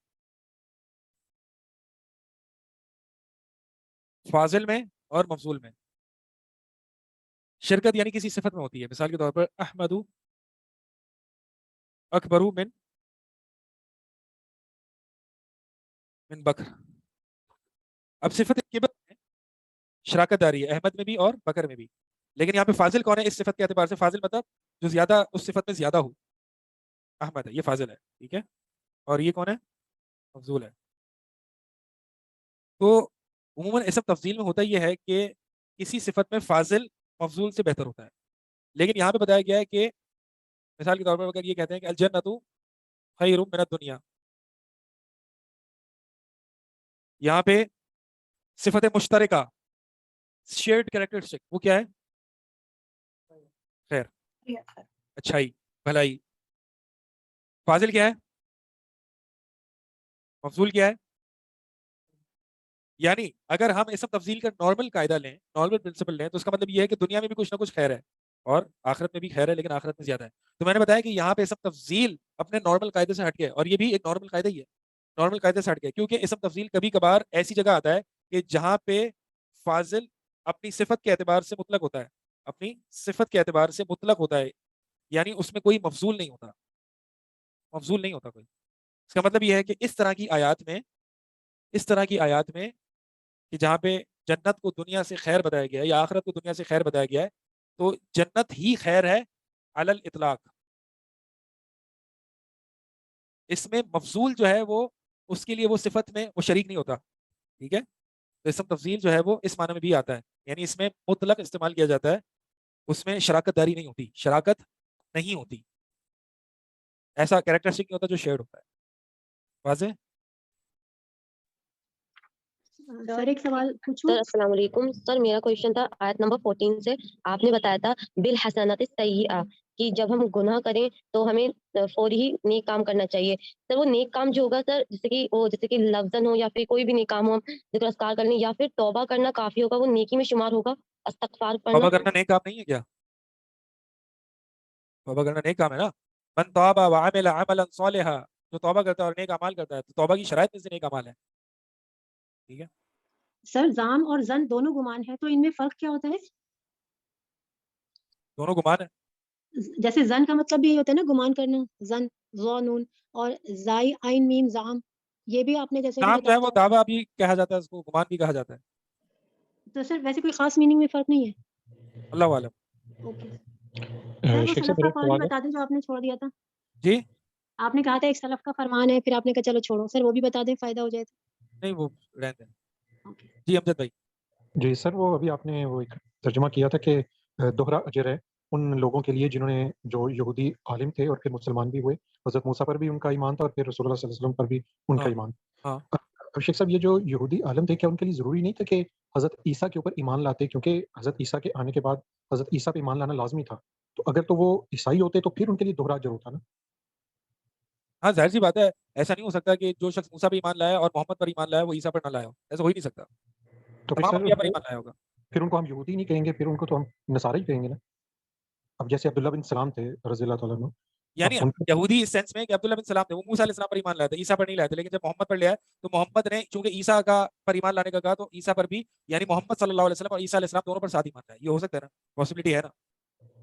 فاضل میں اور مفضول میں. شرکت یعنی کسی صفت میں ہوتی ہے. مثال کے طور پر احمد اکبر من بکر. اب صفت کبر میں شراکت داری ہے احمد میں بھی اور بکر میں بھی، لیکن یہاں پہ فاضل کون ہے اس صفت کے اعتبار سے؟ فاضل مطلب جو زیادہ اس صفت میں زیادہ ہو. احمد ہے، یہ فاضل ہے، ٹھیک ہے. اور یہ کون ہے؟ مفضول ہے. تو عموماً اسم تفضیل میں ہوتا یہ ہے کہ کسی صفت میں فاضل مفضول سے بہتر ہوتا ہے. لیکن یہاں پہ بتایا گیا ہے کہ مثال کے طور پر اگر یہ کہتے ہیں کہ الجنت خیر من الدنیا، یہاں پہ صفت مشترکہ شیئرڈ کریکٹرسٹک وہ کیا ہے؟ خیر، اچھائی، بھلائی. فاضل کیا ہے؟ مفضول کیا ہے؟ یعنی اگر ہم اسم تفضیل کا نارمل قاعدہ لیں، نارمل پرنسپل لیں، تو اس کا مطلب یہ ہے کہ دنیا میں بھی کچھ نہ کچھ خیر ہے اور آخرت میں بھی خیر ہے، لیکن آخرت میں زیادہ ہے. تو میں نے بتایا کہ یہاں پہ اسم تفضیل اپنے نارمل قاعدے سے ہٹ گیا، اور یہ بھی ایک نارمل قاعدہ ہی ہے. نارمل قاعدے سے ہٹ گیا کیونکہ اسم تفضیل کبھی کبھار ایسی جگہ آتا ہے کہ جہاں پہ فاضل اپنی صفت کے اعتبار سے مطلق ہوتا ہے، اپنی صفت کے اعتبار سے مطلق ہوتا ہے، یعنی اس میں کوئی مفضول نہیں ہوتا، مفضول نہیں ہوتا کوئی. اس کا مطلب یہ ہے کہ اس طرح کی آیات میں کہ جہاں پہ جنت کو دنیا سے خیر بتایا گیا ہے یا آخرت کو دنیا سے خیر بتایا گیا ہے، تو جنت ہی خیر ہے علی الاطلاق. اس میں مفضول جو ہے وہ اس کے لیے وہ صفت میں وہ شریک نہیں ہوتا، ٹھیک ہے. تو اسم تفضیل جو ہے وہ اس معنی میں بھی آتا ہے، یعنی اس میں مطلق استعمال کیا جاتا ہے، اس میں شراکت داری نہیں ہوتی، شراکت نہیں ہوتی، ایسا کریکٹرسٹک نہیں ہوتا جو شیئرڈ ہوتا ہے. واضح؟ سر ایک سوال پوچھوں؟ سر السلام علیکم. سر میرا کویشچن تھا آیت نمبر 14 سے. آپ نے بتایا تھا بالحسنات السیئہ کہ جب ہم گناہ کریں تو ہمیں فوری ہی نیک کام کرنا چاہیے. سر وہ نیک کام جو ہوگا سر جیسے کہ لفظاً ہو یا پھر کوئی بھی نیک کام ہو، ذکر اذکار کرنے، یا پھر توبہ کرنا کافی ہوگا، وہ نیکی میں شمار ہوگا؟ استغفار پڑھنا توبہ کرنا نیک کام نہیں ہے کیا؟ توبہ کرنا نیک کام ہے نا. من توبہ وعمل عملا صالحا، جو توبہ کرتا ہے اور نیک اعمال کرتا ہے، تو توبہ کی شرائط میں سے نیک اعمال ہے، ٹھیک ہے. سر زام اور زن دونوں گمان ہے، تو ان میں فرق کیا ہوتا ہے؟ دونوں گمان ہے. جیسے زن کا مطلب بھی ہوتا ہے نا گمان کرنا، زن ظنون، اور زائی عین میم زام، یہ بھی آپ نے جیسے نام جو ہے بتایا وہ تھا. دعویٰ بھی کہا جاتا ہے، اس کو گمان بھی کہا جاتا ہے. تو سر ویسے کوئی خاص میننگ میں فرق نہیں ہے؟ اللہ عالم. اوکے. سر وہ شیخ سلف صاحب کا میرا قول بھی سوال ہے. بتا دیں جو آپ نے چھوڑ دیا تھا. جی آپ نے کہا تھا ایک سلف کا فرمان ہے، پھر آپ نے کہا چلو چھوڑو، سر وہ بھی بتا دیں فائدہ ہو جائے تو۔ نہیں وہ رہنے دیں. جی امجد بھائی. جی سر، وہ ابھی آپ نے وہ ایک ترجمہ کیا تھا کہ دوہرا اجر ہے ان لوگوں کے لیے جنہوں نے جو یہودی عالم تھے اور پھر مسلمان بھی ہوئے. حضرت موسیٰ پر بھی ان کا ایمان تھا اور پھر رسول اللہ صلی اللہ علیہ وسلم پر بھی ان کا ہاں ایمان. ہاں شیخ صاحب، یہ جو یہودی عالم تھے کیا ان کے لیے ضروری نہیں تھا کہ حضرت عیسیٰ کے اوپر ایمان لاتے؟ کیونکہ حضرت عیسیٰ کے آنے کے بعد حضرت عیسیٰ پہ ایمان لانا لازمی تھا. تو اگر تو وہ عیسائی ہوتے تو پھر ان کے لیے دوہرا اجر ہوتا نا. ہاں ظاہر سی بات ہے. ایسا نہیں ہو سکتا کہ جو شخص موسیٰ پہ ایمان لایا اور محمد پر ایمان لایا وہ عیسیٰ پر نہ لایا ہو. ایسا ہو ہی نہیں سکتا. تو پھر تمام سر انبیاء پر ایمان لایا ہوگا. پھر ان کو ہم یہودی نہیں کہیں گے، پھر ان کو تو ہم نصاری ہی کہیں گے نا. اب جیسے عبداللہ بن سلام تھے رضی اللہ تعالیٰ عنہ، یعنی اب ان کو یہودی اس سینس میں کہ عبداللہ بن سلام تھے وہ موسیٰ علیہ السلام پر ایمان لائے تھے، عیسیٰ پر نہیں لائے تھے. لیکن جب محمد پر لیا تو محمد نے چونکہ عیسیٰ کا پر ایمان لانے کا کہا تو عیسیٰ پر بھی، یعنی محمد صلی اللہ علیہ وسلم اور عیسیٰ علیہ السلام دونوں پر ساتھ ایمان لایا. یہ ہو سکتا ہے نا، پاسبلٹی ہے نا.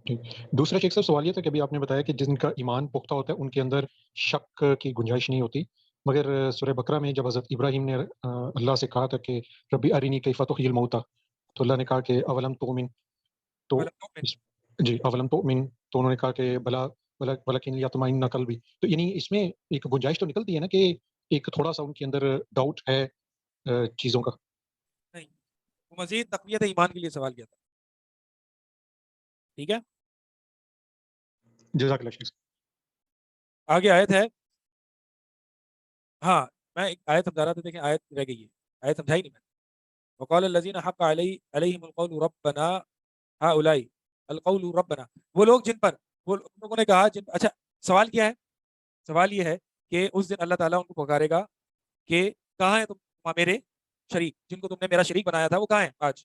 ٹھیک. دوسرا شیخ صاحب سوال یہ تھا کہ ابھی آپ نے بتایا کہ جن کا ایمان پختہ ہوتا ہے ان کے اندر شک کی گنجائش نہیں ہوتی، مگر سورہ بقرہ میں جب حضرت ابراہیم نے اللہ سے کہا تھا کہ ربی ارینی کیف تحیی الموتیٰ، تو اللہ نے کہا کہ اولم تؤمن، تو جی اولم تؤمن، تو انہوں نے کہا کہ بلا ولکن لیطمئن قلبی. تو یعنی اس میں ایک گنجائش تو نکلتی ہے نا کہ ایک تھوڑا سا ان کے اندر ڈاؤٹ ہے چیزوں کا. نہیں، وہ مزید تقویت ایمان کے لیے سوال کیا تھا. ٹھیک ہے، جزاک اللہ شیخ. آگے آیت ہے. ہاں میں ایک آیت سمجھا رہا تھا، دیکھیں آیت رہ گئی ہے، آیت سمجھائی نہیں میں نے. وقال الذین حق علیہم القول ربنا ہؤلاء القول ربنا، وہ لوگ جن پر وہ لوگوں نے کہا اچھا سوال کیا ہے؟ سوال یہ ہے کہ اس دن اللہ تعالیٰ ان کو پکارے گا کہ کہاں ہیں تم میرے شریک، جن کو تم نے میرا شریک بنایا تھا وہ کہاں ہیں آج،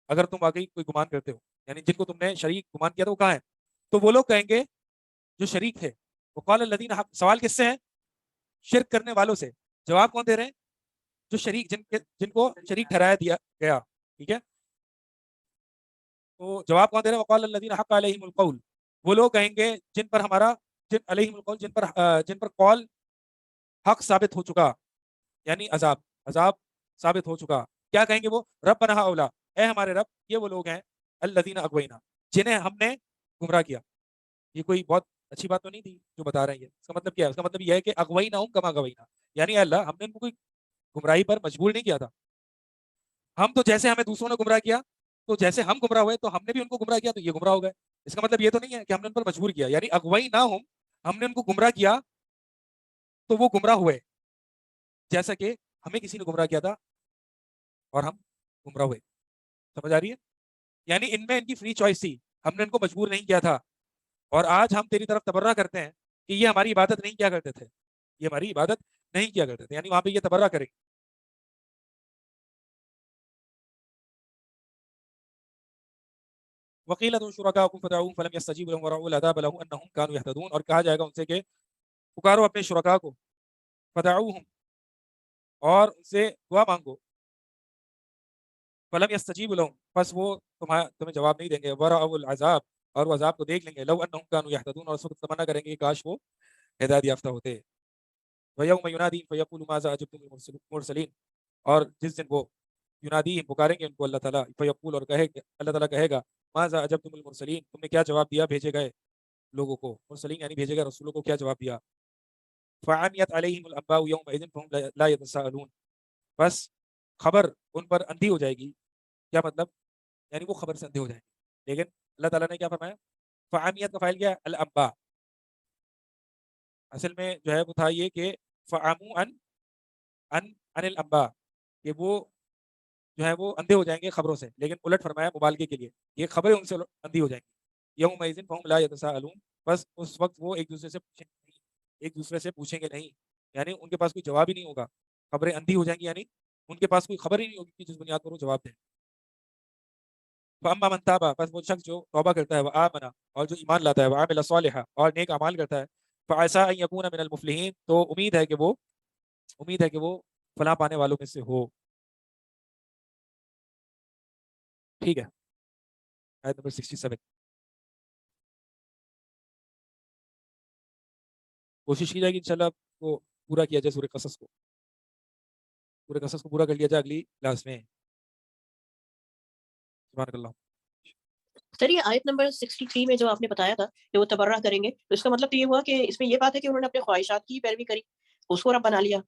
اگر تم واقعی کوئی گمان کرتے ہو، یعنی جن کو تم نے شریک گمان کیا تھا وہ کہاں ہیں. تو وہ لوگ کہیں گے جو شریک تھے. وقال الذین حق، سوال کس سے ہے؟ شرک کرنے والوں سے. جواب کون دے رہے ہیں؟ جو شریک جن کو شریک ٹھہرایا دیا گیا. ٹھیک ہے، تو جواب کون دے رہے ہیں؟ وقال الذین حق علیہم القول، وہ لوگ کہیں گے جن پر ہمارا علیہم القول، جن پر قول حق ثابت ہو چکا، یعنی عذاب ثابت ہو چکا. کیا کہیں گے وہ؟ ربنا ہؤلاء، اے ہمارے رب یہ وہ لوگ ہیں الذین اغوینا، جنہیں ہم نے گمراہ کیا. یہ کوئی بہت اچھی بات تو نہیں تھی جو بتا رہے ہیں. یہ اس کا مطلب کیا ہے؟ اس کا مطلب یہ ہے کہ اغویناہم کما غوینا، یعنی اے اللہ ہم نے ان کو کوئی گمراہی پر مجبور نہیں کیا تھا. ہم تو جیسے ہمیں دوسروں نے گمراہ کیا تو جیسے ہم گمراہ ہوئے تو ہم نے بھی ان کو گمراہ کیا تو یہ گمراہ ہو گئے. اس کا مطلب یہ تو نہیں ہے کہ ہم نے ان پر مجبور کیا، یعنی اغویناہم، ہم نے ان کو گمراہ کیا تو وہ گمراہ ہوئے، جیسا کہ ہمیں کسی نے گمراہ کیا تھا اور ہم گمراہ ہوئے. سمجھ آ رہی ہے؟ یعنی ان میں ان کی فری چوائس تھی، ہم نے ان کو مجبور نہیں کیا تھا. اور آج ہم تیری طرف تبرہ کرتے ہیں کہ یہ ہماری عبادت نہیں کیا کرتے تھے، یہ ہماری عبادت نہیں کیا کرتے تھے، یعنی وہاں پہ یہ تبرہ کریں. وقیل ادعوا شرکاءکم فدعوهم فلم یستجیبوا لهم ورأوا العذاب لو انهم كانوا يهتدون، اور کہا جائے گا ان سے کہ پکارو اپنے شرکاء کو، فدعوهم، اور ان سے دعا مانگو، فلم یستجیبوا لهم، پس وہ تمہیں جواب نہیں دیں گے، ورأوا العذاب، اور وہ عذاب کو دیکھ لیں گے، لو انهم كانوا يهتدون، اور اس وقت تمنا کریں گے کہ کاش وہ ہدایت یافتہ ہوتے. ویوم ینادی فیقول ماذا اجبتم المرسلین، اور جس دن وہ ینادی پکاریں گے ان کو اللہ تعالیٰ، فیقول، اور اللہ تعالیٰ کہے گا ماذا اجبتم المرسلین، تم نے کیا جواب دیا بھیجے گئے لوگوں کو، مرسلین یعنی بھیجے گئے رسولوں کو کیا جواب دیا. فعمیت علیہم الانباء یومئذ فہم لا یتساءلون، بس خبر ان پر اندھی ہو جائے گی. کیا مطلب؟ یعنی وہ خبر سے اندھے ہو جائیں گے. لیکن اللہ تعالیٰ نے کیا فرمایا؟ فعمیت کا فاعل کیا ہے؟ الانباء. اصل میں جو ہے وہ تھا یہ کہ فعمو ان الانباء، کہ وہ جو ہے وہ اندھے ہو جائیں گے خبروں سے، لیکن الٹ فرمایا مبالغے کے لیے، یہ خبریں ان سے اندھی ہو جائیں گی. یومئذ فہم لا یتساءلون، بس اس وقت وہ ایک دوسرے سے پوچھیں گے نہیں، یعنی ان کے پاس کوئی جواب ہی نہیں ہوگا. خبریں اندھی ہو جائیں گی یعنی ان کے پاس کوئی خبر ہی نہیں ہوگی کہ جس بنیاد پر وہ جواب دیں. فاما من تاب، بس وہ شخص جو توبہ کرتا ہے، وآمن، اور جو ایمان لاتا ہے، وعمل صالحا، اور نیک اعمال کرتا ہے، فعسى ان يكون من المفلحین، تو امید ہے کہ وہ فلاح پانے والوں میں سے ہو. ٹھیک ہے، آیت نمبر 67. کوشش کی جائے گی انشاءاللہ کو پورا کیا جائے سورہ قصص کو پورا کر لیا جائے اگلی کلاس میں. سبحانک اللہ. سر یہ آیت نمبر 63 میں جو آپ نے بتایا تھا کہ وہ تبرہ کریں گے، تو اس کا مطلب تو یہ ہوا کہ اس میں یہ بات ہے کہ انہوں نے اپنے خواہشات کی پیروی کری، اس کو رب بنا لیا،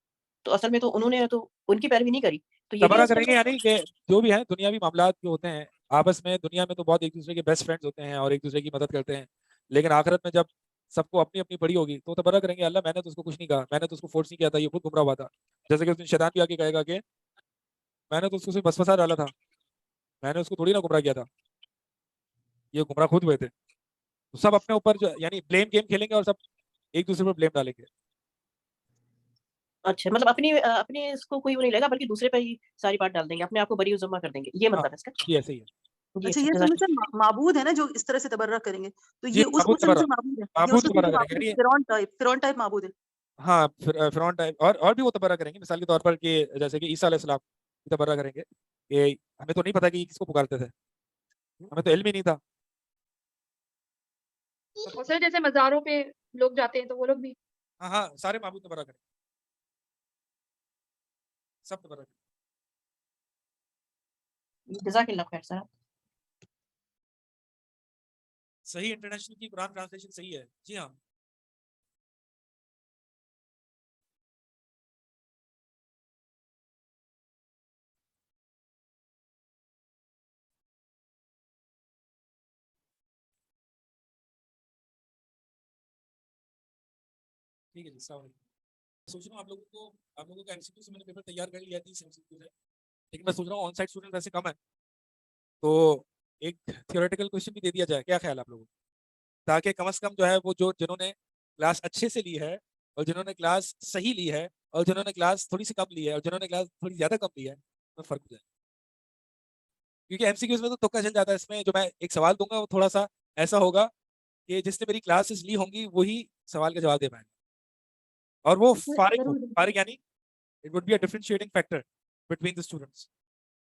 تو اصل میں تو انہوں نے تو ان کی پیروی نہیں کری، تو یہ بھی تبرہ اس کریں گے یعنی کہ جو بھی ہے دنیاوی معاملات جو ہوتے ہیں آپس میں دنیا میں تو بہت ایک دوسرے کے بیسٹ فرینڈز ہوتے ہیں اور ایک دوسرے کی مدد کرتے ہیں، لیکن آخرت میں جب سب کو اپنی اپنی بڑی ہوگی تو تبرہ کریں گے، اللہ میں نے تو اس کو کچھ نہیں کہا، میں نے تو اس کو فورس نہیں کیا تھا، یہ خود گمراہ ہوا تھا، جیسے کہ اس دن شیطان بھی آ کے کہے گا کہ میں نے تو اس کو صرف وسوسہ ڈالا تھا، میں نے اس کو تھوڑی نہ گمراہ کیا تھا، یہ گمراہ خود ہوئے تھے، تو سب اپنے اوپر جو یعنی بلیم گیم کھیلیں گے اور سب ایک دوسرے پر بلیم ڈالیں گے۔ اچھا مطلب اپنے اس کو کوئی وہ نہیں لے گا بلکہ دوسرے پہ ہی ساری بات ڈال دیں گے، اپنے آپ کو بری ذمہ کر دیں گے، یہ مطلب ہے اس کا؟ جی ایسے ہی ہے۔ جی اچھا اچھا یہ جزاک سمجھ سر معبود ہے نا جو اس طرح سے تبرہ کریں گے، تو جی یہ اس معبود سے مجھے تبرہ، معبود ہے، یہ معبود اس کا تبرہ کسی کریں گے یعنی فرعون ٹائپ معبود ہے۔ ہاں فرعون ٹائپ، اور بھی وہ تبرہ کریں گے، مثال کے طور پر کہ جیسے کہ عیسیٰ علیہ السلام کی تبرہ کریں گے کہ ہمیں تو نہیں پتا کہ یہ کس کو پکارتے تھے، ہمیں تو علم ہی نہیں تھا۔ اور سر جیسے مزاروں پہ لوگ جاتے ہیں تو وہ لوگ بھی ہاں ہاں سارے معبود تبرہ کریں گے، سب تبرہ کریں گے۔ جزاک اللہ خیر سر۔ صحیح انٹرنیشنل کی قرآن ٹرانسلیشن صحیح ہے، جی ہاں۔ ٹھیک ہے جی السلام علیکم۔ سوچ رہا ہوں آپ لوگوں کا MCQ سے میں نے پیپر تیار کر لیا 30 MCQ ہے، لیکن میں سوچ رہا ہوں آن سائٹ اسٹوڈنٹ ویسے کم ہے تو ایک تھیوریٹیکل کوشچن بھی دے دیا جائے، کیا خیال ہے آپ لوگوں کو، تاکہ کم از کم جو ہے وہ جنہوں نے کلاس اچھے سے لی ہے اور جنہوں نے کلاس صحیح لی ہے اور جنہوں نے کلاس تھوڑی سی کم لی ہے اور جنہوں نے کلاس تھوڑی زیادہ کم لی ہے تو فرق ہو جائے، کیونکہ MCQs میں تو تکا چل جاتا ہے، اس میں جو میں ایک سوال دوں گا وہ تھوڑا سا ایسا ہوگا کہ جس نے میری کلاسز لی ہوں گی وہی سوال کا جواب دے پائیں گے، اور وہ فارغ یعنی it would be a differentiating factor between the students۔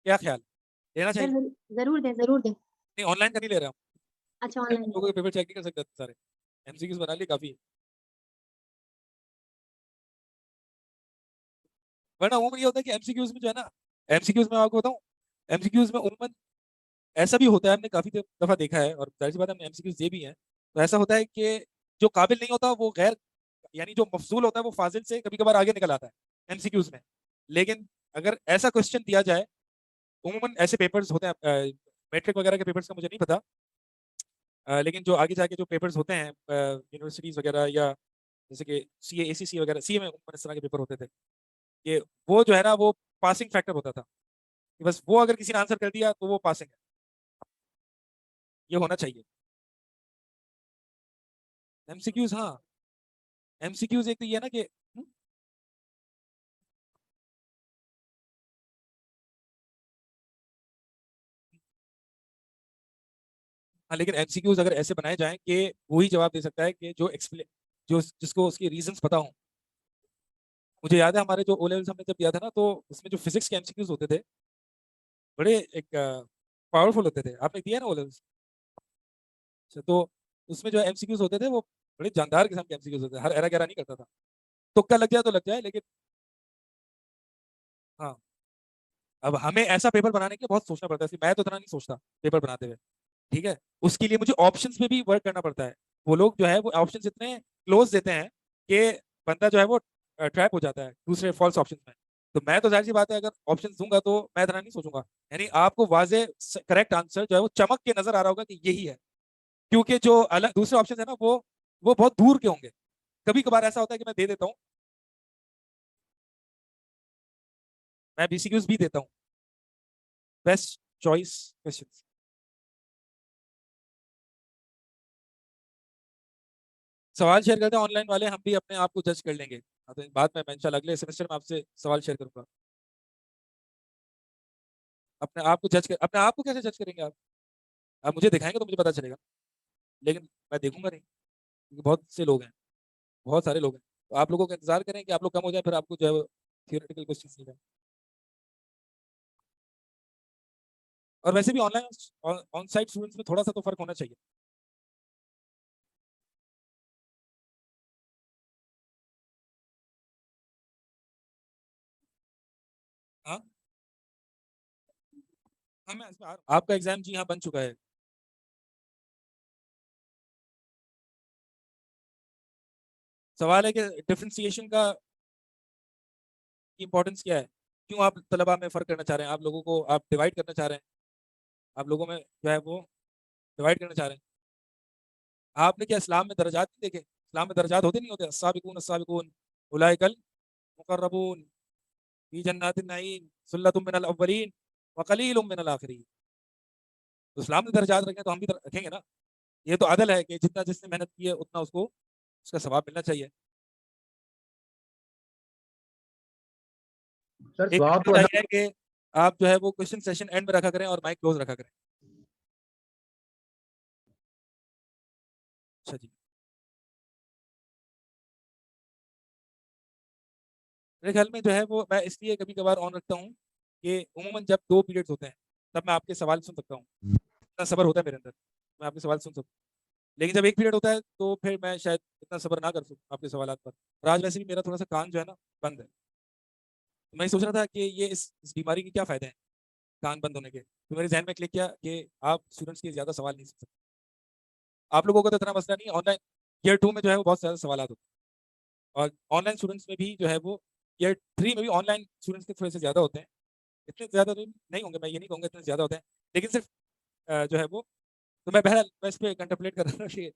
کیا خیال لینا چاہیے؟ ضرور دیں ضرور دیں۔ نہیں آن لائن کا نہیں لے رہا ہوں، اچھا آن لائن لوگوں کے پیپر چیک نہیں کر سکتے سارے، MCQs بنا لیے کافی ہے، ورنہ عموماً یہ ہوتا ہے کہ MCQs میں جو ہے نا، MCQs میں آپ کو بتاؤں MCQs میں عموماً ایسا بھی ہوتا ہے، ہم نے کافی دفعہ دیکھا ہے اور ظاہر سی بات ہے ہم نے MCQs دے بھی ہیں، تو ایسا ہوتا ہے کہ جو قابل نہیں ہوتا وہ غیر یعنی جو مفضول ہوتا ہے وہ فاضل سے کبھی کبھار آگے نکل آتا ہے MCQs میں، لیکن اگر ایسا کوشچن دیا جائے، عموماً ایسے پیپرز ہوتے ہیں، میٹرک وغیرہ کے پیپرز کا مجھے نہیں پتا، لیکن جو آگے جا کے جو پیپرز ہوتے ہیں یونیورسٹیز وغیرہ یا جیسے کہ CA ACC وغیرہ CA میں عموماً اس طرح کے پیپر ہوتے تھے کہ وہ جو ہے نا وہ پاسنگ فیکٹر ہوتا تھا، کہ بس وہ اگر کسی نے آنسر کر دیا تو وہ پاسنگ ہے، یہ ہونا چاہیے۔ MCQs ہاں MCQs ایک تو یہ ہے نا کہ ہاں لیکن MCQs اگر ایسے بنائے جائیں کہ وہی جواب دے سکتا ہے کہ جو جس کو اس کے ریزنس پتا ہوں۔ مجھے یاد ہے ہمارے جو O levels ہم نے جب دیا تھا نا تو اس میں جو فزکس کے MCQs ہوتے تھے بڑے ایک پاورفل ہوتے تھے، آپ نے دیا نا O levels، تو اس میں جو MCQs ہوتے تھے وہ بڑے جاندار قسم کے MCQs ہوتے تھے، ہر ایرا گیرا نہیں کرتا تھا، تکا لگ جائے تو لگ جائے، لیکن ہاں اب ہمیں ایسا پیپر بنانے کے لیے بہت سوچنا پڑتا ہے، میں تو اتنا نہیں سوچتا پیپر بناتے ہوئے، ٹھیک ہے، اس کے لیے مجھے آپشنس پہ بھی ورک کرنا پڑتا ہے، وہ لوگ جو ہے وہ آپشنس اتنے کلوز دیتے ہیں کہ بندہ جو ہے وہ ٹریپ ہو جاتا ہے دوسرے فالس آپشنس میں، تو میں تو ظاہر سی بات ہے اگر آپشنس دوں گا تو میں اتنا نہیں سوچوں گا، یعنی آپ کو واضح کریکٹ آنسر جو ہے وہ چمک کے نظر آ رہا ہوگا کہ یہی ہے، کیونکہ جو الگ دوسرے آپشن ہے نا وہ بہت دور کے ہوں گے، کبھی کبھار ایسا ہوتا ہے کہ میں دے دیتا ہوں، میں BCQs بھی دیتا ہوں، بیسٹ چوائس کوسچنس۔ سوال شیئر کرتے ہیں آن لائن والے، ہم بھی اپنے آپ کو جج کر لیں گے، تو بعد میں انشاءاللہ اگلے سیمسٹر میں آپ سے سوال شیئر کروں گا، اپنے آپ کو کیسے جج کریں گے آپ مجھے دکھائیں گے تو مجھے پتا چلے گا، لیکن میں دیکھوں گا نہیں کیونکہ بہت سے لوگ ہیں، بہت سارے لوگ ہیں، تو آپ لوگوں کا انتظار کریں کہ آپ لوگ کم ہو جائیں پھر آپ کو جو ہے تھیوریٹیکل کوسچنز نہیں جائیں، اور ویسے بھی online on site students میں تھوڑا سا تو فرق ہونا چاہیے۔ ہاں آپ کا ایگزام جی ہاں بن چکا ہے، سوال ہے کہ ڈفرینسیشن کا امپورٹنس کیا ہے، کیوں آپ طلباء میں فرق کرنا چاہ رہے ہیں، آپ لوگوں کو آپ ڈیوائڈ کرنا چاہ رہے ہیں، آپ لوگوں میں جو ہے وہ ڈیوائڈ کرنا چاہ رہے ہیں. آپ نے کیا اسلام میں درجات نہیں دیکھے؟ اسلام میں درجات ہوتے نہیں ہوتے؟ السابقون السابقون اولئک المقربون فی جنات النعیم ثلۃ من الاولین وقلیل من الاخرین. تو اسلام نے درجات رکھے تو ہم بھی رکھیں گے نا. یہ تو عدل ہے کہ جتنا جس نے محنت کی ہے اتنا اس کو اس کا ثواب ملنا چاہیے. سر ایک ثواب تو ہے اللہ کہ آپ جو ہے وہ کوشچن سیشن اینڈ میں رکھا کریں اور مائک کلوز رکھا کریں. اچھا جی، میرے خیال میں جو ہے وہ میں اس لیے کبھی کبھار آن رکھتا ہوں کہ عموماً جب 2 پیریڈز ہوتے ہیں تب میں آپ کے سوال سن سکتا ہوں، اتنا صبر ہوتا ہے میرے اندر، میں آپ کے سوال سن سکتا ہوں. لیکن جب 1 پیریڈ ہوتا ہے تو پھر میں شاید اتنا صبر نہ کر سکوں آپ کے سوالات پر. اور آج ویسے بھی میرا تھوڑا سا کان جو ہے نا بند ہے. میں سوچ رہا تھا کہ یہ اس بیماری کے کیا فائدے ہیں کان بند ہونے کے. تو میرے ذہن میں کلک کیا کہ آپ اسٹوڈنٹس کے زیادہ سوال نہیں سن سکتے. آپ لوگوں کا تو اتنا مسئلہ نہیں. آن لائن ایئر 2 میں جو ہے وہ بہت زیادہ سوالات ہوتے ہیں، اور آن لائن اسٹوڈنٹس میں بھی جو ہے وہ ایئر 3 میں بھی آن لائن اسٹوڈنٹس کے تھوڑے سے زیادہ ہوتے ہیں. اتنے زیادہ تو نہیں ہوں گے، میں یہ نہیں کہوں گا اتنے زیادہ ہوتے ہیں، لیکن صرف جو ہے وہ تو میں بہرحال میں اس پہ کنٹمپلیٹ کر رہا ہوں کہ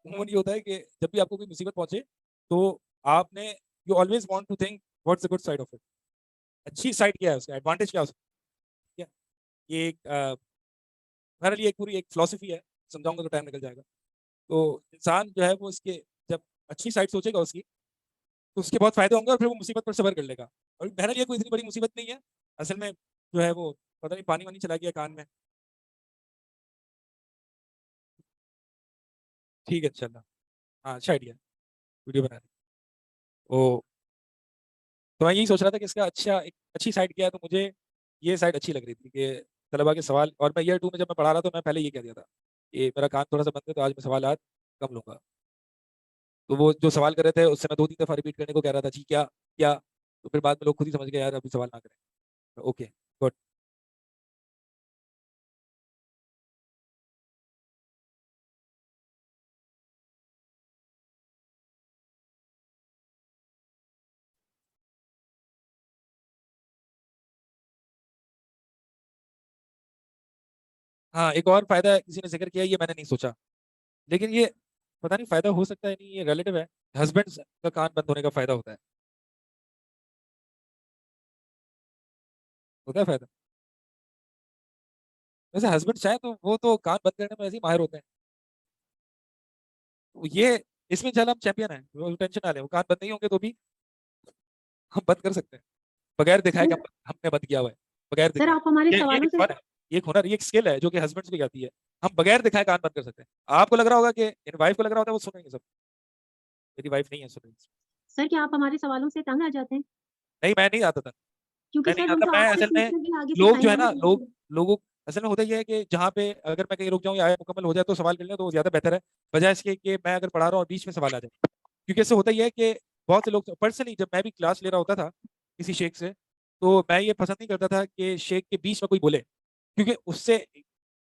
عموماً یہ ہوتا ہے کہ جب بھی آپ کو کوئی مصیبت پہنچے تو آپ نے you always want to think what's a good side of it. اچھی سائڈ کیا ہے اس کا، ایڈوانٹیج کیا ہو سکتا ہے. یہ ایک بہرحال یہ ایک پوری ایک فلاسفی ہے، سمجھاؤں گا تو ٹائم نکل جائے گا. تو انسان جو ہے وہ اس کے جب اچھی سائڈ سوچے گا اس کی تو اس کے بہت فائدے ہوں گے، اور پھر وہ مصیبت پر صبر کر لے گا. اور بہرحال یہ کوئی اتنی بڑی مصیبت نہیں ہے اصل میں. جو ہے وہ پتہ نہیں پانی وانی چلا گیا کان میں. ٹھیک ہے انشاءاللہ. ہاں اچھا آئیڈیا ویڈیو بنا دیں. تو میں یہی سوچ رہا تھا کہ اس کا اچھی سائڈ کیا ہے. تو مجھے یہ سائڈ اچھی لگ رہی تھی کہ طلباء کے سوال، اور میں ایئر 2 میں جب میں پڑھا رہا تو میں پہلے یہ کہہ دیا تھا کہ میرا کان تھوڑا سا بند ہے تو آج میں سوالات کم لوں گا. تو وہ جو سوال کر رہے تھے اس سے میں 2-3 دفعہ ریپیٹ کرنے کو کہہ رہا تھا جی کیا کیا. تو پھر بعد میں لوگ خود ہی سمجھ گئے یار ابھی سوال نہ کریں. Okay good. ہاں ایک اور فائدہ کسی نے ذکر کیا، یہ میں نے نہیں سوچا، لیکن یہ پتہ نہیں فائدہ ہو سکتا ہے نہیں، یہ ریلیٹو ہے. ہسبینڈ کا کان بند ہونے کا فائدہ ہوتا ہے فائدہ. ویسے ہسبینڈ چاہیں تو وہ تو کان بند کرنے میں ایسے ہی ماہر ہوتے ہیں. یہ اس میں انشاءاللہ ہم چیمپئن ہیں، وہ ٹینشن نہ لیں. وہ کان بند نہیں ہوں گے تو بھی ہم بند کر سکتے ہیں بغیر دکھائے کہ ہم نے بند کیا ہوا ہے. بغیر سر دکھائے آپ ہمارے یہ سوالوں ایک سے فن ہے، یہ ایک ہنر، یہ ایک اسکل ہے جو کہ ہسبینڈس کو آتی ہے. ہم بغیر دکھائے کان بند کر سکتے ہیں. آپ کو لگ رہا ہوگا کہ وائف کو لگ رہا ہوتا ہے وہ سنیں گے سب. میری وائف نہیں ہے سنیں گے. سر کیا آپ ہمارے سوالوں سے تنگ آ جاتے ہیں؟ نہیں میں نہیں آتا تھا. کیونکہ میں نہیں سر وہ آتا. تو میں آپ سے اصل میں سیکھنے کے آگے لوگ سکھائیں جو ہے گے نا نا. لوگوں اصل میں ہوتا یہ ہے کہ جہاں پہ اگر میں کہیں رک جاؤں یا آیت مکمل ہو جائے تو سوال کر لیں تو وہ زیادہ بہتر ہے بجائے اس کے کہ میں اگر پڑھا رہا ہوں اور بیچ میں سوال آ جائے. کیونکہ اس سے ہوتا یہ ہے کہ بہت سے لوگ پرسنلی جب میں بھی کلاس لے رہا ہوتا تھا کسی شیخ سے تو میں یہ پسند نہیں کرتا تھا کہ شیخ کے بیچ میں کوئی بولے، کیونکہ اس سے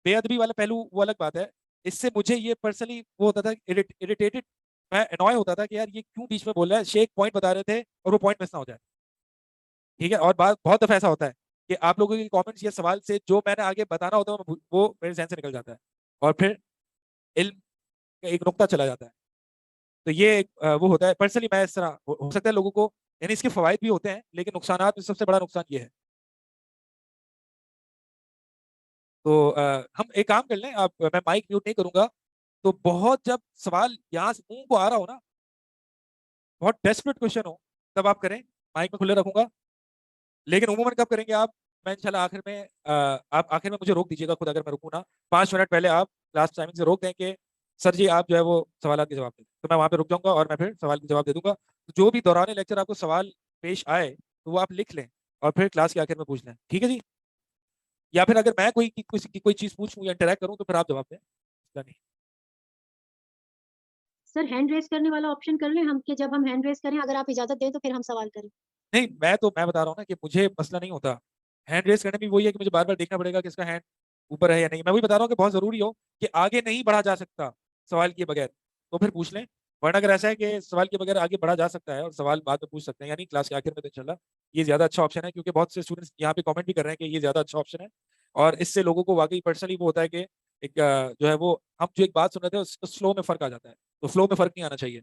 بے ادبی والا پہلو وہ الگ بات ہے. اس سے مجھے یہ پرسنلی وہ ہوتا تھا اریٹیٹڈ، میں انوائے ہوتا تھا کہ یار یہ کیوں بیچ میں بول رہا ہے. شیخ پوائنٹ بتا رہے تھے اور وہ پوائنٹ مس نہ ہو جائے. ٹھیک ہے. اور بہت دفعہ ایسا ہوتا ہے کہ آپ لوگوں کے کامنٹس یا سوال سے جو میں نے آگے بتانا ہوتا ہے وہ میرے ذہن سے نکل جاتا ہے اور پھر علم کا ایک نقطہ چلا جاتا ہے. تو یہ وہ ہوتا ہے پرسنلی. میں اس طرح ہو سکتا ہے لوگوں کو، یعنی اس کے فوائد بھی ہوتے ہیں لیکن نقصانات میں سب سے بڑا نقصان یہ ہے. تو ہم ایک کام کر لیں، آپ میں مائک میوٹ نہیں کروں گا تو بہت جب سوال یہاں سے منہ کو آ رہا ہو نا، بہت ڈیسپریٹ کوشچن ہو تب آپ کریں. مائک میں کھلے رکھوں گا. لیکن عموماً کب کریں گے آپ؟ میں انشاءاللہ آخر میں آپ آخر میں مجھے روک دیجیے گا خود اگر میں رکوں نا. 5 منٹ پہلے آپ لاسٹ ٹائمنگ سے روک دیں کہ سر جی آپ جو ہے وہ سوالات کے جواب دیں. تو میں وہاں پہ رک جاؤں گا اور میں پھر سوال کے جواب دے دوں گا. جو بھی دوران لیکچر آپ کو سوال پیش آئے تو وہ آپ لکھ لیں اور پھر کلاس کے آخر میں پوچھ لیں. ٹھیک ہے جی؟ یا پھر اگر میں کوئی چیز پوچھوں یا انٹریکٹ کروں تو پھر آپ جواب دیں. نہیں سر ہینڈ ریز کرنے والا آپشن کر لیں ہم کہ جب ہم ہینڈ ریز کریں اگر آپ اجازت دیں تو پھر ہم سوال کریں. نہیں میں بتا رہا ہوں نا کہ مجھے مسئلہ نہیں ہوتا. ہینڈ ریز کرنے میں وہی ہے کہ مجھے بار بار دیکھنا پڑے گا کہ اس کا ہینڈ اوپر ہے یا نہیں. میں وہی بتا رہا ہوں کہ بہت ضروری ہو کہ آگے نہیں بڑھا جا سکتا سوال کیے بغیر تو پھر پوچھ لیں. ورنہ اگر ایسا ہے کہ سوال کے بغیر آگے بڑھا جا سکتا ہے اور سوال بعد میں پوچھ سکتے ہیں، یعنی کلاس کے آخر میں، تو انشاءاللہ یہ زیادہ اچھا آپشن ہے، کیونکہ بہت سے اسٹوڈنٹس یہاں پہ کامنٹ بھی کر رہے ہیں کہ یہ زیادہ اچھا آپشن ہے، اور اس سے لوگوں کو واقعی پرسنلی وہ ہوتا ہے کہ ایک جو ہے وہ ہم جو ایک بات سن رہے تھے اس فلو میں فرق آ جاتا ہے، تو فلو میں فرق نہیں آنا چاہیے.